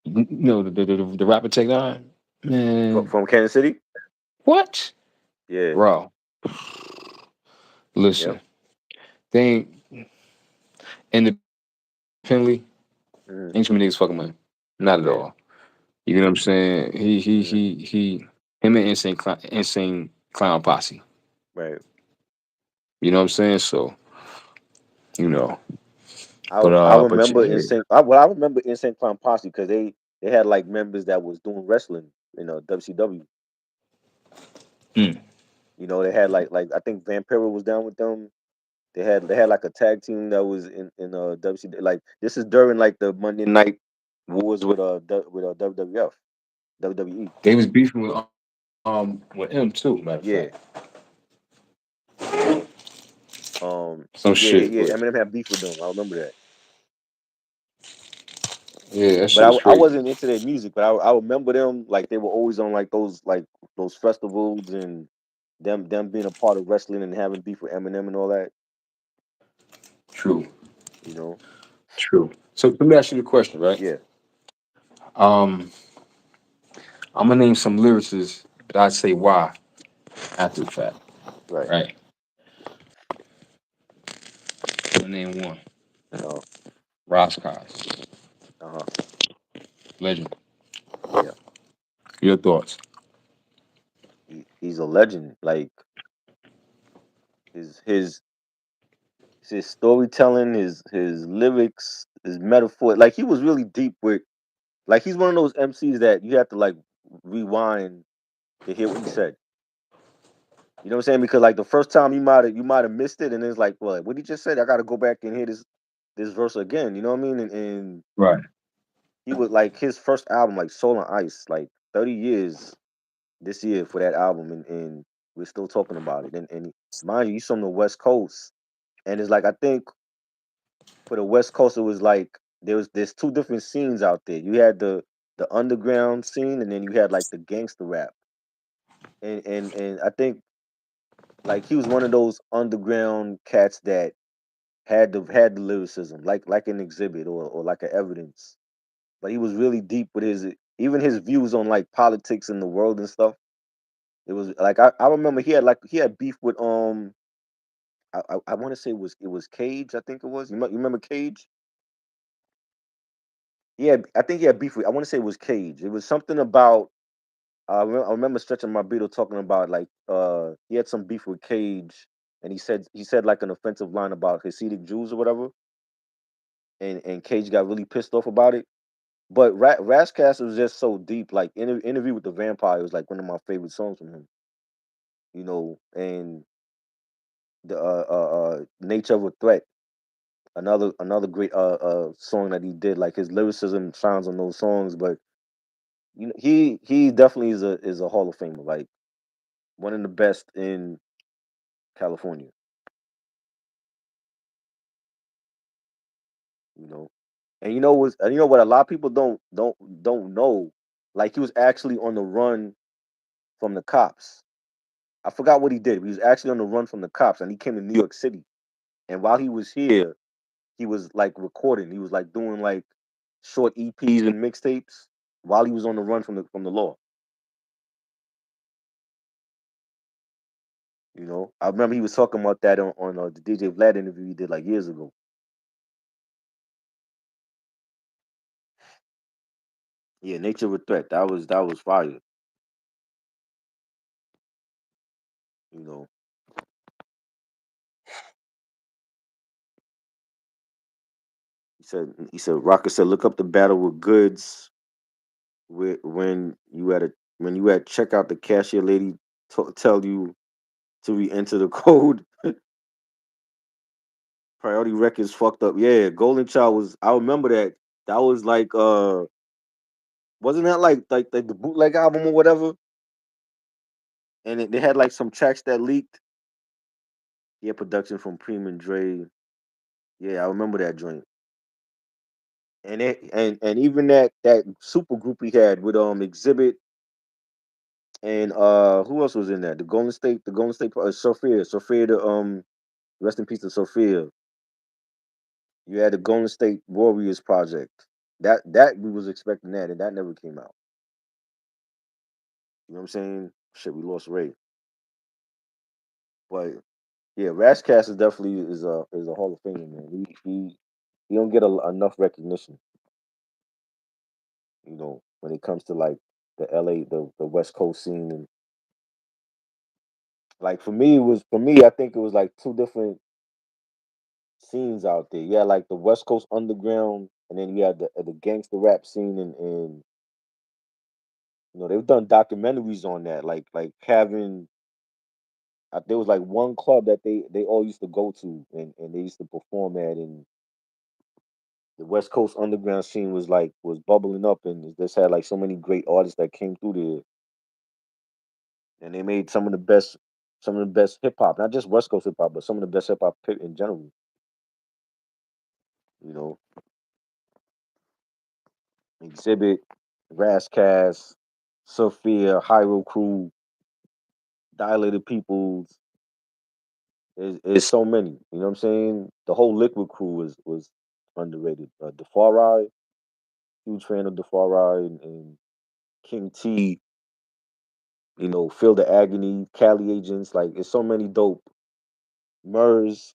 The rapper Tech Nine, man. From Kansas City. What, Yeah. bro? Yep. Listen, they ain't independently Mm, ain't too many niggas fucking with him. Not at yeah. all. You know what I'm saying? Mm, Him and Insane Clown Posse. right. You know what I'm saying? So you know, I but remember yeah. I remember Insane Clown Posse because they had like members that was doing wrestling. WCW. Mm. They had like I think Vampiro was down with them. They had like a tag team that was in WCW. Like this is during like the Monday Night Wars with WWF WWE. They was beefing with him too. Matter of Yeah, fact, some yeah, shit. yeah. But Eminem had beef with them. I remember that. yeah, that But shit was I crazy. wasn't into their music, but I remember them like they were always on like those festivals and them being a part of wrestling and having beef with Eminem and all that. True, You know. true. So let me ask you the question, right? Yeah. Um, I'm gonna name some lyricists, but I'd say why after the fact, Right. right? I'm gonna name one. Uh. Roscos, Uh huh. legend. Yeah. Your thoughts? He's a legend. Like his his his storytelling, his lyrics, his metaphor. Like he was really deep with. Like he's one of those MCs that you have to like rewind to hear what he said. You know what I'm saying? Because like the first time you might have missed it, and it's like, well, what he just said, I got to go back and hear this verse again. You know what I mean? And Right. he was like his first album, like Soul and Ice, like 30 years this year for that album, and we're still talking about it. And mind you, he's from the West Coast, and it's like I think for the West Coast, it was like there's two different scenes out there. You had the underground scene, and then you had like the gangster rap, and I think like he was one of those underground cats that had the lyricism, like an exhibit or like an evidence. But he was really deep with his even his views on like politics in the world and stuff. It was like I remember he had beef with I want to say it was Cage. I think it was. You remember Cage? Yeah, I think he had beef with. I want to say it was Cage. It was something about. I remember stretching my beetle talking about like he had some beef with Cage, and he said like an offensive line about Hasidic Jews or whatever, and Cage got really pissed off about it. But Rascast was just so deep. Like Interview with the Vampire was like one of my favorite songs from him. And the Nature of a Threat, another great song that he did. Like his lyricism sounds on those songs, but he definitely is a Hall of Famer. Like one of the best in California. You know, and you know what a lot of people don't know. Like he was actually on the run from the cops. I forgot what he did. He was actually on the run from the cops, and he came to New York City. And while he was here, he was like recording. He was like doing like short EPs and mixtapes while he was on the run from the law. I remember he was talking about that on the DJ Vlad interview he did like years ago. Yeah, Nature of a Threat. That was fire. You know, he said Rocker said look up the battle with Goods when you had check out the cashier lady tell you to re-enter the code. Priority Records fucked up. Yeah, Golden Child was. I remember that. That was like wasn't that like the bootleg album or whatever? And they had like some tracks that leaked. Yeah, production from Preem and Dre. Yeah, I remember that joint. And even that super group he had with Exhibit and who else was in that? The Golden State Sophia the rest in peace to Sophia. You had the Golden State Warriors project. That we was expecting that, and that never came out. You know what I'm saying? Shit, we lost Ray. But yeah, Rashcast is definitely is a Hall of Famer, man. He don't get enough recognition, when it comes to like the LA, the West Coast scene. And like for me, I think it was like two different scenes out there. Yeah, like the West Coast underground, and then you had the gangster rap scene, and they've done documentaries on that, like having there was like one club that they all used to go to, and they used to perform at, and the West Coast underground scene was bubbling up, and it just had like so many great artists that came through there, and they made some of the best hip hop, not just West Coast hip hop, but some of the best hip hop in general. You know, Exhibit, Rascast, Sophia, Hyro Crew, Dilated Peoples. Is so many. You know what I'm saying? The whole Liquid crew was underrated. Defari, huge fan of Defari and King T. You know, Feel the Agony, Cali Agents. Like, it's so many dope. Murs.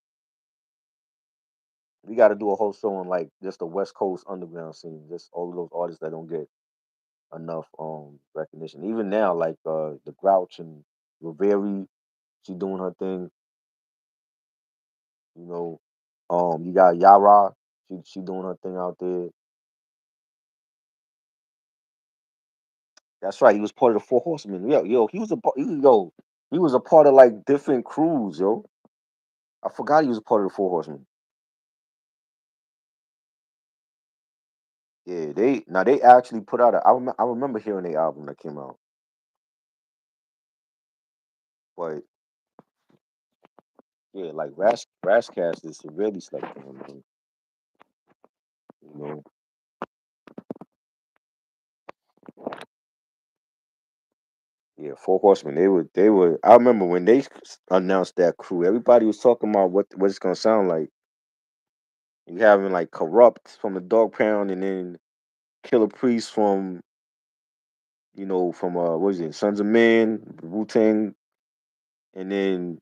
We got to do a whole show on like just the West Coast underground scene. Just all of those artists that don't get enough recognition. Even now, like the Grouch and Riveri, she doing her thing. You know, you got Yara, she doing her thing out there. That's right. He was part of the Four Horsemen. Yo, he was a part of like different crews, yo. I forgot he was a part of the Four Horsemen. Yeah, they actually put out I remember hearing the album that came out, but yeah, like Rascast is really slept on, man. You know, yeah, Four Horsemen. They were. I remember when they announced that crew, everybody was talking about what it's gonna sound like. You having like Corrupt from the Dog Pound, and then Killer Priest from from what is it, Sons of Men, Wu Tang, and then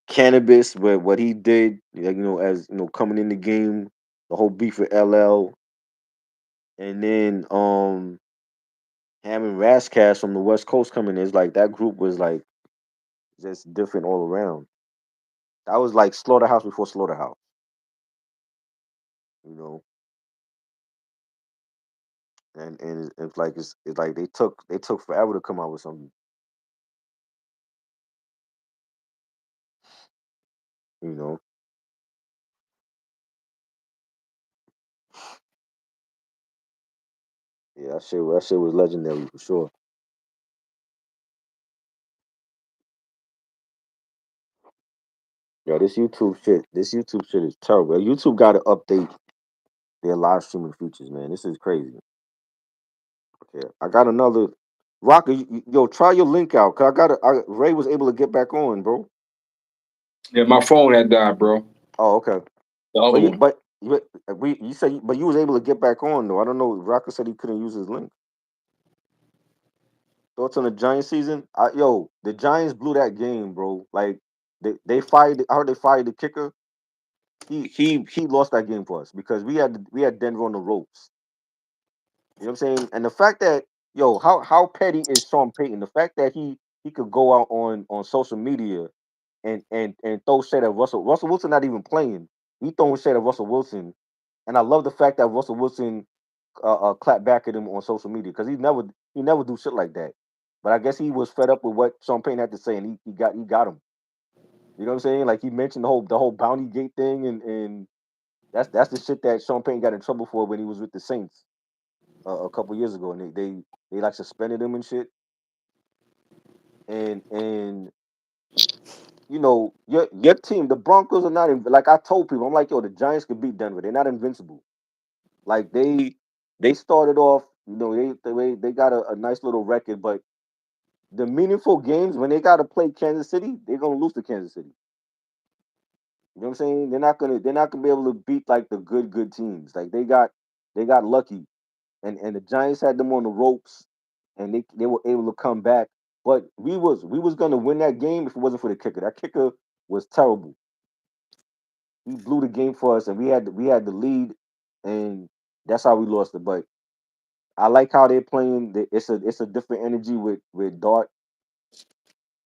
Cannabis, but what he did, like, as coming in the game, the whole beef with LL, and then having Rascast from the West Coast coming in, is like that group was like just different all around. That was like Slaughterhouse before Slaughterhouse, you know. And it's like they took forever to come out with something, you know. Yeah, that shit was legendary for sure. Yo, this YouTube shit is terrible. YouTube got to update their live streaming features, man. This is crazy. Okay, I got another. Rocker, yo, try your link out. Cause Ray was able to get back on, bro. Yeah, my phone had died, bro. Oh, okay. The other But you, one. but you said, but you was able to get back on though. I don't know. Rocker said he couldn't use his link. Thoughts on the Giants season? The Giants blew that game, bro. Like they fired. I heard they fired the kicker. He lost that game for us because we had Denver on the ropes. You know what I'm saying? And the fact that how petty is Sean Payton? The fact that he could go out on social media and throw shade at Russell Wilson not even playing. He throwing shade at Russell Wilson, and I love the fact that Russell Wilson clapped back at him on social media because he never do shit like that. But I guess he was fed up with what Sean Payton had to say, and he got him. You know what I'm saying? Like he mentioned the whole Bounty Gate thing, and that's the shit that Sean Payton got in trouble for when he was with the Saints a couple years ago, and they like suspended him and shit. And your team, the Broncos are not like I told people. I'm like, yo, the Giants could beat Denver. They're not invincible. Like they started off, they got a nice little record, but the meaningful games when they got to play Kansas City, they're gonna lose to Kansas City. You know what I'm saying? They're not gonna be able to beat like the good teams. Like they got lucky, and the Giants had them on the ropes, and they were able to come back. But we was gonna win that game if it wasn't for the kicker. That kicker was terrible. He blew the game for us, and we had the lead, and that's how we lost it. But I like how they're playing. It's a different energy with Dart,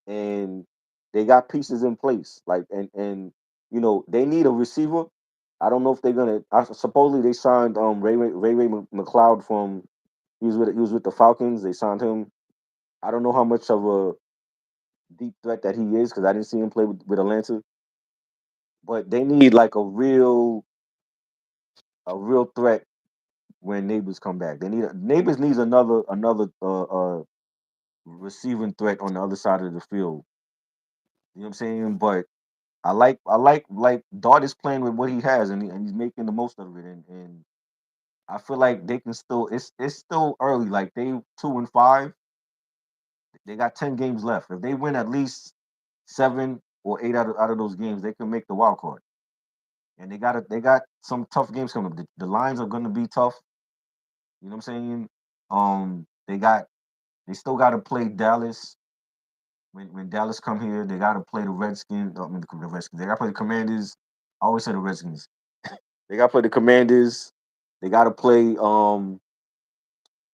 and they got pieces in place. Like they need a receiver. I don't know if they're gonna. Supposedly they signed Ray McLeod from. He was with the Falcons. They signed him. I don't know how much of a deep threat that he is because I didn't see him play with Atlanta. But they need like a real threat when Neighbors come back. Neighbors needs another receiving threat on the other side of the field. You know what I'm saying? But I like Dart is playing with what he has and he's making the most of it and I feel like they can still it's still early. Like they 2-5. They got 10 games left. If they win at least 7 or 8 out of those games, they can make the wild card. And they got some tough games coming up. The lines are gonna be tough. You know what I'm saying? They still gotta play Dallas. When Dallas come here, they gotta play the Redskins. I mean the Redskins. They gotta play the Commanders. I always say the Redskins. They gotta play the Commanders. They gotta play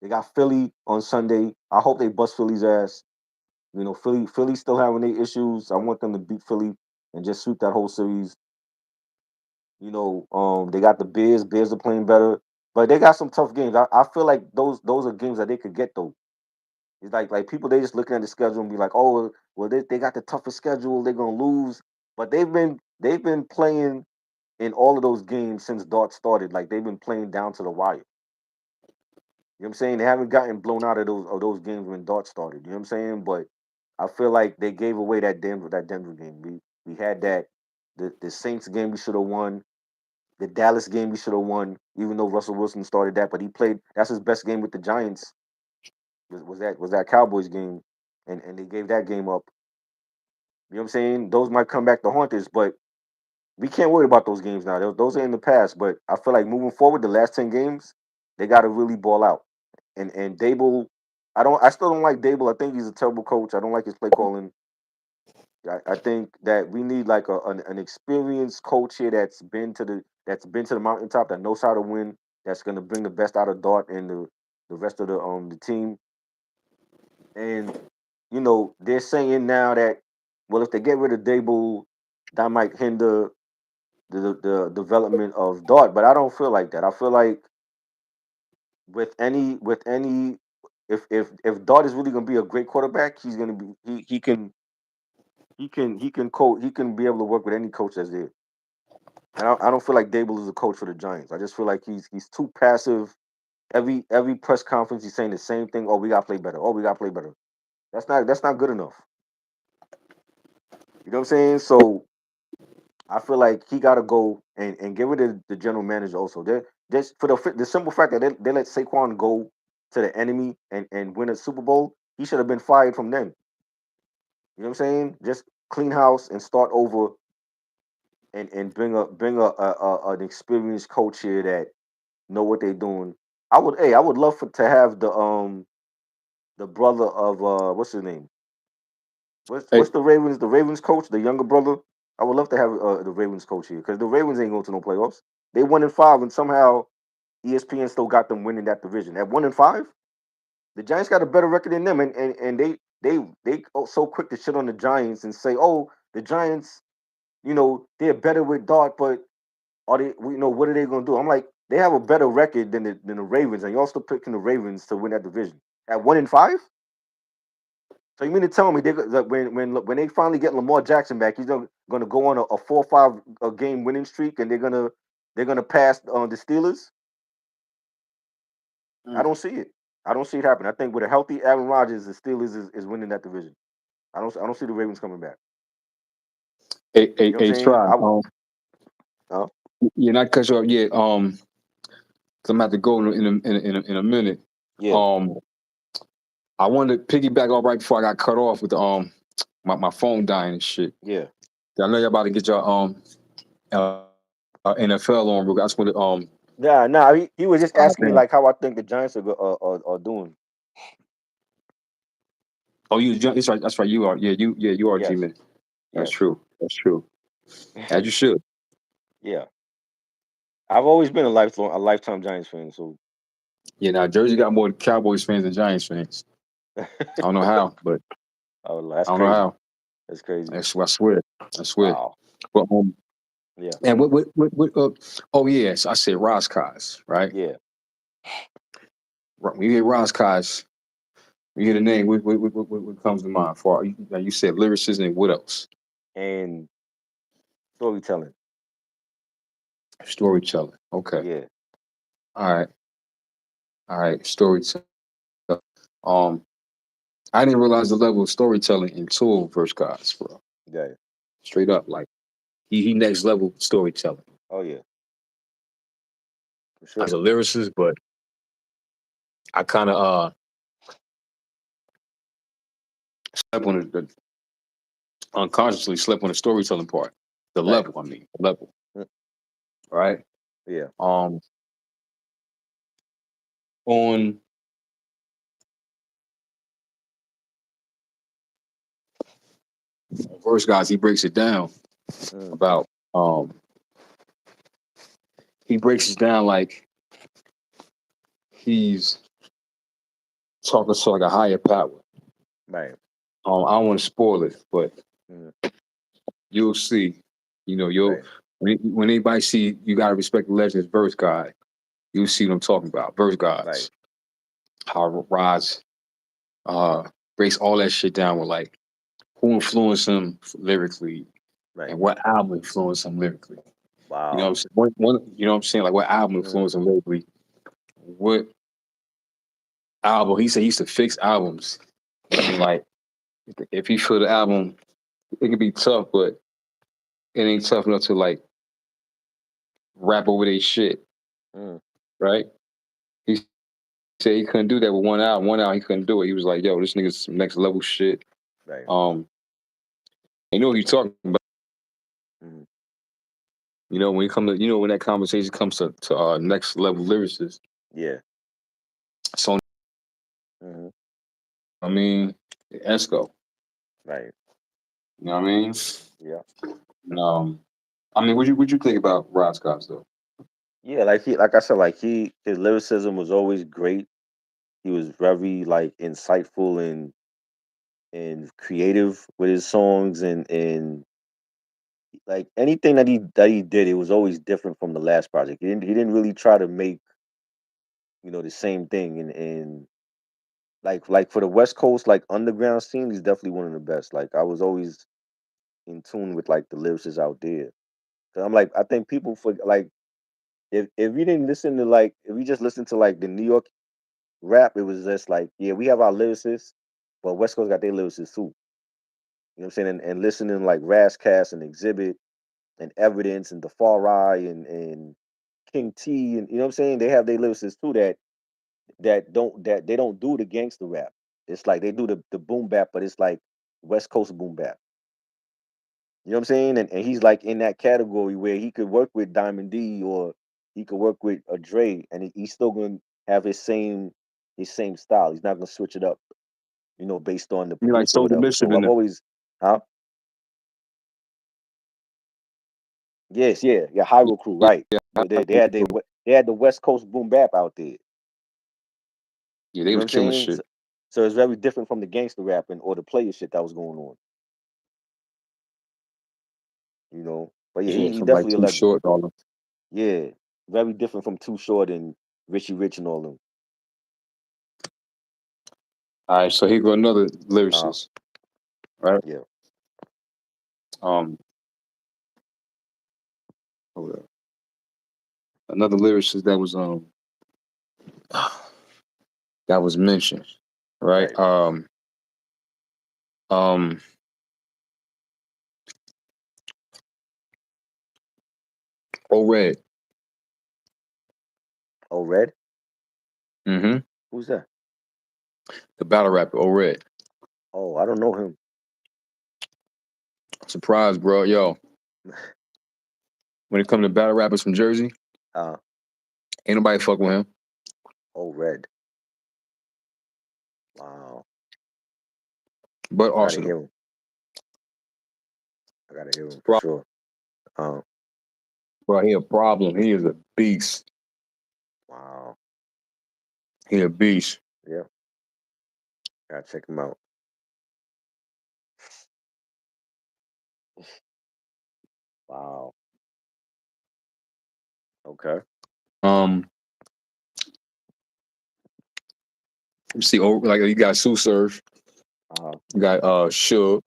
they got Philly on Sunday. I hope they bust Philly's ass. You know, Philly still having their issues. I want them to beat Philly and just sweep that whole series. You know, they got the Bears. Bears are playing better, but they got some tough games. I feel like those are games that they could get though. It's like people they just looking at the schedule and be like, oh, well they got the toughest schedule. They're gonna lose, but they've been playing in all of those games since Dart started. Like they've been playing down to the wire. You know what I'm saying? They haven't gotten blown out of those games when Dart started. You know what I'm saying? But I feel like they gave away that Denver game. We had that the Saints game we should have won. The Dallas game we should have won, even though Russell Wilson started that, but he played. That's his best game with the Giants. Was that Cowboys game, and they gave that game up. You know what I'm saying? Those might come back to haunt us, but we can't worry about those games now. Those are in the past. But I feel like moving forward, the last 10 games, they got to really ball out. And Dable, I still don't like Dable. I think he's a terrible coach. I don't like his play calling. I think that we need like an experienced coach here that's been to the mountaintop, that knows how to win, that's gonna bring the best out of Dart and the rest of the team. And they're saying now that, well, if they get rid of Dable, that might hinder the development of Dart. But I don't feel like that. I feel like with any if Dart is really gonna be a great quarterback, he's gonna be he can be able to work with any coach that's there. And I don't feel like Dable is a coach for the Giants. I just feel like he's too passive. Every press conference he's saying the same thing. Oh, we gotta play better. Oh, we gotta play better. That's not good enough. You know what I'm saying? So I feel like he gotta go and get rid of the general manager also. They just for the simple fact that they let Saquon go to the enemy and win a Super Bowl, he should have been fired from then. You know what I'm saying? Just clean house and start over and bring an experienced coach here that know what they're doing. I would love to have the brother of what's his name? Hey, What's the Ravens coach, the younger brother? I would love to have the Ravens coach here because the Ravens ain't going to no playoffs. They 1-5 and somehow ESPN still got them winning that division. At 1-5, the Giants got a better record than them, and they so quick to shit on the Giants and say, oh, the Giants, they're better with Dart, but are they? What are they going to do? I'm like, they have a better record than the Ravens, and you're still picking the Ravens to win that division at 1-5. So you mean to tell me that when they finally get Lamar Jackson back, he's going to go on a 4-5 game winning streak, and they're gonna pass the Steelers? I don't see it. I don't see it happen. I think with a healthy Aaron Rodgers, the Steelers is winning that division. I don't see the Ravens coming back. You know what I'm saying? try. Uh, Yeah, not cut you off yet. 'Cause I'm about to go in a minute. yeah, Um, I wanted to piggyback off right before I got cut off with the my phone dying and shit. yeah. I know y'all about to get your NFL on. Real quick. I just wanted Yeah, nah. He was just asking me damn. like how I think the Giants are doing. Oh, that's right. That's right. You are. You are G Yes, man. That's yes, true. That's true. As you should. yeah. I've always been a lifetime Giants fan. So Yeah. Now Jersey got more Cowboys fans than Giants fans. I don't know how, but oh, that's I don't know crazy. how. That's crazy. I swear. I swear. Wow. But Yeah, and what oh yes, I said Roscos, right? yeah, When you hear Roscos, You hear the name, what comes to mind? For like you said, lyricism. And what else? and storytelling. Storytelling. Okay. Yeah, All right. All right. Storytelling. Um, I didn't realize the level of storytelling until Verse Gods, bro. yeah. Straight up, like he next level storytelling Oh yeah, for as sure. a lyricist, but I kind of slept on the unconsciously slept on the storytelling part. The Right. level, I mean, the level, Mm, right? yeah. Um, on Verse Guys, he breaks it down Mm, about he breaks it down like he's talking to like a higher power. right. I don't want to spoil it, but Mm, you'll see. You know, you'll right. when anybody see you gotta respect the legends verse guy, you'll see what I'm talking about. Verse Right. gods. How Rods uh breaks all that shit down with like who influenced him lyrically Right. and what album influenced him lyrically. You know what I'm Wow. saying? You know what I'm saying? Like what album Mm, influenced him lyrically? What album? He said he used to fix albums. And like if he feel the album, it can be tough, but it ain't tough enough to like rap over their shit, mm, right? He said he couldn't do that with one album. One album he couldn't do it. He was like, "Yo, this nigga's some next level shit." right. Um, you know what he's talking about. Mm, You know when you come to, you know when that conversation comes to next level lyricists. yeah. So Hmm. I mean, Esco. Right. You know what I mean? Yeah. Um, I mean, what you think about Rod Scott though? Yeah. Like I said, his lyricism was always great. He was very like insightful and creative with his songs, and like anything that he did, it was always different from the last project. He didn't really try to make the same thing, and like for the West Coast like underground scene, he's definitely one of the best. Like I was always in tune with like the lyricists out there. 'Cause I'm like I think people for like if you didn't listen to like if you just listen to like the New York rap, it was just like yeah we have our lyricists, but West Coast got their lyricists too. You know what I'm saying? And listening like Razzcast and Exhibit and Evidence and the Far Eye and King T and you know what I'm saying? They have their lyricists too that they don't do the gangster rap. It's like they do the boom bap, but it's like West Coast boom bap. You know what I'm saying? And he's like in that category where he could work with Diamond D or he could work with a Dre, and he's still gonna have his same style. He's not gonna switch it up, based on the You like producer or Social whatever. Mission So in I've it? always, huh? Yes, yeah, yeah. Hyrule Crew, Yeah, right? yeah, They had the West Coast boom bap out there. yeah, You they know what was I'm killing saying? shit. So it's very different from the gangster rapping or the player shit that was going on. But yeah, Yeah, he from like definitely a Too legend. Short, all them. Yeah, very different from Too Short and Richie Rich and all them. All right, so here go another Uh, lyricist, right? yeah. Um, hold up. Another lyricist that was mentioned, right? Right. Um, Oh Red. Oh, Red. Mm-hmm. Who's that? The battle rapper, Oh Red. Oh, I don't know him. Surprise, bro. Yo, when it comes to battle rappers from Jersey, Uh, ain't nobody fuck with him. oh, Red. Wow. But I gotta Arsenal. hear him. I gotta hear him for sure. Um, Bro, he a problem. He is a beast. wow. He a beast. Yeah, gotta check him out. Wow. Okay. Um, You see, like you got Sue Surf, you got Suge,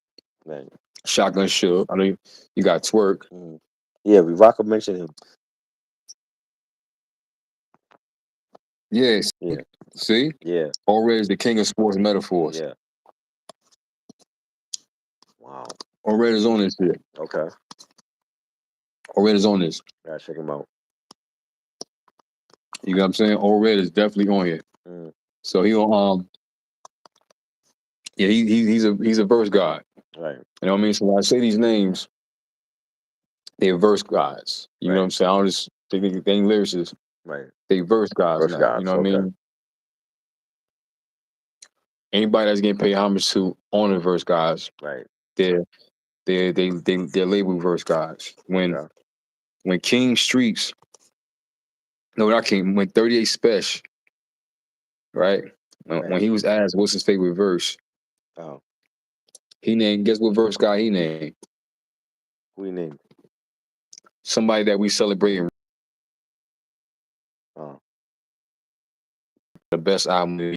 Right. Shotgun Suge. I know you got Twerk. Mm. Yeah, Rocco mentioned him. Yeah, Yeah. see, Yeah. Already is the king of sports metaphors. Yeah. Wow. Already is on this shit. Okay. Already is on this. Gotta check him out. You know what I'm saying? Already is definitely on here. Mm. So he yeah, he's a verse god. Right. You know what I mean? So when I say these names, they're verse gods. You know Right. what I'm saying? I don't just think they ain't lyricists. Right. They verse gods Verse now. gods. You know what I Okay. mean? Anybody that's getting paid homage to on the verse gods, Right. they're labeled verse gods. Okay. When King Streets, no, not King, when 38 Special, right? Right. When he was asked what's his favorite verse, Oh, he named, guess what verse guy he named? who you name? Somebody that we celebrating Oh. the best album of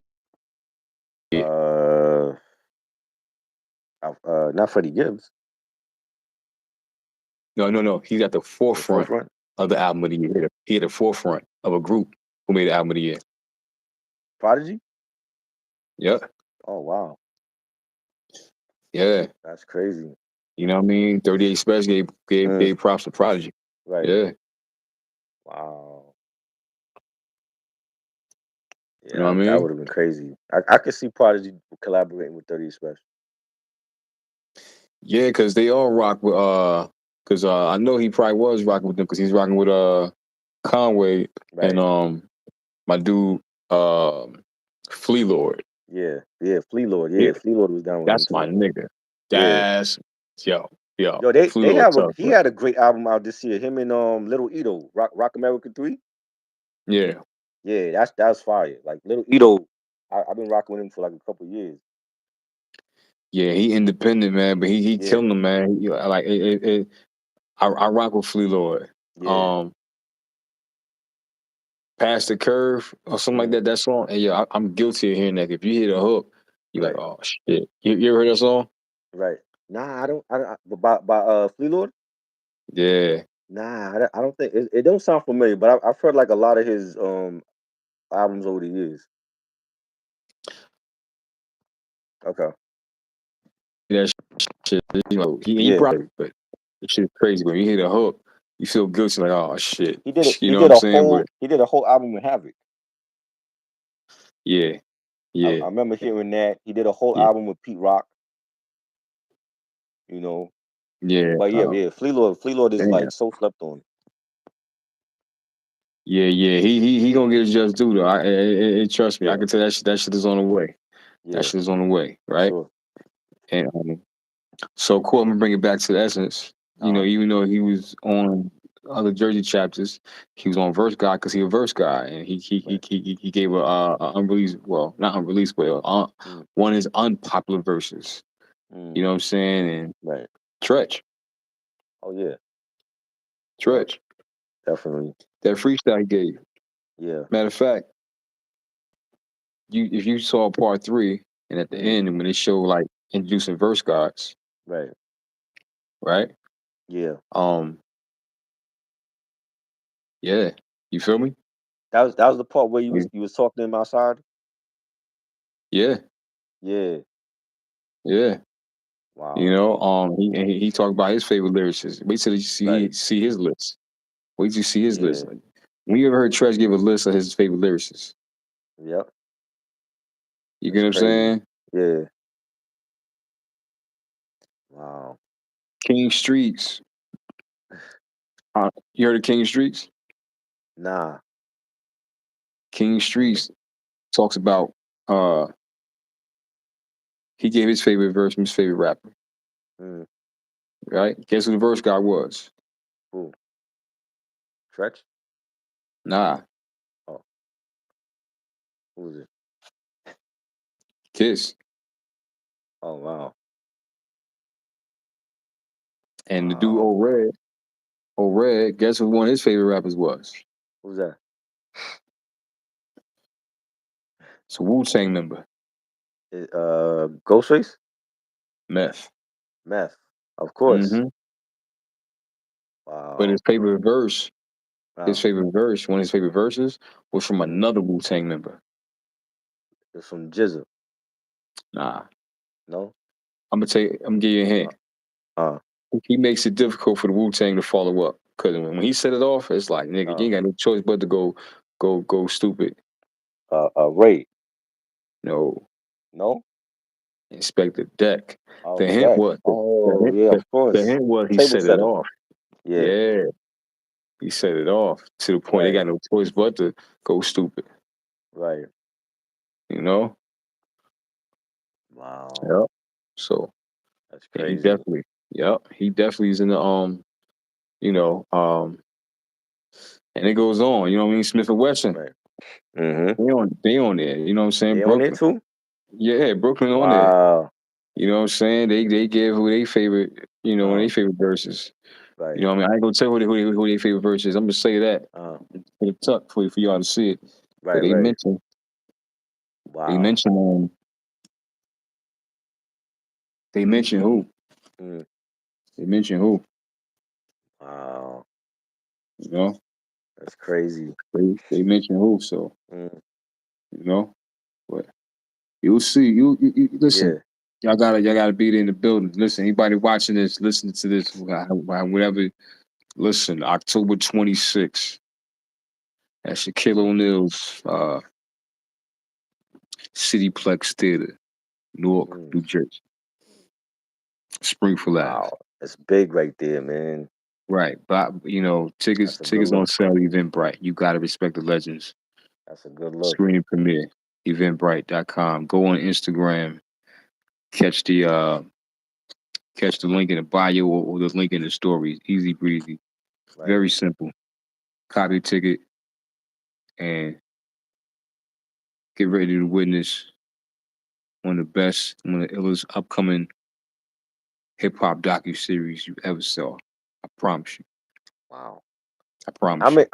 the year. Not Freddie Gibbs. No. He's at the The forefront forefront. of the album of the year. He at the forefront of a group who made the album of the year. Prodigy. Yep. Oh wow, Yeah. that's crazy. You know what I mean? 38 Special gave props to Prodigy. Right. Yeah. Wow. Yeah, You know what I that mean? would have been crazy. I could see Prodigy collaborating with 30 Special. Yeah, because they all rock with because I know he probably was rocking with them because he's rocking with Conway Right. and my dude Flea Lord. Yeah. Flea Lord. Yeah, Yeah, Flea Lord was down with him that's my too. nigga. Yeah. That's yo. Yo, Flea they Lord have tough, he bro. had a great album out this year. Him and Little Ito, Rock America 3. Yeah. Yeah, that's fire. Like Little Ito, I've been rocking with him for like a couple years. Yeah, he independent, man, but he Yeah. killing them, man. Like I rock with Flea Lord. Yeah. Past the Curve or something like that. That song, and I'm guilty of hearing that. If you hear the hook, you're Right. like, oh shit. You ever heard that song? Right. Nah, I don't. By Flea Lord. Yeah. Nah, I don't think it don't sound familiar. But I've heard like a lot of his albums over the years. Okay. That shit, he Yeah. probably, but this shit crazy. When you hear the hook, you feel guilty, like, oh shit. He did it. You know what I'm saying? But He did a whole album with Havoc. yeah, yeah, I remember hearing that. He did a whole yeah, album with Pete Rock. You know. yeah. But yeah. Flea Lord is Damn. like so slept on. Yeah. He gonna get his just due though. Trust me, I Yeah. can tell that shit is on the way. Yeah. That shit is on the way, For right? sure. And so cool. I'm gonna bring it back to the essence. You know, even though he was on other Jersey chapters, he was on Verse Guy because he a verse guy, and he gave a unreleased, well, not unreleased, but one of his unpopular verses. You know what I'm saying? And Right. Tretch, Oh yeah. Tretch, Definitely. that freestyle he gave. Yeah. Matter of fact, if you saw part 3, and at the end when they show like introducing verse gods, Right. right? Yeah. Yeah, you feel me? That was the part where you was talking to him outside. Yeah, Yeah. yeah. Wow. You know, he talked about his favorite lyricists. Wait till you see his list. Wait till you see his list. Yeah. When you ever heard Tresh give a list of his favorite lyricists? Yep. You That's get what I'm crazy. saying? Yeah. Wow. King Streets. You heard of King Streets? Nah. King Streets talks about he gave his favorite verse from his favorite rapper. Right? Guess who the verse guy was? Who? Tretch? Nah. Oh. Who was it? Kiss. Oh wow. And the dude O-Red, guess who one of his favorite rappers was? Who's that? It's a Wu-Tang member. Ghostface, Meth. Meth, of course. Mm-hmm. But Wow. his favorite verse, Wow. one of his favorite verses was from Mhm. another Wu-Tang member. It's from Jizza. Nah. No. I'm gonna give you a hint. Uh. He makes it difficult for the Wu-Tang to follow up. Cause when he set it off, it's like, nigga, you ain't got no choice but to go stupid. Ray. No. No. Inspector Deck. Oh, The hint Deck. was Oh, yeah, of the course. hint was he Table set it setter. off. Yeah. Yeah. He set it off to the point they Right. got no choice but to go stupid. Right. You know? Wow. Yep. So That's and he crazy. definitely is in the you know, and it goes on, you know what I mean? Smith and Wesson. Right. Mm-hmm. They on there, you know what I'm saying? They on there Brooklyn. too? Yeah, Brooklyn on there. Wow. You know what I'm saying? They give who they favorite, one of their favorite verses. Right. You know what I mean? I ain't gonna tell who their favorite verse is. I'm gonna say that for the tuck for y'all to see it. Right. But they Right. they Wow. mention they mention who? Mm. They mention who? Wow. You know? That's crazy. They mention who, so Mm. you know, but you'll see. You listen. Yeah. Y'all gotta be there in the building. Listen, anybody watching this, listening to this, whatever. Listen, October 26th at Shaquille O'Neal's Cityplex Theater, Newark, Mm. New Jersey, Springfield Ave. Wow. It's big right there, man. Right, but tickets That's a good on look. sale. Eventbrite. You gotta respect the legends. That's a good look. Screen premiere. Eventbrite.com. Go on Instagram. Catch the link in the bio or the link in the stories. Easy breezy. Right. Very simple. Copy a ticket and get ready to witness one of the illest upcoming hip hop docu-series you ever saw. I promise you. Wow. I promise you.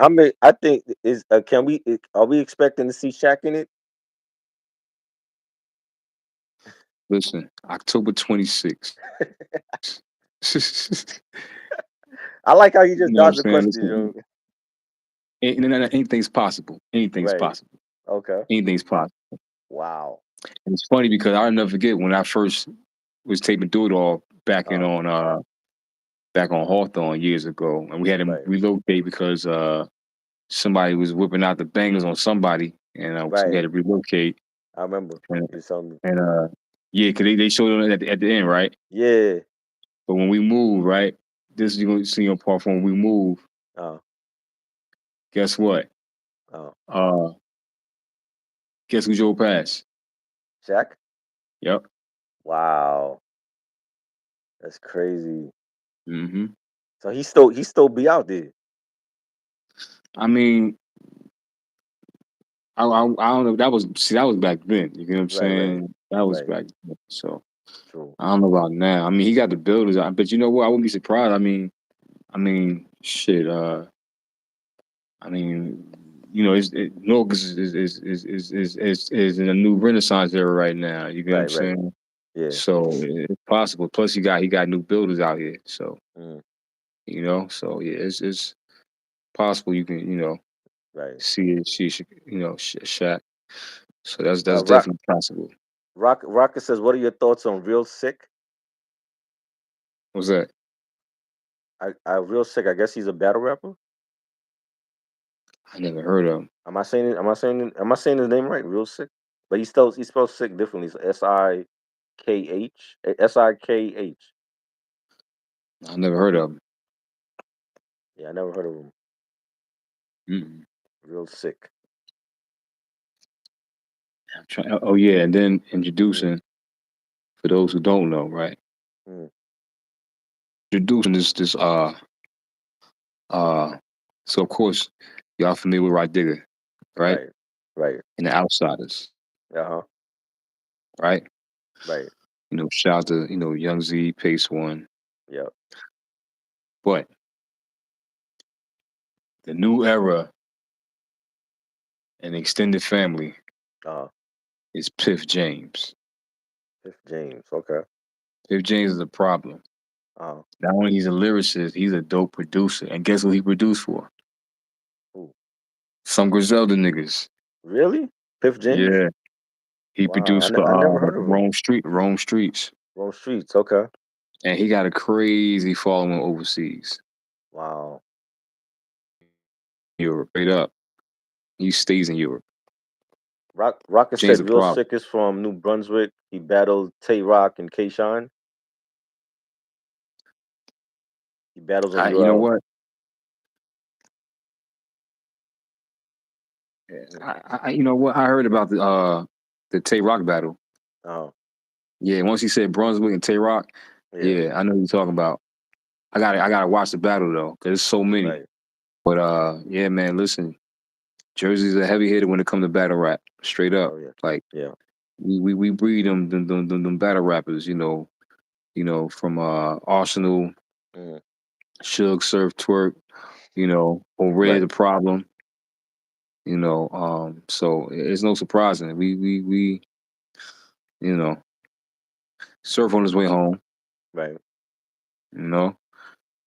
I think is are we expecting to see Shaq in it? Listen, October 26th. I like how you You just know what I'm dodged the saying? question, Listen, Joe. anything's possible. Anything's Right. possible. Okay. Anything's possible. Wow. And it's funny because I'll never forget when I first was taping Do It All back on Hawthorne years ago, and we had to Right. relocate because somebody was whipping out the bangers on somebody, and so we Right. had to relocate. I remember And, you told me. yeah, because they showed it at the end, right? Yeah. But when we moved, right, this is you're gonna see on part from when we move. Oh. Guess what? Oh. Guess who drove past? Shaq? Yep. Wow. That's crazy. Mm-hmm. So he still be out there. I mean, I don't know. That was back then. You know what I'm Right. Right. saying? That was Right. back then. So True. I don't know about now. I mean, he got the builders, but you know what? I wouldn't be surprised. I mean, shit. Newark is in a new Renaissance era right now. You get what I'm Right. Right. saying? Yeah. So it's possible. Plus, he got new builders out here. So Mm. so yeah, it's possible you can Right. see Shaq. So that's Rock definitely possible. Rocket says, "What are your thoughts on Real Sick?" What's that? I Real Sick. I guess he's a battle rapper. I never heard of him. Am I saying it? Am I saying his name right? Real Sick. But he spells sick differently. It's SIKH. SIKH. I never heard of him. Yeah, I never heard of him. Mm-mm. Real Sick. Oh yeah, and then Mm. introducing for those who don't know, right? Mm. Introducing this so of course y'all familiar with Rod Digger, right? Right. Right. And the Outsiders, Uh-huh. right? Right. Shout out to Young Z, Pace One, Yep. but the new era and extended family Uh-huh. is Piff James. Piff James. Okay. Piff James is a problem. Oh. Not only he's a lyricist, he's a dope producer. And guess what he produced for? Ooh. Some Griselda niggas. Really? Piff James? Yeah. He Wow. produced for I never heard of him. Rome Streets. Rome Streets. Okay. And he got a crazy following overseas. Wow. Europe, straight up. He stays in Europe. Rocker James said a Real problem. Sick is from New Brunswick. He battled Tay Rock and K-Shine. He battles on You know UL. what? You know what? I heard about the Tay Rock battle. Oh. Yeah, once he said Brunswick and Tay Rock, yeah, I know what you're talking about. I gotta watch the battle though, because there's so many. Right. But yeah, man, listen, Jersey's a heavy hitter when it comes to battle rap. Straight up, Oh yeah. like Yeah. we breed them battle rappers. You know from Arsenal, Mm. Suge, Surf, Twerk. O'Ray Right. the problem. So it's no surprising. We Surf on his way home. Right.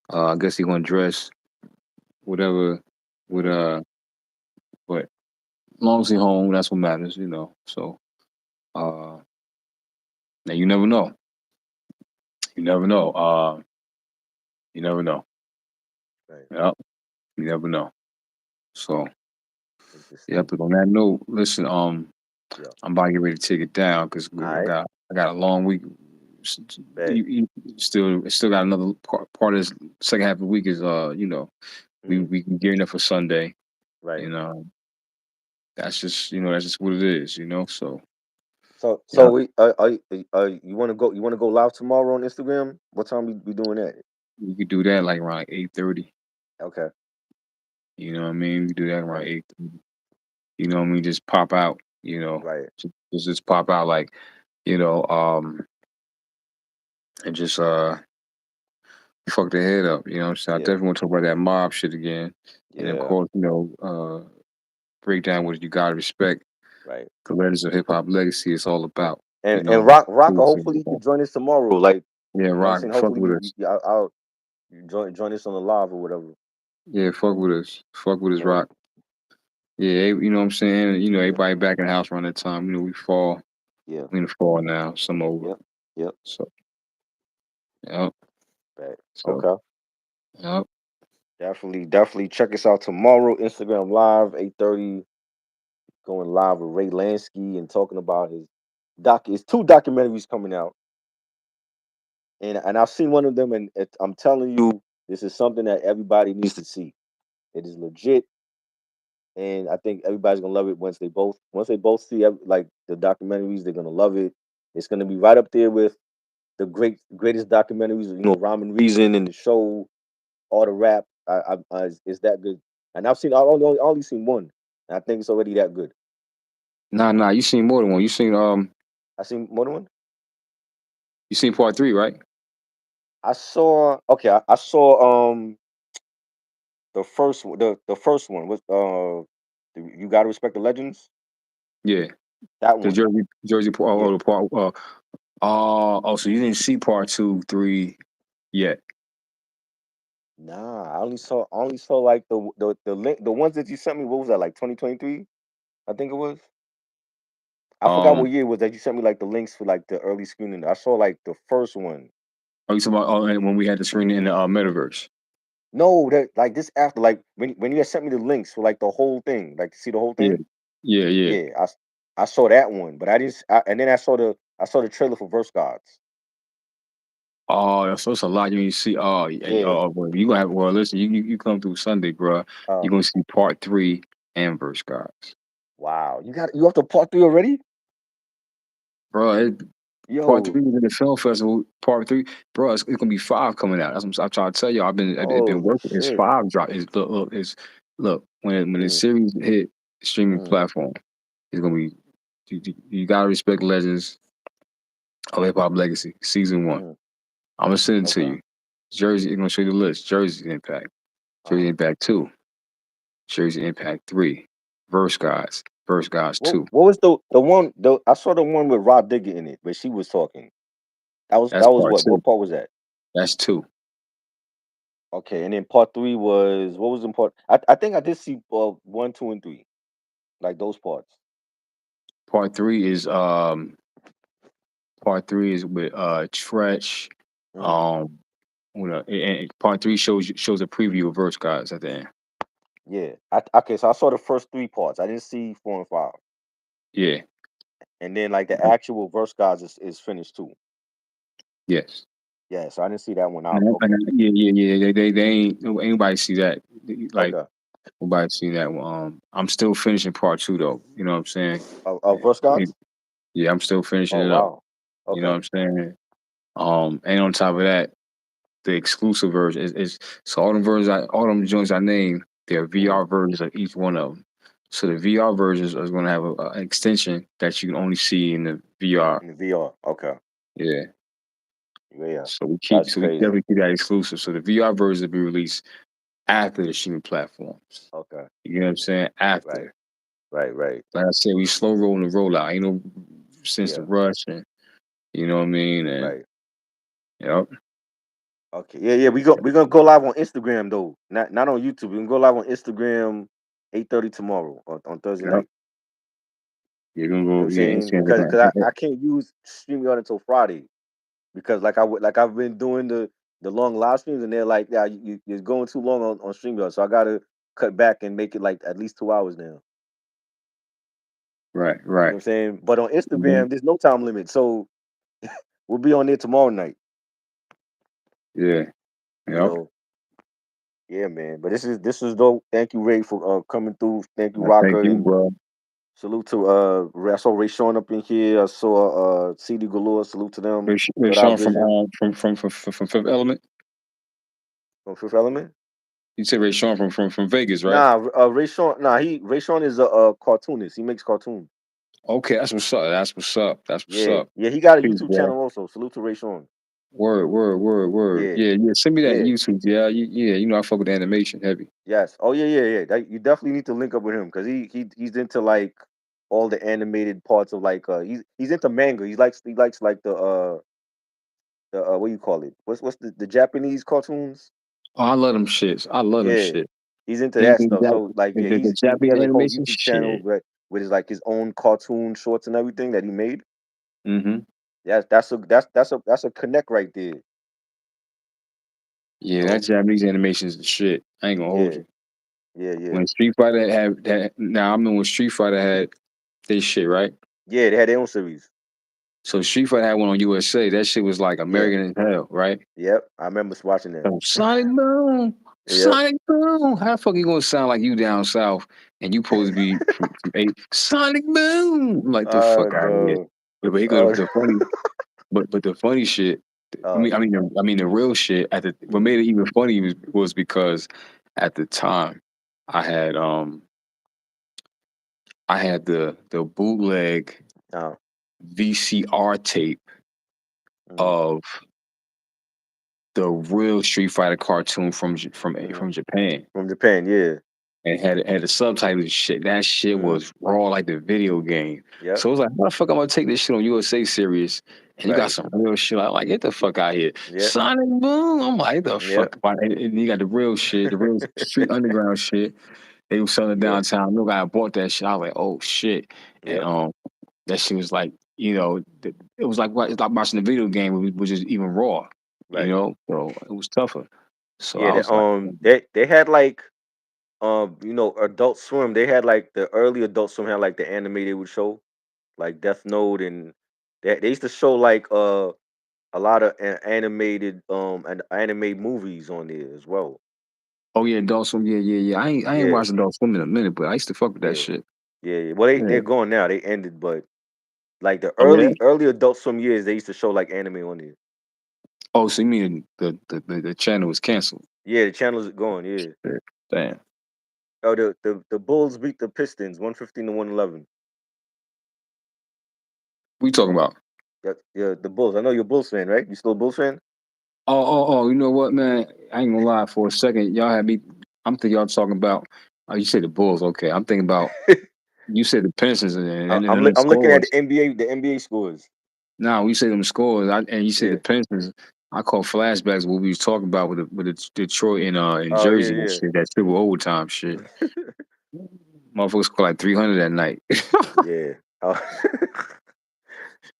I guess he gonna dress whatever with but as long as he home, that's what matters. So now you never know. You never know. You never know. Right. Yep. You never know. So Interesting. yep. But on that note, listen. Yeah. I'm about to get ready to take it down because Alright. I got a long week. Hey. You still got another part of this second half of the week is we gearing up for Sunday. Right. That's just what it is. So So yeah, we you want to go live tomorrow on Instagram? What time we doing that? we could do that like around 8:30. Okay. You know what I mean? We do that around Right. 8:30. You know what I mean? Just pop out. Right. Just pop out like and just fuck the head up. You know what I'm saying? I Yeah. definitely want to talk about that mob shit again. And of Yeah. course, break down what you gotta respect. Right. The letters of hip hop legacy is all about. And You know, Rocker, hopefully he can join us tomorrow. Like, yeah, you know what I'm Rock, saying? fuck Hopefully with us. I'll join us on the live or whatever. Yeah, fuck with us. Fuck with us, Word. Rock. Yeah, you know what I'm saying? Yeah. Everybody back in the house around that time. We fall. Yeah. We in the fall now. Some over. Yep. Yep. So, yep. Right. So, Okay. yep. Definitely check us out tomorrow. Instagram live, 8:30. Going live with Ray Lansky and talking about his It's 2 documentaries coming out. And I've seen one of them, and I'm telling you, this is something that everybody needs to see. It is legit, and I think everybody's gonna love it once they both see like the documentaries. They're gonna love it. It's gonna be right up there with the greatest documentaries. Rhyme and Reason and the show, all the rap. It's that good. And I've only seen one, and I think it's already that good. Nah. You seen more than one. I seen more than one. You seen part 3, right? I saw. Okay, I saw the first one. The first one was You Gotta Respect the Legends. Yeah. That The one. Jersey part. Yeah. Oh, the part. So you didn't see part 2, 3 yet? Nah, I only saw like the ones that you sent me. What was that, like 2023? I think it was. I forgot what year it was that you sent me like the links for like the early screening. I saw like the first one. You talking about and when we had the screening in the metaverse? No, that like this after like when you had sent me the links for like the whole thing, like to see the whole Yeah. thing. Yeah. Yeah, I saw that one, but I didn't. And then I saw the trailer for Verse Gods. Oh, so it's a lot you ain't see. Oh, yeah. Yeah. Well, you gonna have. Well, listen. You come through Sunday, bro. Uh, You gonna see part 3 and Verse Gods, wow. You up to part 3 already? bro. Part Yo. 3 was in the film festival. Part 3, bro. It's gonna be 5 coming out. I'm trying to tell you. I've been Holy working. It's shit. 5 drop. Look. When the Mm, series hit streaming mm, platform, it's gonna be. You gotta respect legends of hip hop legacy. Season 1. mm. I'm gonna send it to Okay. you. Jersey. I'm gonna show you the list. Jersey Impact. Jersey Uh-huh. Impact 2. Jersey Impact 3. Verse Gods. Verse Gods 2. What was the one? I saw the one with Rod Digger in it, where she was talking. That's That was part what? 2. What part was that? That's 2. Okay, and then part 3 was what was in part? I think I did see 1, 2, and 3, like those parts. Part 3 is with Tretch. Mm, And part 3 shows a preview of Verse Gods at the end. yeah. Okay, so I saw the first 3 parts. I didn't see 4 and 5, Yeah. and then like the actual verse guys is finished too. Yes. Yeah, so I didn't see that one out. And Okay, yeah. They ain't anybody see that. Like okay. nobody see that one. I'm still finishing part 2 though. You know what I'm saying? Verse gods. Yeah, I'm still finishing Oh it up. wow. You know what Okay. I'm saying? And on top of that, the exclusive version is so all them joints I named, they're VR versions of each one of them. So the VR versions are going to have an extension that you can only see in the VR. In the VR. Okay. Yeah. Yeah. So we That's crazy. definitely keep that exclusive. So the VR versions will be released after the streaming platforms. Okay. You know what I'm saying? After. Right. Like I said, we slow rolling the rollout. Ain't no sense to Yeah. rush, and you know what I mean. And Right. yep. Okay. Yeah. We're gonna go live on Instagram though. Not on YouTube. We can go live on Instagram 8:30 tomorrow on Thursday Yep. night. You're gonna You know what go, I'm yeah, saying? Instagram. Because I can't use StreamYard until Friday. Because I've been doing the long live streams, and they're like, yeah, you're going too long on StreamYard, so I gotta cut back and make it like at least 2 hours now. Right. You know what I'm saying? But on Mhm. Instagram, there's no time limit, so we'll be on there tomorrow night. Yeah. You Yep. know, yeah, man. But this is dope. Thank you, Ray, for coming through. Thank you, Thank Rocker, you, and bro. salute to I saw Ray Sean up in here. I saw CD Galore. Salute to them. Ray Third Eye Sean Vision from Fifth Element. from Fifth Element. You said Ray Sean from Vegas, right? Nah, Ray Sean. Nah, Ray Sean is a cartoonist. He makes cartoons. Okay, that's what's up. That's what's up. That's what's Yeah, up. yeah, he got a Peace, YouTube bro. channel also. Salute to Ray Sean. Word. Yeah, Yeah. Send me that yeah, YouTube. Yeah, yeah. You know I fuck with animation heavy. yes. Oh yeah. You definitely need to link up with him because he's into like all the animated parts of like he's into manga. He likes like the what you call it? What's the Japanese cartoons? Oh, I love them shits. I love them Yeah, shit. he's into that Anything stuff. that So like yeah, the he Japanese has like a whole animation YouTube channel shit. with his own cartoon shorts and everything that he made. Mm-hmm. Yeah, that's a connect right there. You Yeah, that know? Japanese animation is the shit. I ain't gonna hold Yeah, you. yeah. When Street Fighter had that, now I remember when Street Fighter had this shit, right? Yeah, they had their own series. So Street Fighter had one on USA. That shit was like Yeah. American as hell, right? Yep. I remember watching that. So Yep. Sonic Boom. How the fuck you gonna sound like you down south and you supposed to be from eight Sonic Boom? I'm like the fuck out of here. No. But here go Uh, the funny, but the funny shit. uh, The real shit. What made it even funny was because at the time I had the bootleg uh, VCR tape mhm, of the real Street Fighter cartoon from mhm. Japan, From Japan, yeah. and had the subtitles and shit. That shit Mm, was raw like the video game. yep. So it was like, how the fuck I'm gonna take this shit on USA serious? And you got Right. some real shit. I'm like, get the fuck out here. Yep. Sonic Boom. I'm like, get the Yep. fuck about it. And you got the real shit, the real Street Underground shit. They was selling it Yeah. downtown. No guy bought that shit. I was like, oh shit. And Yep. that shit was like, it was like it's like watching a video game, which is even raw. Right. So it was tougher. So Yeah. I was like, They had like Adult Swim. They had like the early Adult Swim had like the anime they would show, like Death Note, and they used to show like a lot of animated and anime movies on there as well. oh yeah, Adult Swim, yeah. I ain't Yeah. watched Adult Swim in a minute, but I used to fuck with that Yeah. shit. Yeah. Well, Yeah. they're gone now. They ended, but like the Oh yeah. early Adult Swim years, they used to show like anime on there. Oh, so you mean the channel was canceled? Yeah, the channels are gone. Yeah. Yeah. Damn. Oh, the Bulls beat the Pistons 115 to 111. We talking about? Yeah, the Bulls. I know you're a Bulls fan, right? You still a Bulls fan? Oh. You know what, man? I ain't gonna lie. For a second, y'all had me. I'm thinking y'all talking about. Oh, you said the Bulls. Okay, I'm thinking about. You said the Pistons and I'm the looking at scores. the NBA scores. Nah, we say them scores, and you said Yeah. the Pistons. I call flashbacks what we was talking about with the Detroit and in Oh Jersey and yeah, shit. That triple overtime shit. Motherfuckers scored like 300 that night. yeah.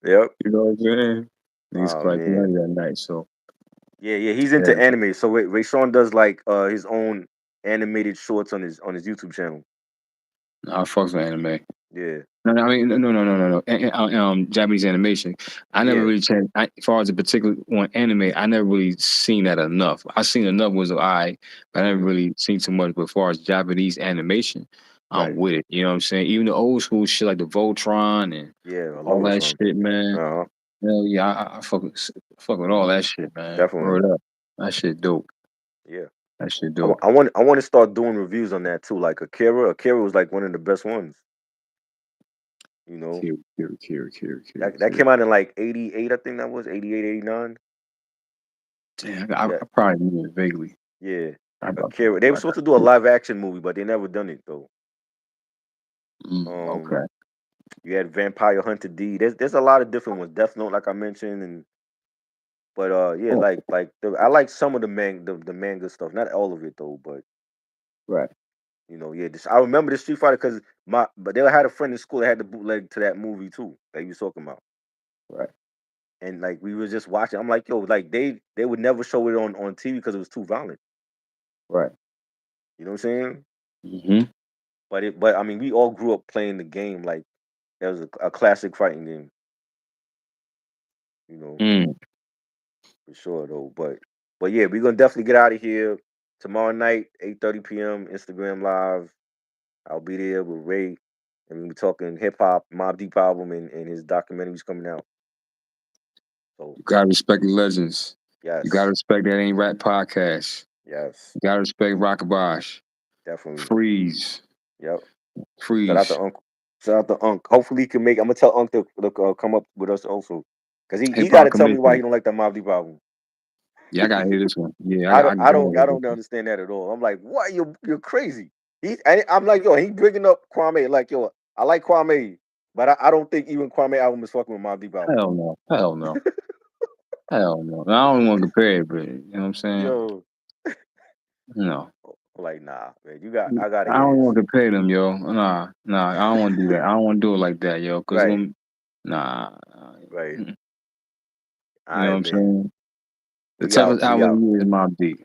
Yep. You know what I'm saying? Niggas Oh scored like man. 300 that night. So Yeah. He's yeah, into anime. So Ray Sean does like his own animated shorts on his YouTube channel. I fucks with anime. Yeah. No, I mean, no. Japanese animation. I never Yeah. really checked. As far as a particular one anime, I never really seen that enough. I seen enough was I, but I never Mhm. really seen too much. But as far as Japanese animation, I'm Right. with it. You know what I'm saying? Even the old school shit like the Voltron and Yeah. I all love that Ultron. shit, man. Uh-huh. Hell yeah, I fuck with all that shit, man. Definitely. Word up, that shit dope. Yeah. That shit dope. I want to start doing reviews on that too. Like Akira. Akira was like one of the best ones. You know. That Kira. came out in like 88, I think that was 88, 89. Damn, I Yeah. probably knew it vaguely. Yeah. I, Akira. They were supposed to do a live action movie, but they never done it though. Okay. You had Vampire Hunter D. There's a lot of different ones. Death Note, like I mentioned, but yeah, Oh, I like some of the manga stuff. Not all of it though, but right. yeah. I remember the Street Fighter because but they had a friend in school that had the bootleg to that movie too that you was talking about. Right. And like we was just watching. I'm like, yo, like they would never show it on TV because it was too violent. Right. You know what I'm saying? Mm-hmm. But I mean, we all grew up playing the game. Like that was a classic fighting game. You know. For sure though. But yeah, we're gonna definitely get out of here tomorrow night, 8:30 p.m. Instagram live. I'll be there with Ray. And we're talking hip hop, Mobb Deep album and his documentaries coming out. So You gotta respect the legends. You gotta yes, respect that ain't rap podcast. yes, You gotta respect Rockabosh. definitely. Freeze. Yep. Shout out to Freeze. Uncle. Shout out to Unc. Hopefully he can make. I'm gonna tell Unc to come up with us also, because he Hip got Hop to tell me why he Commission. don't like that Mobb Deep album. Yeah, I gotta hear this one. Yeah, I I don't, gotta I don't, hear I this don't one. understand that at all. I'm like, what? You're crazy. I'm like, yo, he bringing up Kwame. Like, yo, I like Kwame, but I don't think even Kwame album is fucking with Mobb Deep album. Hell no. Hell no. Hell no. I don't want to compare it, but you know what I'm saying? Yo, No. like, nah, man, I gotta I hear don't this. want to compare them, yo. Nah. I don't want to do that. I don't want to do it like that, yo. Cause Right, nah. right. You All know what right, I'm man. saying? The We out. toughest We album of out. the year is Mobb Deep.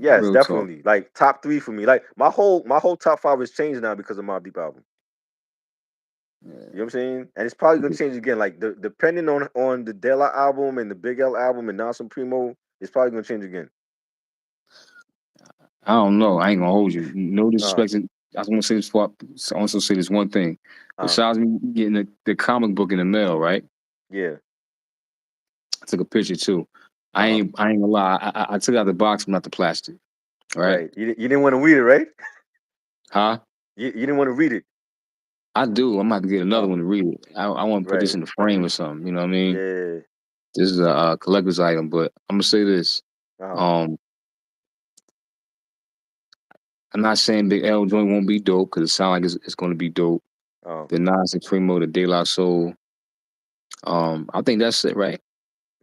Yes, Real talk. definitely. Like top 3 for me. Like my whole top 5 is changed now because of Mobb Deep album. Yeah. You know what I'm saying? And it's probably gonna change again. Like depending on the Della album and the Big L album and Nas and Primo, it's probably gonna change again. I don't know. I ain't gonna hold you. No Uh, disrespect. I was gonna say this. Also say this one thing. uh, Besides me getting the comic book in the mail, right? yeah. I took a picture too. I Uh-huh. ain't gonna lie. I took out the box, but not the plastic. Right? Right. You didn't want to read it, right? Huh? You didn't want to read it. I do. I'm about to get another Oh, one to read it. I want to put this right. in the frame or something. You know what I mean? Yeah. This is a collector's item, but I'm gonna say this. Uh-huh. Um, I'm not saying Big L joint won't be dope because it sounds like it's gonna be dope. Oh, The Nas and Primo, the De La Soul. I think that's it, right?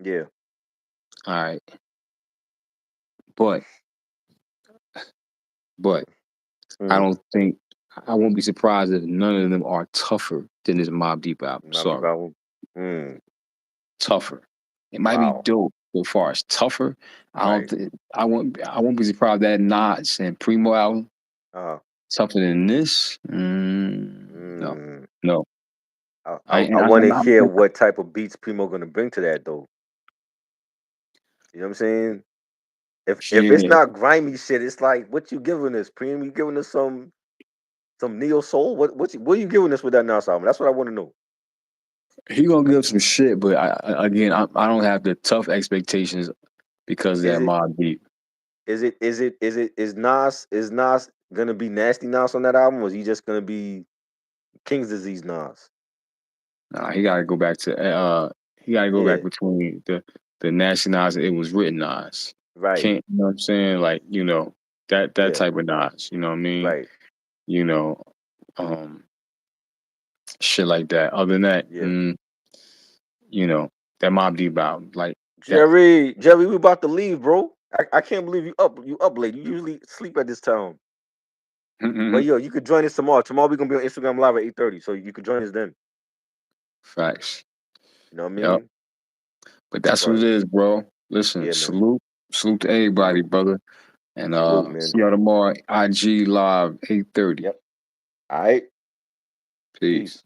yeah. All right, but but I Mm-hmm. don't think I won't be surprised if none of them are tougher than this Mobb Deep album. Mobb Deep Sorry, album. Mm. tougher. It might be Wow. dope, but as far as tougher, I don't Right. think I won't be surprised that Nas and Primo album Uh-huh. tougher than this. No, Mm. no. I want to hear what type of beats Primo gonna bring to that though. You know what I'm saying? If it's Yeah, not grimy shit, it's like what you giving us, Primo? You giving us some neo soul? What are you giving us with that Nas album? That's what I want to know. he gonna give some shit, but I don't have the tough expectations because of Is that it Mobb Deep. is Nas gonna be nasty Nas on that album, or is he just gonna be King's Disease Nas? Nah, he gotta go back to he gotta go back Yeah, between the nasty Nas and it was written Nas. right. Can't you know what I'm saying? Like, that Yeah, type of Nas, you know what I mean? right. You know, um shit like that. Other than that, Yeah. you know, that Mobb Deep album, like that. Jerry, we about to leave, bro. I can't believe you up late. You usually sleep at this time. But yo, you could join us tomorrow. Tomorrow we're gonna be on Instagram Live at 8:30, so you could join us then. Facts. You know what I Yep. mean? But that's what it is, bro. Listen, Yeah, man. salute to everybody, brother. And Salute, man. see y'all tomorrow. IG Live 8:30. Yep. All right. Peace.